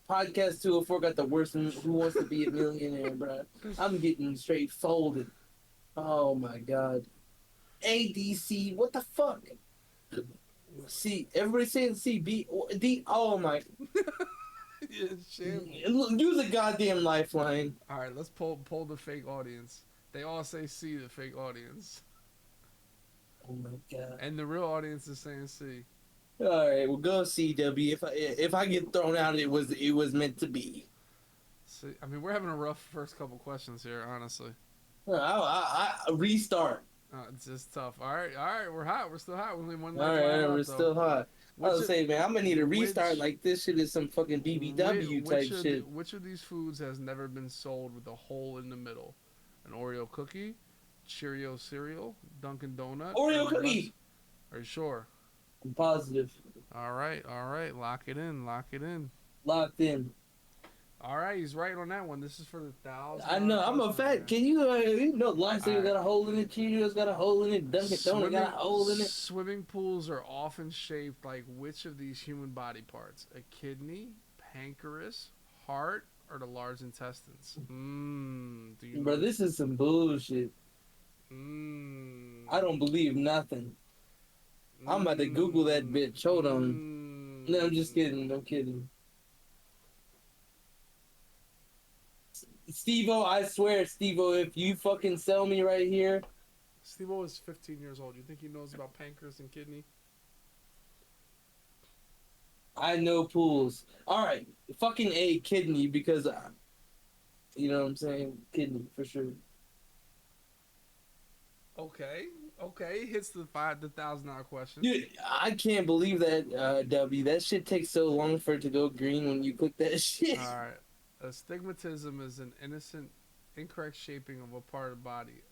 podcast 204 got the worst Who Wants to Be a Millionaire, bro. I'm getting straight folded. Oh my god. ADC, what the fuck? C, everybody saying C, B, D. Oh my. Yeah, shit. Use a goddamn lifeline. All right, let's pull the fake audience. They all say C, the fake audience, Oh my god. and the real audience is saying C. All right, well go CW. If I get thrown out, it was meant to be. See, I mean, we're having a rough first couple questions here, honestly. I restart. It's just tough. All right, we're hot. We're still hot. We only one All lifeline right, left, we're though. still hot. I Which was of, saying, man, I'm gonna need a restart. which- Like this shit is some fucking BBW type shit. Which of these foods has never been sold with a hole in the middle? An Oreo cookie, Cheerio cereal, Dunkin' Donut, Oreo or cookie. Are you sure? I'm positive. All right. Lock it in. Locked in. All right, he's right on that one. This is for the thousand. I know. I'm a fat. Can you know? Lifesaver got a hole in it. Cheerios got a hole in it. Dunkin' Donut got a hole in it. Swimming pools are often shaped like which of these human body parts? A kidney, pancreas, heart, or the large intestines? Do you Bro, know? this is some bullshit. I don't believe nothing. I'm about to Google that bitch. Hold on. No, I'm just kidding. I'm kidding. Steve-O, I swear, Steve-O, if you fucking sell me right here. Steve-O is 15 years old. You think he knows about pancreas and kidney? I know pools. All right, fucking A, kidney, because, you know what I'm saying? Kidney, for sure. Okay. Hits the $1,000 question. Dude, I can't believe that, W. That shit takes so long for it to go green when you click that shit. All right. Astigmatism is an incorrect shaping of a part of the body.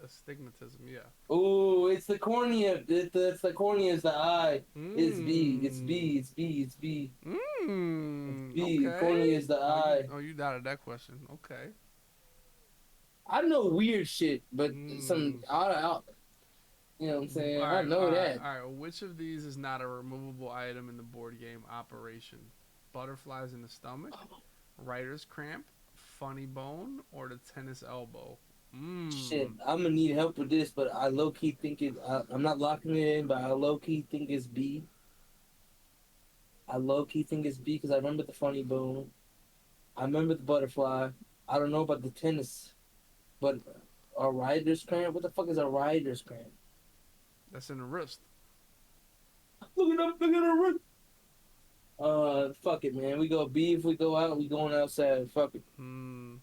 Astigmatism, yeah. Oh, it's the cornea. It's the cornea is the eye. It's B. It's B. It's B. It's B. It's B. Okay. Cornea is the eye. You doubted that question. Okay. I know weird shit, but some you know what I'm saying? I know that. All right. Which of these is not a removable item in the board game Operation? Butterflies in the stomach, writer's cramp, funny bone, or the tennis elbow? Shit, I'm gonna need help with this, but I low key think I'm not locking it in, but I low key think it's B. I low key think it's B because I remember the funny bone. I remember the butterfly. I don't know about the tennis, but a rider's cramp. What the fuck is a rider's cramp? That's in the wrist. Look it up. Look at her run. Fuck it, man. We go beef. We go out. We going outside. Fuck it. Hmm.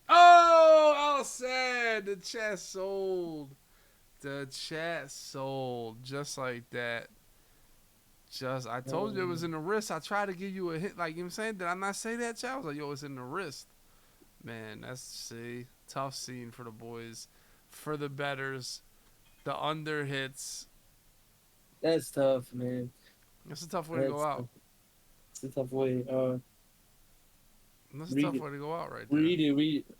Oh, all said. The chat sold. The chat sold just like that. Just I told you it was in the wrist. I tried to give you a hint, like you know what I'm saying. Did I not say that, chat? I was like, yo, it's in the wrist. Man, that's see tough scene for the boys, for the betters, the under hits. That's tough, man. That's a tough way to go That's out. it's a tough way. That's a Read tough it. way to go out right there. Read it. Read it.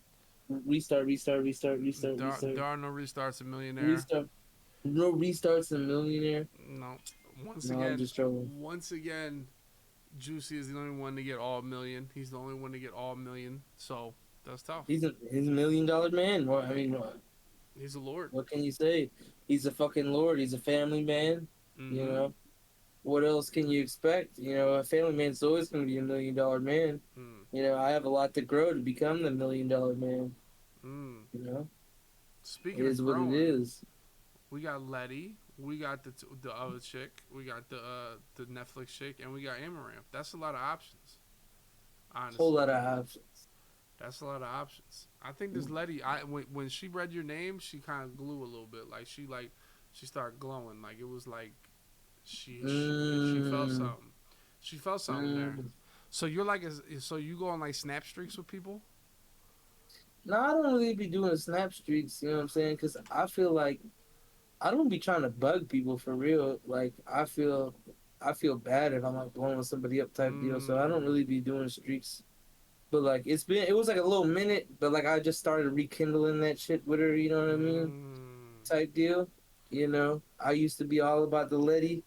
Restart. Restart. Restart. Restart. There Restart. are no restarts a millionaire. Restart. No restarts in Millionaire. No. Once No, I'm again, just trolling. Juicy is the only one to get all million. He's the only one to get all million. So that's tough. He's $1 million man. What I mean, He's a lord. what can you say? He's a fucking lord. He's a family man. You Mm-hmm. know what else can you expect? You know, a family man's always going to be $1 million man. Mm. You know, I have a lot to grow to become the $1 million man. Mm. You know, it Speaking of is what it growing, is. we got Letty, we got the other chick, we got the Netflix chick, and we got Amouranth. That's a lot of options. Whole Honestly, lot of options. that's a lot of options. I think this Letty, when she read your name, she kind of glue a little bit. She started glowing. Like it was like she felt Mm, something. She felt something there. mm. So you're like, so you go on like snap streaks with people? No, I don't really be doing snap streaks. You know what I'm saying? Because I feel like I don't be trying to bug people for real. Like I feel bad if I'm like blowing somebody up type deal. So I don't Mm. really be doing streaks. But like it was like a little minute, but like I just started rekindling that shit with her, you know what I mean? Mm. Type deal. You know, I used to be all about the Letty,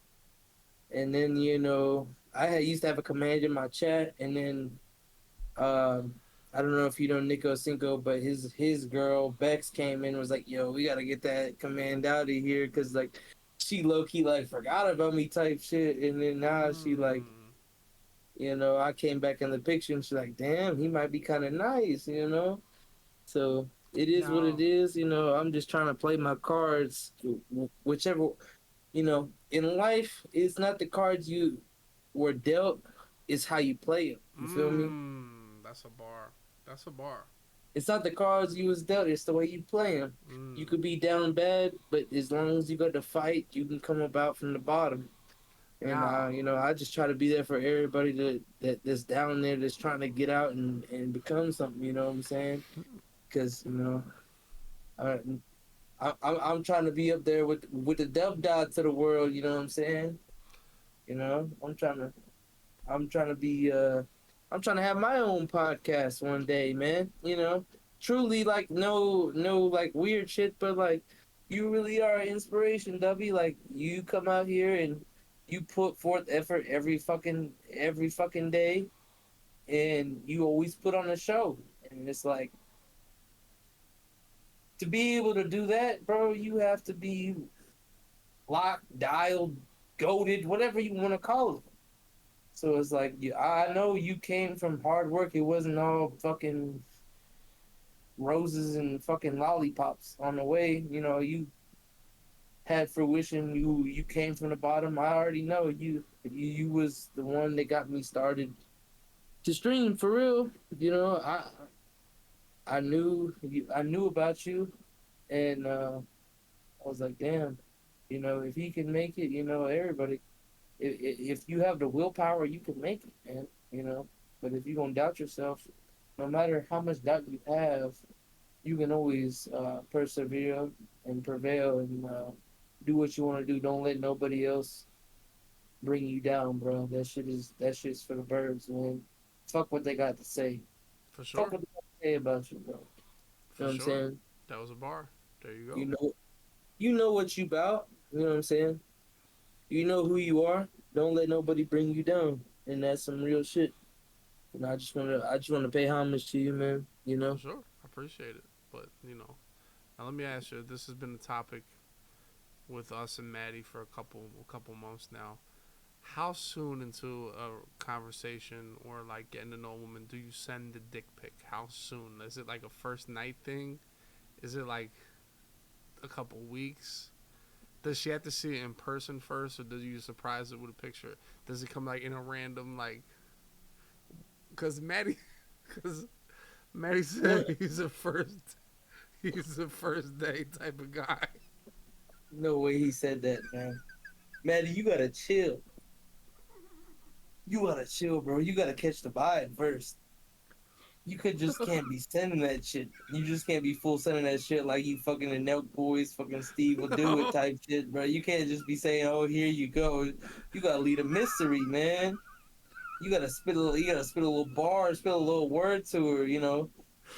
and then used to have a command in my chat, and then um I don't know if you know Nico Cinco, but his girl Bex came in and was like, "Yo, we gotta get that command out of here," because like she low key like forgot about me type shit, and then now she like, Mm. I came back in the picture and she's like, "Damn, he might be kind of nice," you know. So it is what it Now, is, you know. I'm just trying to play my cards, whichever, in life, it's not the cards you were dealt, it's how you play them. You feel me? that's a bar. That's a bar. It's not the cards you was dealt, it's the way you play them. You Mm. could be down bad, but as long as you got to fight, you can come about from the bottom. And Now, I just try to be there for everybody that's down there that's trying to get out and become something. You know what I'm saying? Because I, I'm trying to be up there with the dub dots of the world. You know what I'm saying? You know, I'm trying to be I'm trying to have my own podcast one day, man. You know, truly like no like weird shit, but like you really are an inspiration, Dubby. Like you come out here and you put forth effort every fucking day, and you always put on a show. And it's like to be able to do that, bro. You have to be locked, dialed, goaded, whatever you want to call it. So it's like, I know you came from hard work. It wasn't all fucking roses and fucking lollipops on the way. You know, you had fruition. You came from the bottom. I already know you was the one that got me started to stream for real. You know, I knew about you, and I was like, damn. You know, if he can make it, everybody. If you have the willpower, you can make it, man. You know, but if you're gonna doubt yourself, no matter how much doubt you have, you can always persevere and prevail and do what you want to do. Don't let nobody else bring you down, bro. That shit's for the birds, man. Fuck what they got to say. for Fuck sure. what they got to say about you, bro. You For know what I'm sure. saying? That was a bar. There you You go. know, you know what you about. You know what I'm saying? You know who you are. Don't let nobody bring you down, and that's some real shit. And I just wanna pay homage to you, man. You For know. sure. I appreciate it. But, now let me ask you, this has been a topic with us and Maddie for a couple months now. how soon into a conversation or like getting to know a woman do you send the dick pic? How soon? Is it like a first night thing? Is it like a couple weeks? Does she have to see it in person first, or does you surprise it with a picture? Does it come like in a random like? Because Maddie, because Maddie said What? he's a first date type of guy. No way he said that, man. Maddie, you gotta chill. You gotta chill, bro. You gotta catch the vibe first. You could just can't be sending that shit. You just can't be full sending that shit like you fucking the Nelk Boys, fucking Steve will do it No. type shit, bro. You can't just be saying, "Oh, here you go." You gotta lead a mystery, man. You gotta spit a little. You gotta spit a little bar, spit a little word to her.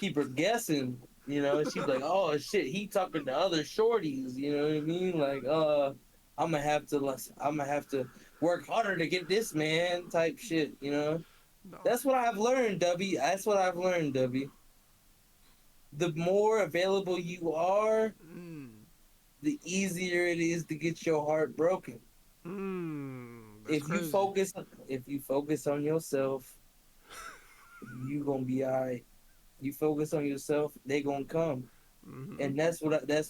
Keep her guessing. She'd be like, "Oh shit, he talking to other shorties." You know what I mean? Like, I'm gonna have to work harder to get this man type shit. No. That's what I've learned, W. That's what I've learned, W. The more available you are, Mm. the easier it is to get your heart broken. That's If you crazy. focus, if you focus on yourself, you gonna be alright. You focus on yourself, they gonna come, Mm-hmm. and that's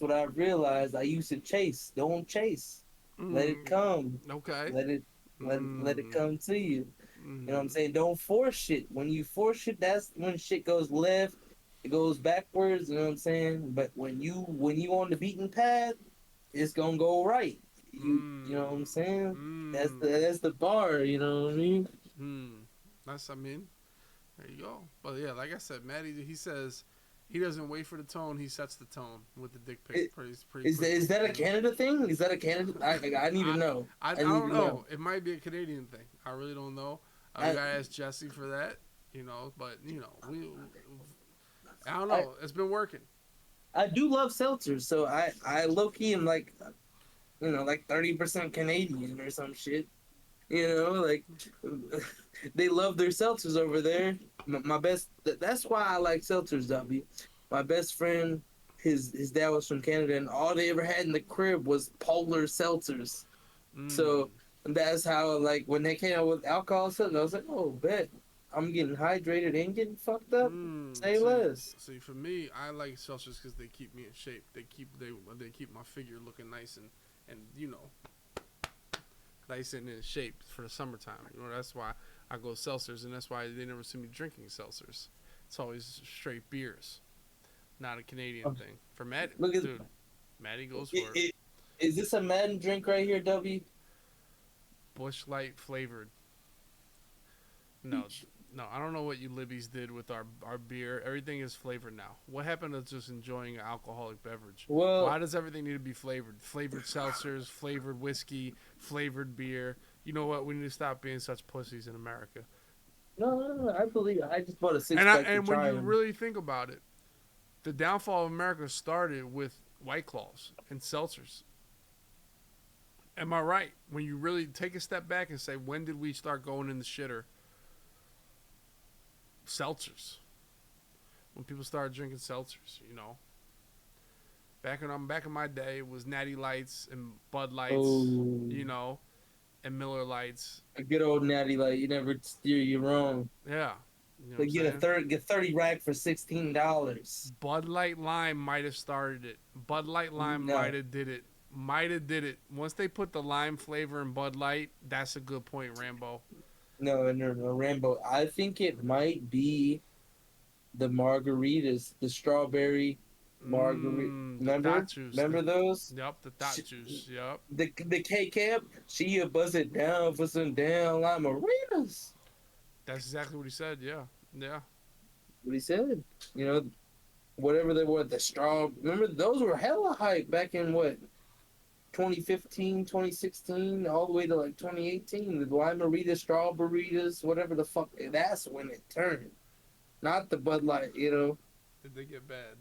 what I realized. I used to chase. Don't chase. Let it Mm. come. Okay. Let it let it Mm. come to you. You know what I'm Mm. saying? Don't force shit. When you force shit, that's when shit goes left. It goes backwards. You know what I'm saying? But when you on the beaten path, it's gonna go right. You know what I'm Mm. saying? Mm. That's the bar. You know what I mean? Mm. That's, I mean, there you go. But yeah, like I said, Maddie, he says he doesn't wait for the tone. He sets the tone with the dick pic It, pretty, pretty is quickly. that a You know, Canada thing? Is that a Canada? I need to I, know. I I need don't to know. know. It might be a Canadian thing. I really don't know. We I gotta ask Jesse for that. You know, but you know, I don't I know. It's been working. I do love seltzers, so I low key am like, like 30% Canadian or some shit. Like they love their seltzers over there. My best. That's why I like seltzers, W. My best friend, his dad was from Canada, and all they ever had in the crib was Polar seltzers. So Mm. that's how, like, when they came out with alcohol seltzers, I was like, oh, bet I'm getting hydrated and getting fucked up. Say See, less. see, for me, I like seltzers because they keep me in shape. They keep my figure looking nice and nice and in shape for the summertime. You know, that's why I go seltzers, and that's why they never see me drinking seltzers. It's always straight beers, not a Canadian thing. For Matt, Look at dude, Maddie goes it, for it. it. Is this a Madden drink right here, W? Bush Light flavored. No, no, I don't know what you Libbies did with our beer. Everything is flavored now. What happened to just enjoying an alcoholic beverage? Why Well, does everything need to be flavored? Flavored seltzers, flavored whiskey, flavored beer. You know what? We need to stop being such pussies in America. no, no, no. I believe I just bought a six And I, pack to and when try you them. really think about it, the downfall of America started with White Claws and seltzers. Am I right? When you really take a step back and say, when did we start going in the shitter? Seltzers. When people started drinking seltzers, you know. Back in my day, it was Natty Lights and Bud Lights, Oh, you know, and Miller Lights. a good old natty like you never steer you wrong. Yeah, you know what They I'm saying. get 30 rack for $16. Bud Light Lime might have started it. Bud Light Lime might No, have did it. Might have did it. Once they put the lime flavor in Bud Light, that's a good point, Rambo. no, no, no, Rambo. I think it might be the margaritas, the strawberry margarita. The Remember? thought juice. Remember those? Yup, the Sh- thought juice. Yup. the K camp. She bust it down for some damn like marinas. That's exactly what he said. Yeah. Yeah. What he said. You know, whatever they were, the straw. Remember, those were hella hype back in what, 2015, 2016, all the way to like 2018. The Limerita, Strawberries, whatever the fuck. That's when it turned. Not the Bud Light. Did they get bad?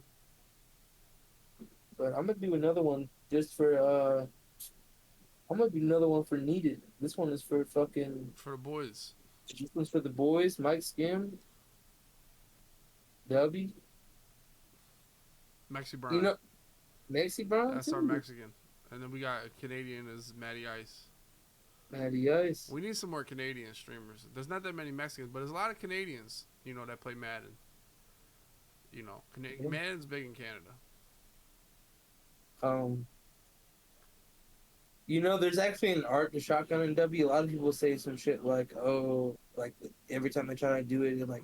But I'm gonna do another one just for I'm gonna do another one for needed. This one is for fucking. For the boys. This one's for the boys. Mike Skim, W. Mexi You Brown. know, Maxie Brown That's our too. Mexican. And then we got a Canadian as Matty Ice. Matty Ice. We need some more Canadian streamers. There's not that many Mexicans, but there's a lot of Canadians, that play Madden. Yeah. Madden's big in Canada. Um, there's actually an art to shotgun in W. A lot of people say some shit like, "Oh, like every time they try to do it, it like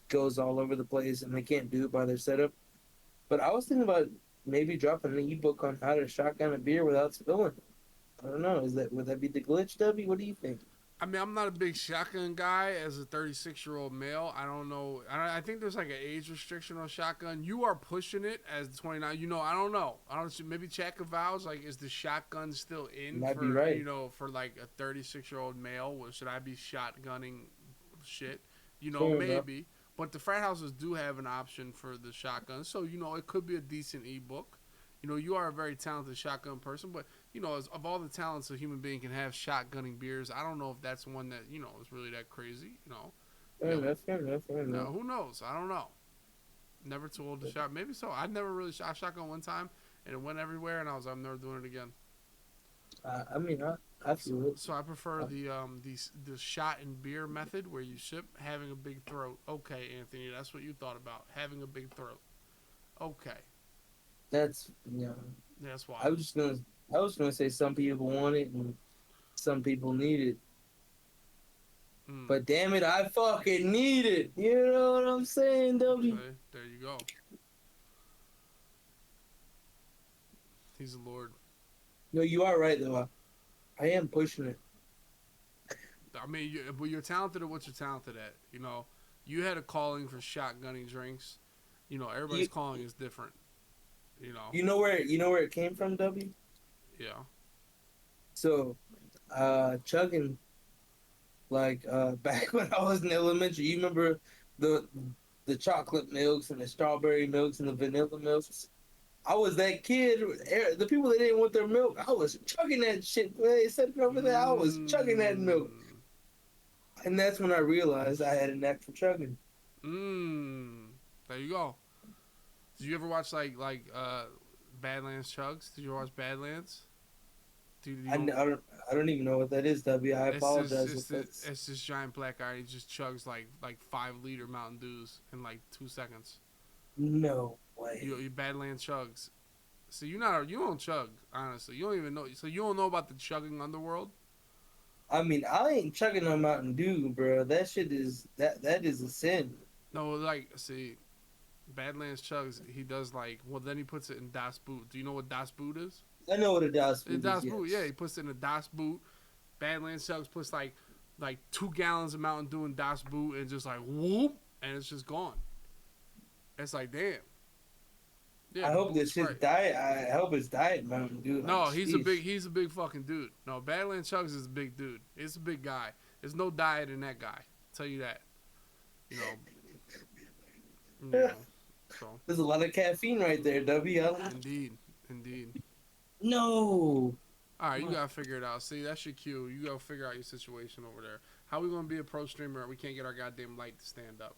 goes all over the place, and they can't do it by their setup." But I was thinking about maybe dropping an ebook on how to shotgun a beer without spilling. I don't know. Would that be the glitch, W? What do you think? I mean, I'm not a big shotgun guy as a 36-year-old male. I don't know. I think there's like an age restriction on shotgun. You are pushing it as 29. I don't know. I don't. Maybe check a vows. Like, is the shotgun still You in might be for right. for like a 36-year-old male? Should I be shotgunning shit? Fair enough. Maybe. But the frat houses do have an option for the shotgun, so it could be a decent ebook. You are a very talented shotgun person, but of all the talents a human being can have, shotgunning beers, I don't know if that's one that is really that crazy. Fair enough. Fair enough. Fair Now enough. who knows? I don't know. Never too old to shot. Maybe so. I've never really shot shotgun one time, and it went everywhere, and I'm never doing it again. I mean, I feel it. So I prefer the shot and beer method where you sip having a big throat. Okay, Anthony, that's what you thought about having a big throat. Okay, That's that's why. I was gonna say some people want it and some people need it. Mm. But damn it, I fucking need it. You know what I'm saying, W? Okay, there you go. He's the Lord. No, you are right though. I am pushing it. I mean, but you're talented at what you're talented at. You had a calling for shotgunning drinks. Everybody's You, calling is different. You know, you know where it came from, W? yeah. So, chugging like back when I was in elementary. You remember the the chocolate milks and the strawberry milks and the vanilla milks? I was that kid. The people that didn't want their milk, I was chugging that shit. They said it over there. I was chugging that milk, Mmm. and that's when I realized I had a knack for chugging. Mmm. There you go. Did you ever watch Badlands Chugs? Did you ever watch Badlands? Dude, you don't. I don't even know what that is, W. I It's this apologize it's if this, that's it's this giant black guy. He just chugs like 5 liter Mountain Dews in like 2 seconds. no way. You Badlands Chugs. So you don't chug, honestly. You don't even know. So you don't know about the chugging underworld. I mean, I ain't chugging no Mountain Dew, bro. That shit is that is a sin. No, see, Badlands Chugs. He does then he puts it in Das Boot. Do you know what Das Boot is? I know what a DOS In food is, Das Boot, yeah, yes. he puts it in a Das Boot. Badlands Chugs puts like 2 gallons of Mountain Dew in Das Boot and just like whoop, and it's just gone. It's like damn. Yeah, I the hope boot this shit's spray. diet. I hope it's diet Mountain Dew. Like, No, sheesh. he's a big fucking dude. No, Badlands Chugs is a big dude. It's a big guy. There's no diet in that guy. I'll tell you that. You know. You know. So There's a lot of caffeine right there, W. indeed, indeed. No. All right, you gotta figure it out. See, that's your cue. You gotta figure out your situation over there. How we gonna be a pro streamer? We can't get our goddamn light to stand up.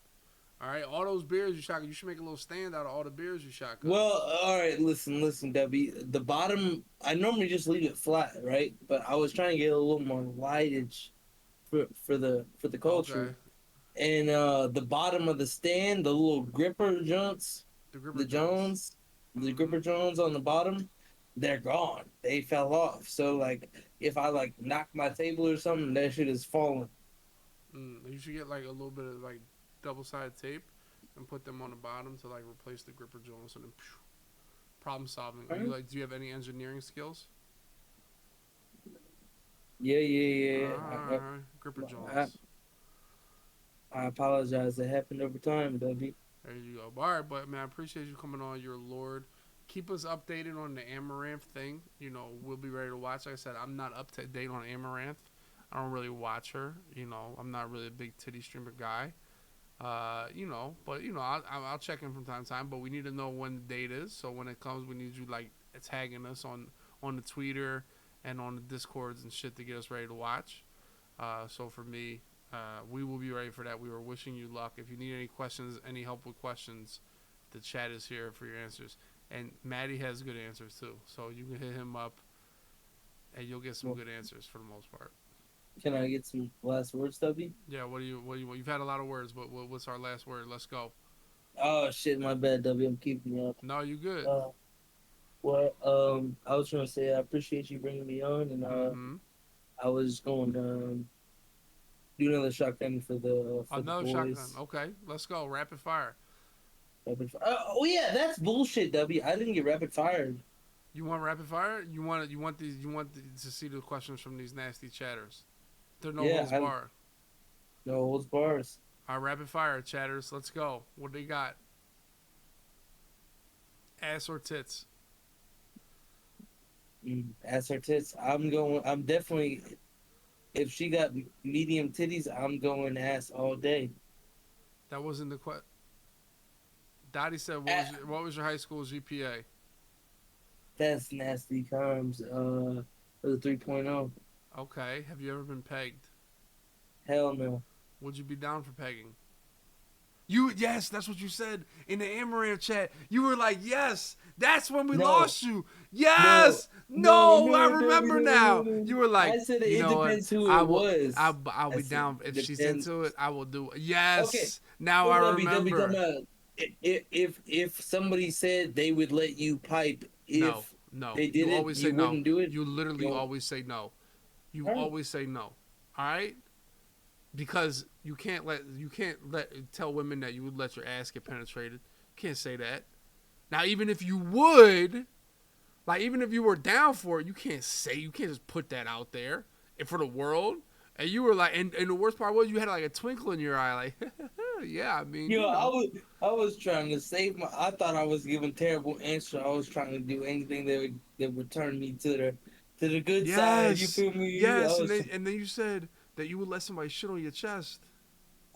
All right, all those beers you shotgun. You should make a little stand out of all the beers you shotgun. Well, all right. Listen, W. The bottom, I normally just leave it flat, right? But I was trying to get a little more lightage for the Okay, culture. And the bottom of the stand, the little gripper joints, the Gripper the Jones. Jones, the Mm-hmm. gripper Jones on the bottom, they're gone. They fell off. So like, if I like knock my table or something, that shit is falling. You should get like a little bit of double-sided tape and put them on the bottom to replace the Gripper Jones and then problem solving. Are you Right? do you have any engineering skills? Yeah, yeah, yeah. Gripper I, Jones. I apologize. It happened over time, W. There you go. All right, but man, I appreciate you coming on. Your Lord. Keep us updated on the Amouranth thing. We'll be ready to watch. Like I said, I'm not up to date on Amouranth. I don't really watch her. I'm not really a big titty streamer guy. But I'll check in from time to time. But we need to know when the date is. So when it comes, we need you tagging us on the Twitter and on the Discords and shit to get us ready to watch. So for me, we will be ready for that. We were wishing you luck. If you need any questions, any help with questions, the chat is here for your answers. And Maddie has good answers too. So you can hit him up and you'll get some good answers for the most part. Can I get some last words, Stubby? Yeah. What do you? You've had a lot of words, but what's our last word? Let's go. Oh shit, my bad, W. I'm keeping you up. No, you good. Uh, I was trying to say I appreciate you bringing me on, and Mm-hmm. I was going to do another shotgun for the Another shotgun. boys. Okay, let's go. Rapid fire. Oh yeah, that's bullshit, W. I didn't get rapid fired. You want rapid fire? You want to see the questions from these nasty chatters. They're no Yeah, holds I bar. no holds bars. Our rapid fire chatters. Let's go. What do they got? Ass or tits? Ass or tits. I'm going. I'm definitely. If she got medium titties, I'm going ass all day. That wasn't the question. Dottie said, Ah, what was your high school GPA?" that's nasty comes. For the 3.0. Okay. Have you ever been pegged? Hell no. Would you be down for pegging? You yes, that's what you said in the Amouranth chat. You were like, yes, that's when we No, lost you. no, Yes, no, no, I no, no, remember no, no, now. no. You were I like, said you it know what? depends who I it will. was. I'll I be said down it if she's depends. into it. I will do it. Okay, Yes, now well, I W talking remember. about if somebody said they would let you pipe No, if no. they did You it, always say you no. wouldn't do it. You literally You know, always say no. You all right. always say no. All right, because you can't let tell women that you would let your ass get penetrated. You can't say that. Now, even if you would, like, even if you were down for it, you can't just put that out there and for the world. And you were like, and the worst part was you had like a twinkle in your eye, like, yeah, I mean, You know, you know, I was trying to save my. I thought I was giving terrible answer. I was trying to do anything that would turn me to the good side. You yes, feel me? I yes, was. and then you said that you would let somebody shit on your chest.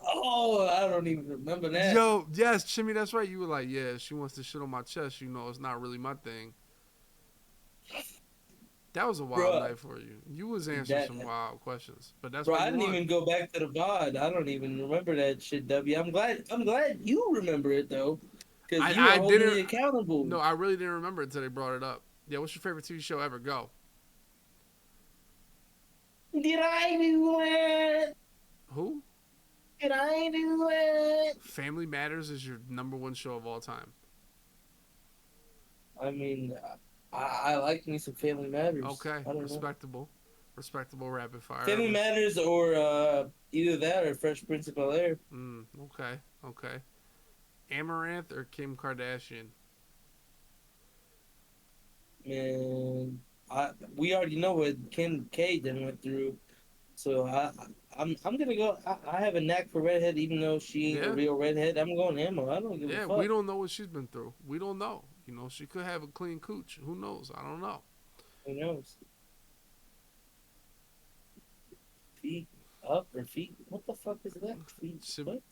Oh, I don't even remember that. Yo, yes, Chimmy, that's right. You were like, yeah, she wants to shit on my chest. You know, it's not really my thing. That was a wild Bro, night for you. You was answering that some wild questions, but that's bro, why I you didn't won. even go back to the VOD. I don't even remember that shit, W. I'm glad you remember it though, because you were I holding didn't. me accountable. No, I really didn't remember it until they brought it up. Yeah, what's your favorite TV show ever? Go. Did I do it? Who? Did I do it? Family Matters is your number one show of all time. I mean, I like me some Family Matters. Okay, I don't know. respectable, respectable rapid fire. Family Matters or either that or Fresh Prince of Bel Air. Okay, okay. Amaranth or Kim Kardashian? Man, we already know what Kim K done went through, so I'm gonna go. I have a knack for redhead, even though she ain't a Yeah, real redhead. I'm going ammo. I don't give a yeah. We fuck. don't know what she's been through. We don't know. You know, she could have a clean cooch. Who knows? I don't know. Who knows? Feet up or feet? What the fuck is that? Feet She, what?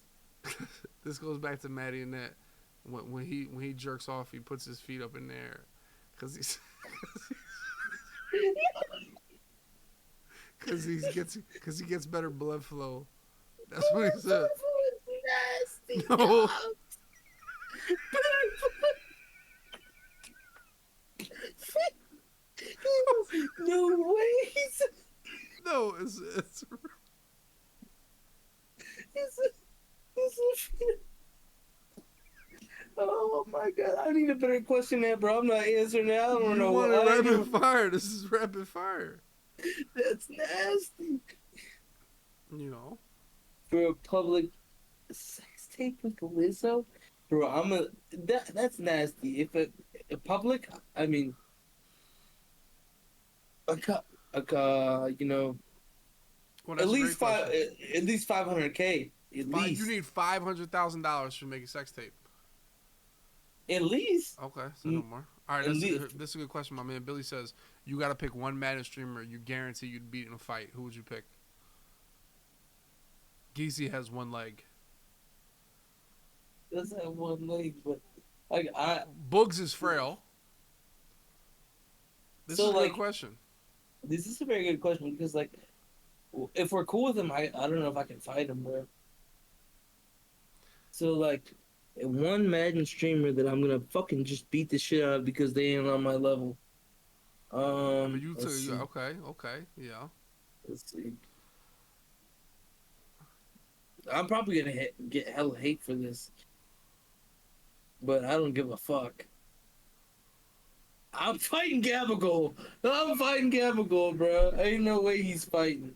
this goes back to Maddie and that. When he jerks off, he puts his feet up in there, cause he's cause he gets better blood flow. That's what he said. Nasty No, dog. No ways. no, it's It's a, it's a, oh my god! I need a better question, there, bro. I'm not answering that. I don't you know. wanted I ain't rapid even, fire. This is rapid fire. that's nasty. You know. For a public sex tape with Lizzo, bro. That's nasty. If a public, I mean, you know, Well, that's a great question. at least 500K, at You least, need $500,000 to make a sex tape. at least, Okay, so no mm, more. All right, at least. this is a good question, my man. Billy says you got to pick one Madden streamer you guarantee you'd beat in a fight. Who would you pick? Geezy has one leg. Does have one leg, but like I Boogs is frail. This so is a good like question. this is a very good question because like if we're cool with him, I don't know if I can fight him, bro. So like one Madden streamer that I'm gonna fucking just beat the shit out of because they ain't on my level. I mean, you took Let's see, okay, okay, yeah. let's see. I'm probably gonna get hella hate for this, but I don't give a fuck. I'm fighting Gabagol. I'm fighting Gabagol, bro. Ain't no way he's fighting.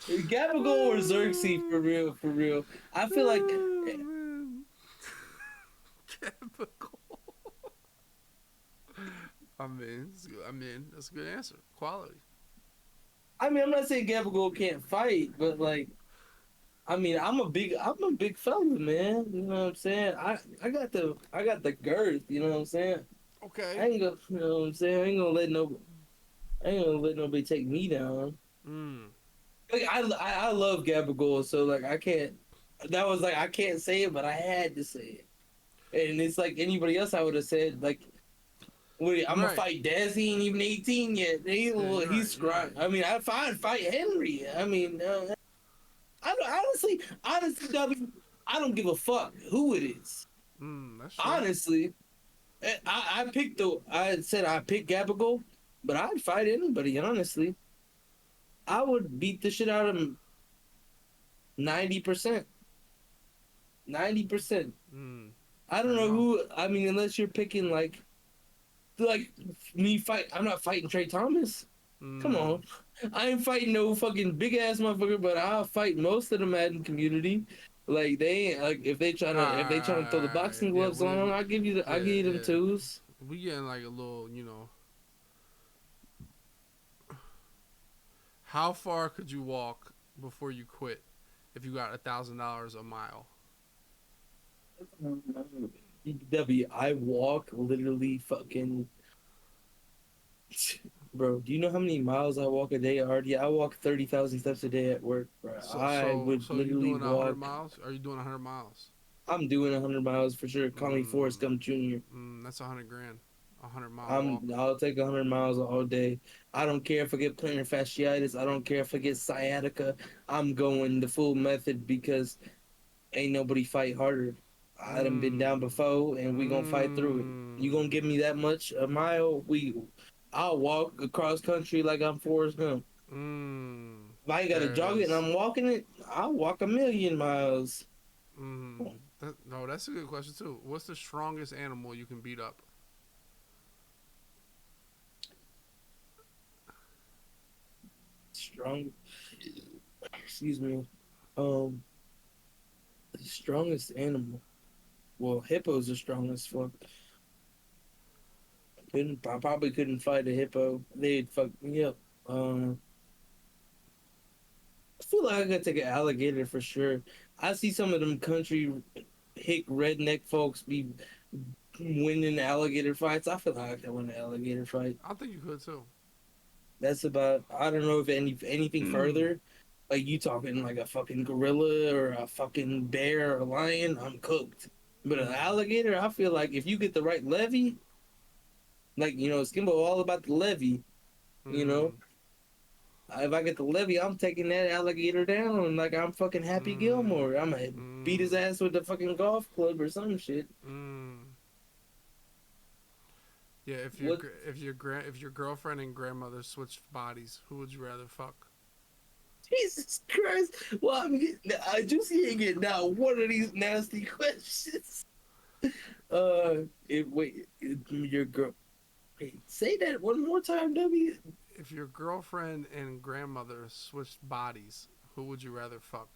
Gabagol or Xerxes for real, for real. I feel like Typical. I mean, that's a good answer. Quality. I mean I'm not saying Gabagol can't fight, but like I mean I'm a big fella, man. You know what I'm saying? I got the girth, you know what I'm saying? I Okay. ain't gonna you know what I'm saying? I ain't gonna let nobody take me down. Mm. Like I love Gabagol, so like I can't. That was like I can't say it, but I had to say it. And it's like anybody else, I would have said like, "Wait, I'm gonna Right. fight Daz. He ain't even 18 yet. Yeah, you're right. He's You're right. screwed. I mean, I'd fight Henry. I mean, I don't, honestly, W, I don't give a fuck who it is. That's true. Honestly, I picked the. I said I picked Gabagol, but I'd fight anybody. Honestly, I would beat the shit out of him 90%. 90%. Mm. I I don't know know. who. I mean, unless you're picking like me fight. I'm not fighting Trey Thomas. Come Mm. on, I ain't fighting no fucking big ass motherfucker. But I'll fight most of the Madden community. Like they ain't like if they trying to throw the boxing Yeah, gloves on, I yeah, give you them yeah. twos. We getting like a little, how far could you walk before you quit if you got $1,000 a mile? W. I walk literally fucking. Bro, do you know how many miles I walk a day already? I walk 30,000 steps a day at work, bro. So, I so, would so you literally doing 100 walk. miles? Are you doing 100 miles? I'm doing 100 miles for sure. Call me Forrest Mm, Gump Jr. that's 100 grand. 100 mile walk. I'll take 100 miles all day. I don't care if I get plantar fasciitis. I don't care if I get sciatica. I'm going the full method because ain't nobody fight harder. I done been down Mm, before, and we gonna fight through it. You gonna mm, give me that much a mile? I'll walk across country like I'm Forrest Gump. mm. If I ain't got to There it jog it and is. I'm walking it, I'll walk a million miles. No, that's a good question too. What's the strongest animal you can beat up? Strong. Excuse me. Um, the strongest animal. Well, hippos are strong as fuck. I probably couldn't fight a hippo. They'd fuck me up. I feel like I could take an alligator for sure. I see some of them country hick redneck folks be winning alligator fights. I feel like I could win an alligator fight. I think you could too. That's about. I don't know if anything further. Like you talking like a fucking gorilla or a fucking bear or a lion, I'm cooked. But an Mm, alligator, I feel like if you get the right levy, like Skimbo all about the levy. You know, mm, if I get the levy, I'm taking that alligator down like I'm fucking Happy mm, Gilmore. I'm gonna beat his mm, ass with the fucking golf club or some shit. mm. Yeah, What? if your girlfriend and grandmother switched bodies, who would you rather fuck? Jesus Christ! Well, I just ain't getting not one of these nasty questions. Your girl. Wait, say that one more time, W. If your girlfriend and grandmother switched bodies, who would you rather fuck?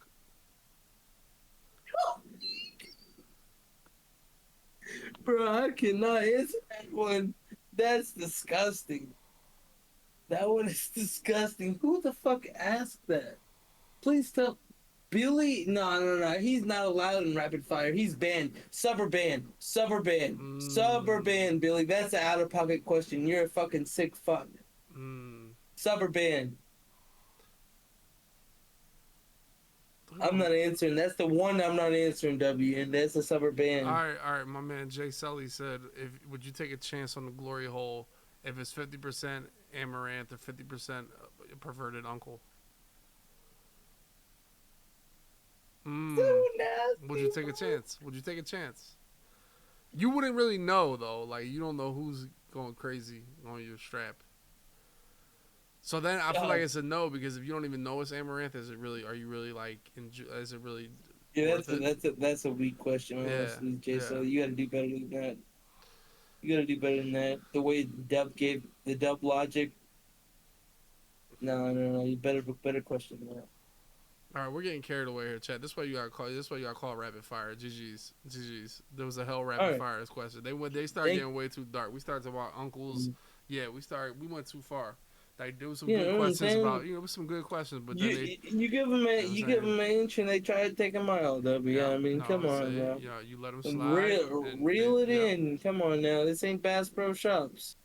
Bro, I cannot answer that one. That's disgusting. That one is disgusting. Who the fuck asked that? Please tell. Billy? No, no, no. He's not allowed in rapid fire. He's banned. Sub banned. Sub Mm, banned, Billy. That's an out of pocket question. You're a fucking sick fuck. mm. Sub banned. I'm All not answering. That's the one I'm not answering, W. And that's a sub banned. right, all right. My man Jay Sully said, "If would you take a chance on the glory hole if it's 50% Amaranth or 50% perverted uncle? So Would nasty, you take a bro. chance? Would you take a chance? You wouldn't really know though. Like you don't know who's going crazy on your strap. So then I feel like God. it's a no because if you don't even know it's Amaranth, is it really? Are you really like? Is it really Yeah, worth it? that's a weak question, Yeah, honestly, Jay. yeah. So you got to do better than that. You got to do better than that. The way Dub gave the Dub logic. No, no, no. You better question than that. All right, we're getting carried away here, Chad. This is why you gotta call. This is why you gotta call rapid fire. GG's, GG's. There was a hell All rapid right. fire question. They started Thank getting way too dark. We started talking about uncles. you. Yeah, we went too far. Like there was some You good know what I'm questions saying? about some good questions, but then You give them you know what I'm you give saying, them an inch and they try to take a mile. W. yeah, I mean, no, come on say now. you let them slide, and they Reel it yep, in. Come on now. This ain't Bass Pro Shops.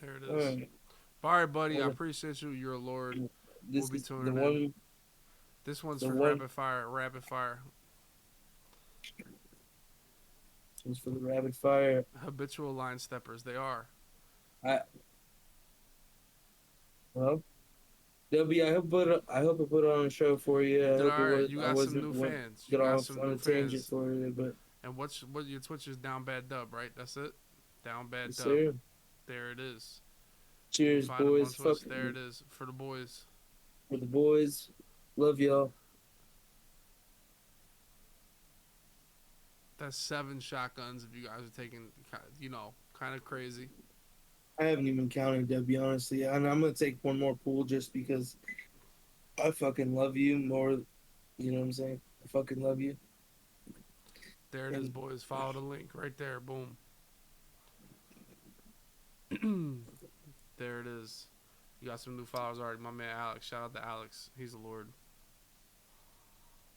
there it All is. right. All right, buddy. I Well, appreciate you. You're a lord. We'll this be is the tuning in. one. This one's The for one rapid fire. Rapid fire. is for the rapid fire. Habitual line steppers. They are. I well, W. I hope I put on a show for you. You I did hope all it right. was You I got some wasn't new went fans. You get got off some on new a tangent fans. for you, but And what your Twitch is down bad dub, right? That's it. Down bad yes, dub. sir. There it is. You can Cheers, find him on boys. Twitch. Fuck There it is for the boys. for the boys. Love y'all. That's 7 shotguns. If you guys are taking, kind of crazy. I haven't even counted, to be honestly, and I'm gonna take one more pool just because I fucking love you more. You know what I'm saying? I fucking love you. There it is, And boys. Follow the link right there. Boom. There it is. You got some new followers already. My man Alex. Shout out to Alex. He's a lord.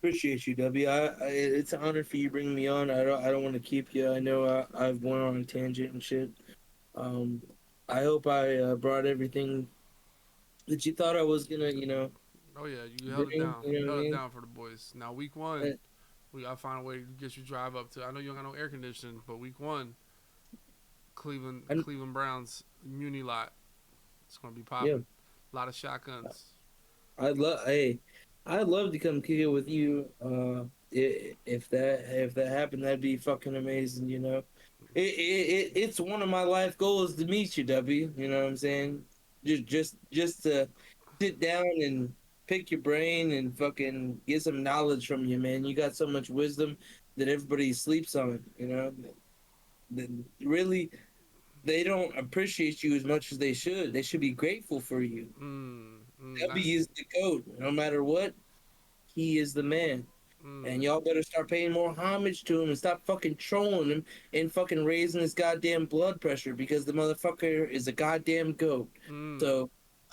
appreciate you, W. It's an honor for you bringing me on. I don't want to keep you. I know I've went on a tangent and shit. Um, I hope I brought everything that you thought I was gonna, Oh yeah, you held it bring. down. You You know what I held it mean? down for the boys. Now week one, Uh, we gotta find a way to get you drive up to. I know you don't got no air conditioning, but week one, I, Cleveland Browns Muni lot. It's gonna be yeah, popping. A lot of shotguns. Hey, I'd love to come kick it with you. If that happened, that'd be fucking amazing. It's one of my life goals to meet you, W. You know what I'm saying? Just to sit down and pick your brain and fucking get some knowledge from you, man. You got so much wisdom that everybody sleeps on. That really they don't appreciate you as much as they should. They should be grateful for you. That, W is the goat. No matter what, he is the man. And mm, y'all better start paying more homage to him and stop fucking trolling him and fucking raising his goddamn blood pressure because the motherfucker is a goddamn goat. mm, So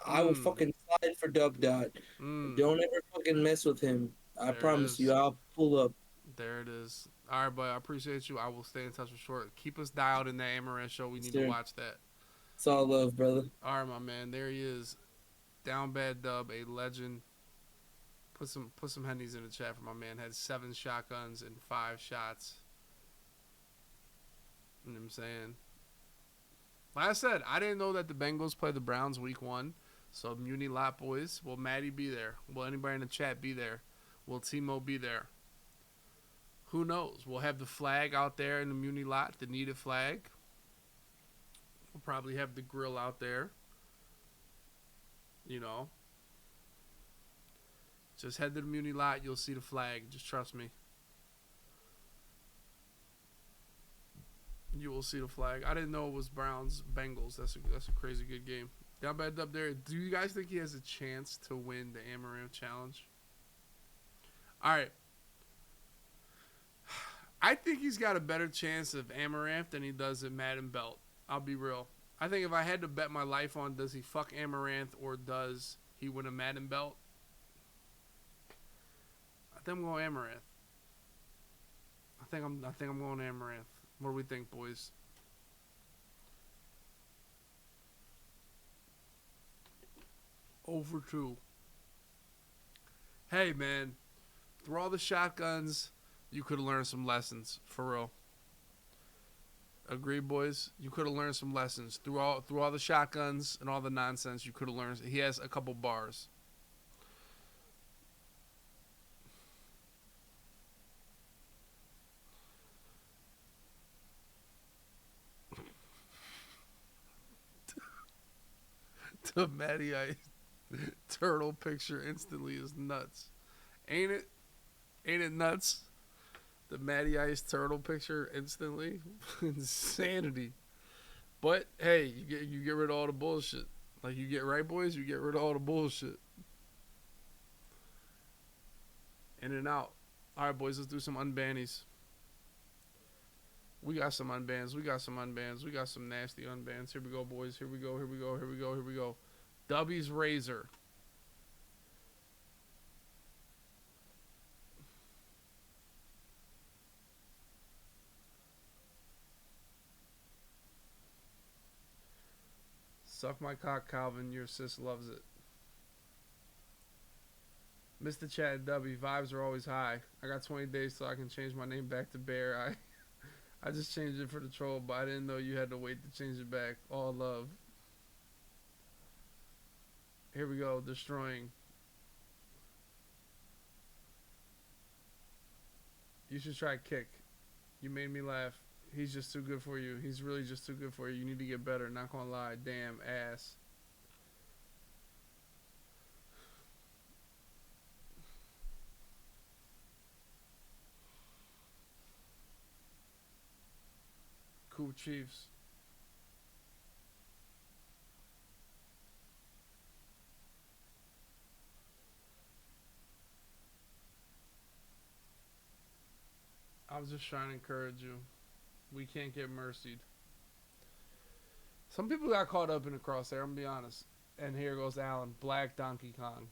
I will mm, fucking slide for Dub Dot. mm. Don't ever fucking mess with him. I There it promise you, is. I'll pull up. There it is. All right, bud. I appreciate you. I will stay in touch with short. Keep us dialed in that Amaranth show. We need to Sir. watch that. It's all love, brother. All right, my man. There he is. Down bad dub, a legend. Put some hennies in the chat for my man. Had 7 shotguns and 5 shots. You know what I'm saying? Like I said, I didn't know that the Bengals play the Browns week 1. So Muni Lot boys. Will Maddie be there? Will anybody in the chat be there? Will Timo be there? Who knows? We'll have the flag out there in the Muni Lot, the needed flag. We'll probably have the grill out there. You know. Just head to the Muni Lot. You'll see the flag. Just trust me. You will see the flag. I didn't know it was Browns Bengals. That's a crazy good game. Down bad up there. Do you guys think he has a chance to win the Amouranth challenge? All right. I think he's got a better chance of Amouranth than he does at Madden Belt. I'll be real. I think if I had to bet my life on does he fuck Amouranth or does he win a Madden Belt, I think I'm going Amouranth. I think I'm going Amouranth. What do we think, boys? Over 2. Hey, man. Through all the shotguns, you could have learned some lessons. For real. Agree, boys? You could have learned some lessons. Through all the shotguns and all the nonsense, you could have learned. He has a couple bars. The Matty Ice turtle picture instantly is nuts. Ain't it? Ain't it nuts? The Matty Ice turtle picture instantly. Insanity. But hey, you get rid of all the bullshit. Like you get right, boys. You get rid of all the bullshit. In and out. All right, boys. Let's do some unbannies. We got some unbans. We got some unbans. We got some nasty unbans. Here we go, boys. Here we go. Here we go. Here we go. Here we go. Dubby's Razor. Suck my cock, Calvin. Your sis loves it. Mr. Chad W. Vibes are always high. I got 20 days so I can change my name back to Bear. I just changed it for the troll, but I didn't know you had to wait to change it back. All love. Here we go. Destroying. You should try Kick. You made me laugh. He's just too good for you. He's really just too good for you. You need to get better. Not gonna lie. Damn ass. Cool Chiefs. I was just trying to encourage you. We can't get mercied. Some people got caught up in the crosshair, I'm gonna be honest. And here goes Alan. Black Donkey Kong.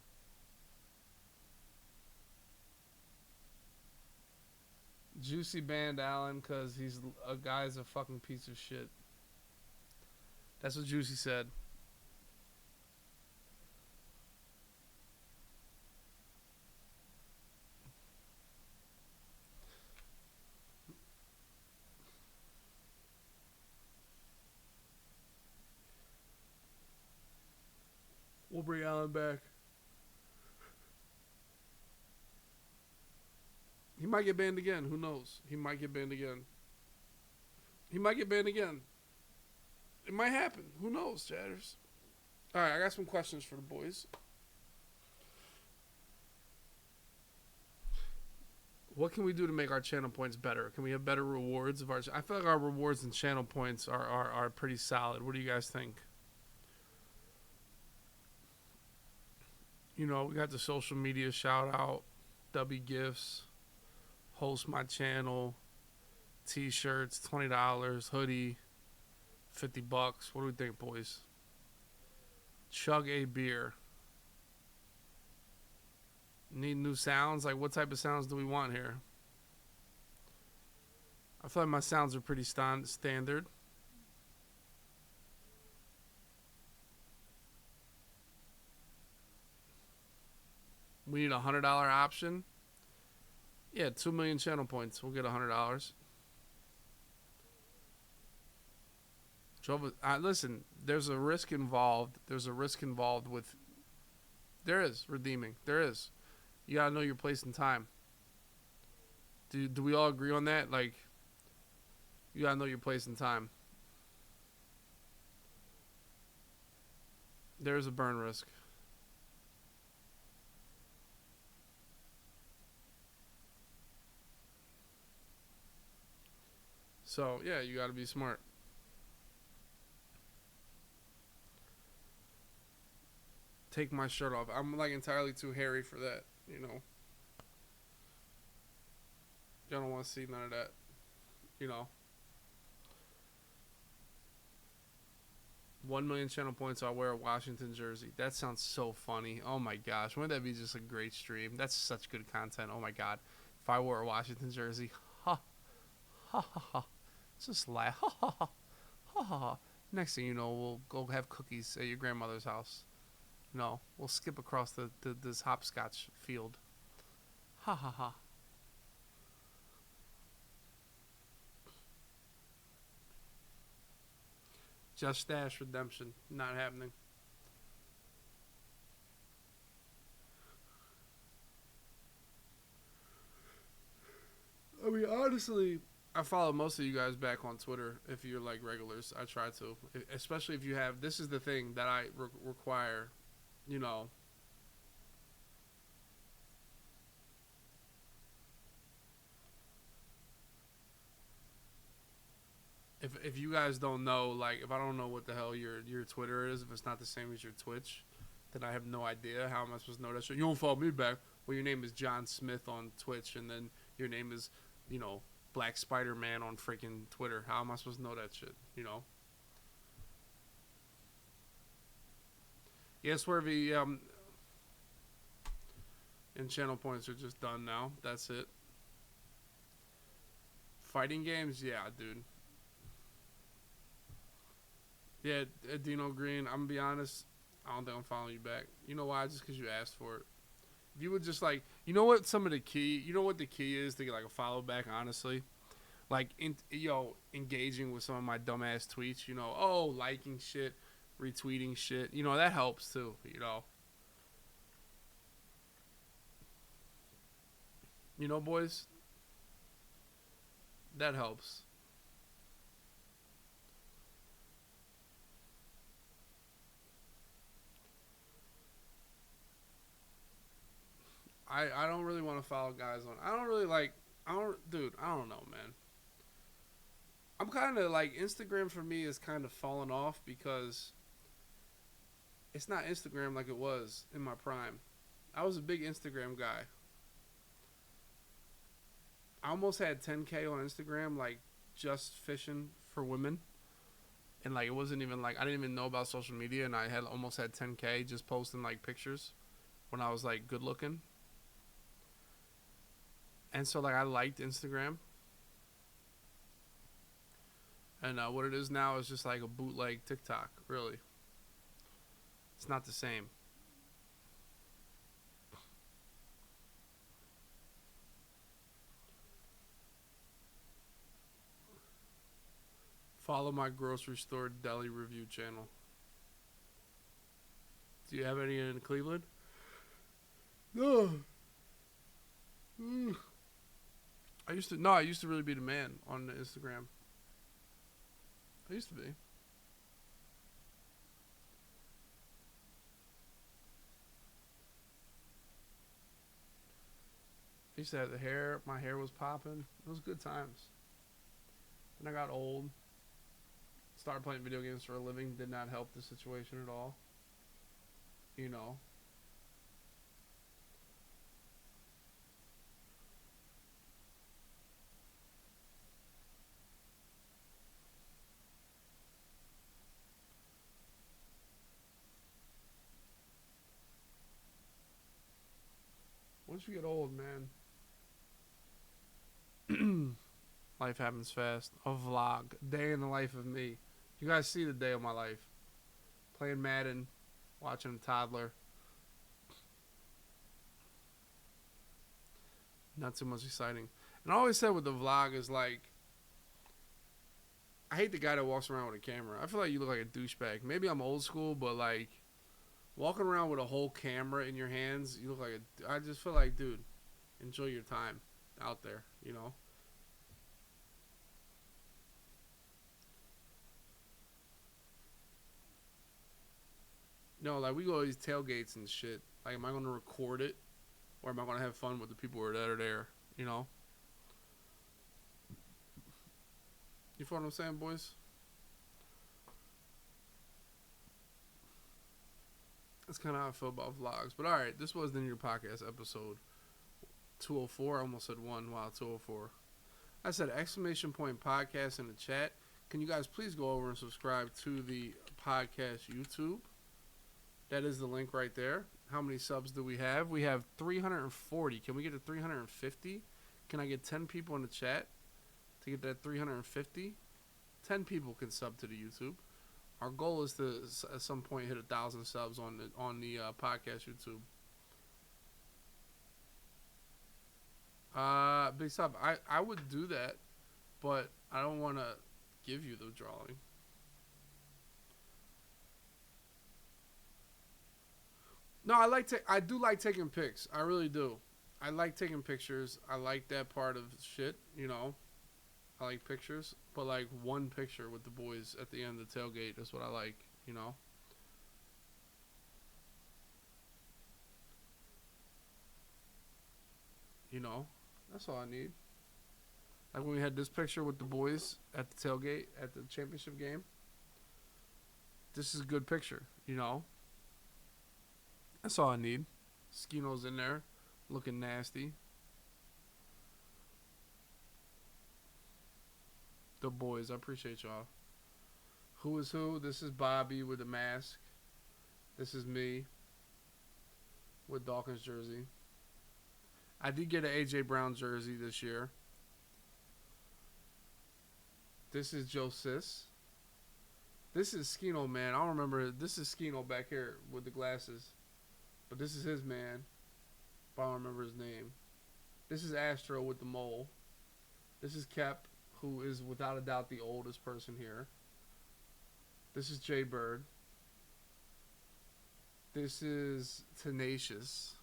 Juicy banned Alan because he's a guy's a fucking piece of shit. That's what Juicy said. We'll bring Alan back. He might get banned again. Who knows? He might get banned again. He might get banned again. It might happen. Who knows, chatters? Alright, I got some questions for the boys. What can we do to make our channel points better? Can we have better rewards of our? I feel like our rewards and channel points are pretty solid. What do you guys think? You know, we got the social media shout out, W Gifts, host my channel, t-shirts, $20, hoodie, $50. What do we think, boys? Chug a beer. Need new sounds? Like, what type of sounds do we want here? I feel like my sounds are pretty standard. We need a $100 option. Yeah, 2 million channel points. We'll get $100. Listen, there's a risk involved. There's a risk involved with. There is redeeming. There is. You gotta know your place and time. Do we all agree on that? Like, you gotta know your place and time. There is a burn risk. So yeah, you gotta be smart. Take my shirt off. I'm like entirely too hairy for that, you know. Y'all don't want to see none of that, you know. 1 million channel points, I'll wear a Washington jersey. That sounds so funny. Oh my gosh. Wouldn't that be just a great stream? That's such good content. Oh my god. If I wore a Washington jersey, ha, ha, ha, ha. Just laugh. Ha, ha, ha, ha, ha. Next thing you know, we'll go have cookies at your grandmother's house. No, we'll skip across this hopscotch field. Ha ha ha. Just Stash Redemption. Not happening. I mean, honestly, I follow most of you guys back on Twitter if you're like regulars. I try to, especially if you have. This is the thing that I require. You know, if you guys don't know, like, if I don't know what the hell your Twitter is, if it's not the same as your Twitch, then I have no idea how am I supposed to know that shit. You don't follow me back. Well, your name is John Smith on Twitch, and then your name is, Black Spider Man on freaking Twitter. How am I supposed to know that shit? Yeah, Swervy. And channel points are just done now. That's it. Fighting games, yeah, dude. Yeah, Dino Green. I'm gonna be honest. I don't think I'm following you back. You know why? Just because you asked for it. If you would just like, what some of the key, what the key is to get like a follow back. Honestly, like engaging with some of my dumbass tweets. Liking shit, retweeting shit. That helps too. Boys, that helps. I don't really want to follow guys on. I don't really like. I don't, dude. I don't know, man. I'm kind of like Instagram for me is kind of falling off because it's not Instagram like it was in my prime. I was a big Instagram guy. I almost had 10K on Instagram, like just fishing for women, and like it wasn't even like I didn't even know about social media, and I had almost had 10K just posting like pictures when I was like good looking, and so like I liked Instagram, and what it is now is just like a bootleg TikTok. Really, it's not the same. Follow my grocery store deli review channel. Do you have any in Cleveland? No. I used to no. I used to really be the man on the Instagram. I used to be. I used to have the hair. My hair was popping. It was good times. Then I got old. Started playing video games for a living. Did not help the situation at all. You know. Once you get old, man, life happens fast. A vlog, day in the life of me. You guys see the day of my life. Playing Madden, watching a toddler. Not too much exciting. And I always said with the vlog is like, I hate the guy that walks around with a camera. I feel like you look like a douchebag. Maybe I'm old school, but like walking around with a whole camera in your hands, you look like a. I just feel like, dude, enjoy your time out there. Like we go to these tailgates and shit. Like, am I going to record it, or am I going to have fun with the people that are there? You know, you feel what I'm saying, boys? That's kind of how I feel about vlogs. But all right, this was the New Podcast episode 204. I almost said one. Wow, 204. I said exclamation point podcast in the chat. Can you guys please go over and subscribe to the podcast YouTube? That is the link right there. How many subs do we have? We have 340. Can we get to 350? Can I get 10 people in the chat to get that 350? 10 people can sub to the YouTube. Our goal is to at some point hit 1,000 subs on the podcast YouTube. Big sub. I would do that, but I don't want to give you the drawing. No, I do like taking pics. I really do. I like taking pictures. I like that part of shit. I like pictures, but like one picture with the boys at the end of the tailgate is what I like. You know. You know. That's all I need. Like when we had this picture with the boys at the tailgate at the championship game. This is a good picture. You know. That's all I need. Skino's in there, looking nasty. The boys, I appreciate y'all. Who is who? This is Bobby with the mask. This is me with Dawkins jersey. I did get an AJ Brown jersey this year. This is Joe Sis. This is Skino, man. I don't remember. This is Skino back here with the glasses. But this is his man. But I don't remember his name. This is Astro with the mole. This is Kep, who is without a doubt the oldest person here. This is Jay Bird. This is Tenacious.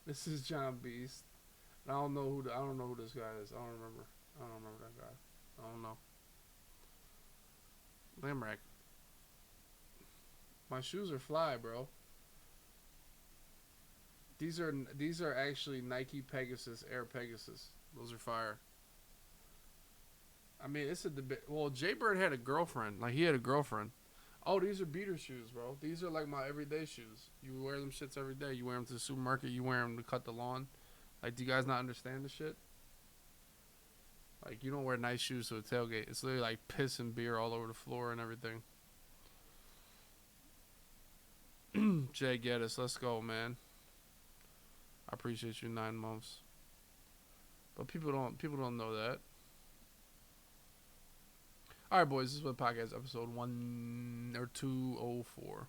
This is John Beast. And I don't know who this guy is. I don't remember that guy. I don't know. Lamrack. My shoes are fly, bro. These are actually Nike Pegasus Air Pegasus. Those are fire. I mean, it's a debate. Well, Jay Bird had a girlfriend. Like, he had a girlfriend. Oh, these are beater shoes, bro. These are like my everyday shoes. You wear them shits every day. You wear them to the supermarket. You wear them to cut the lawn. Like, do you guys not understand this shit? Like, you don't wear nice shoes to a tailgate. It's literally like piss and beer all over the floor and everything. Jay Geddes, let's go, man. I appreciate you 9 months. But people don't know that. All right, boys. This is what podcast episode 1 or 204.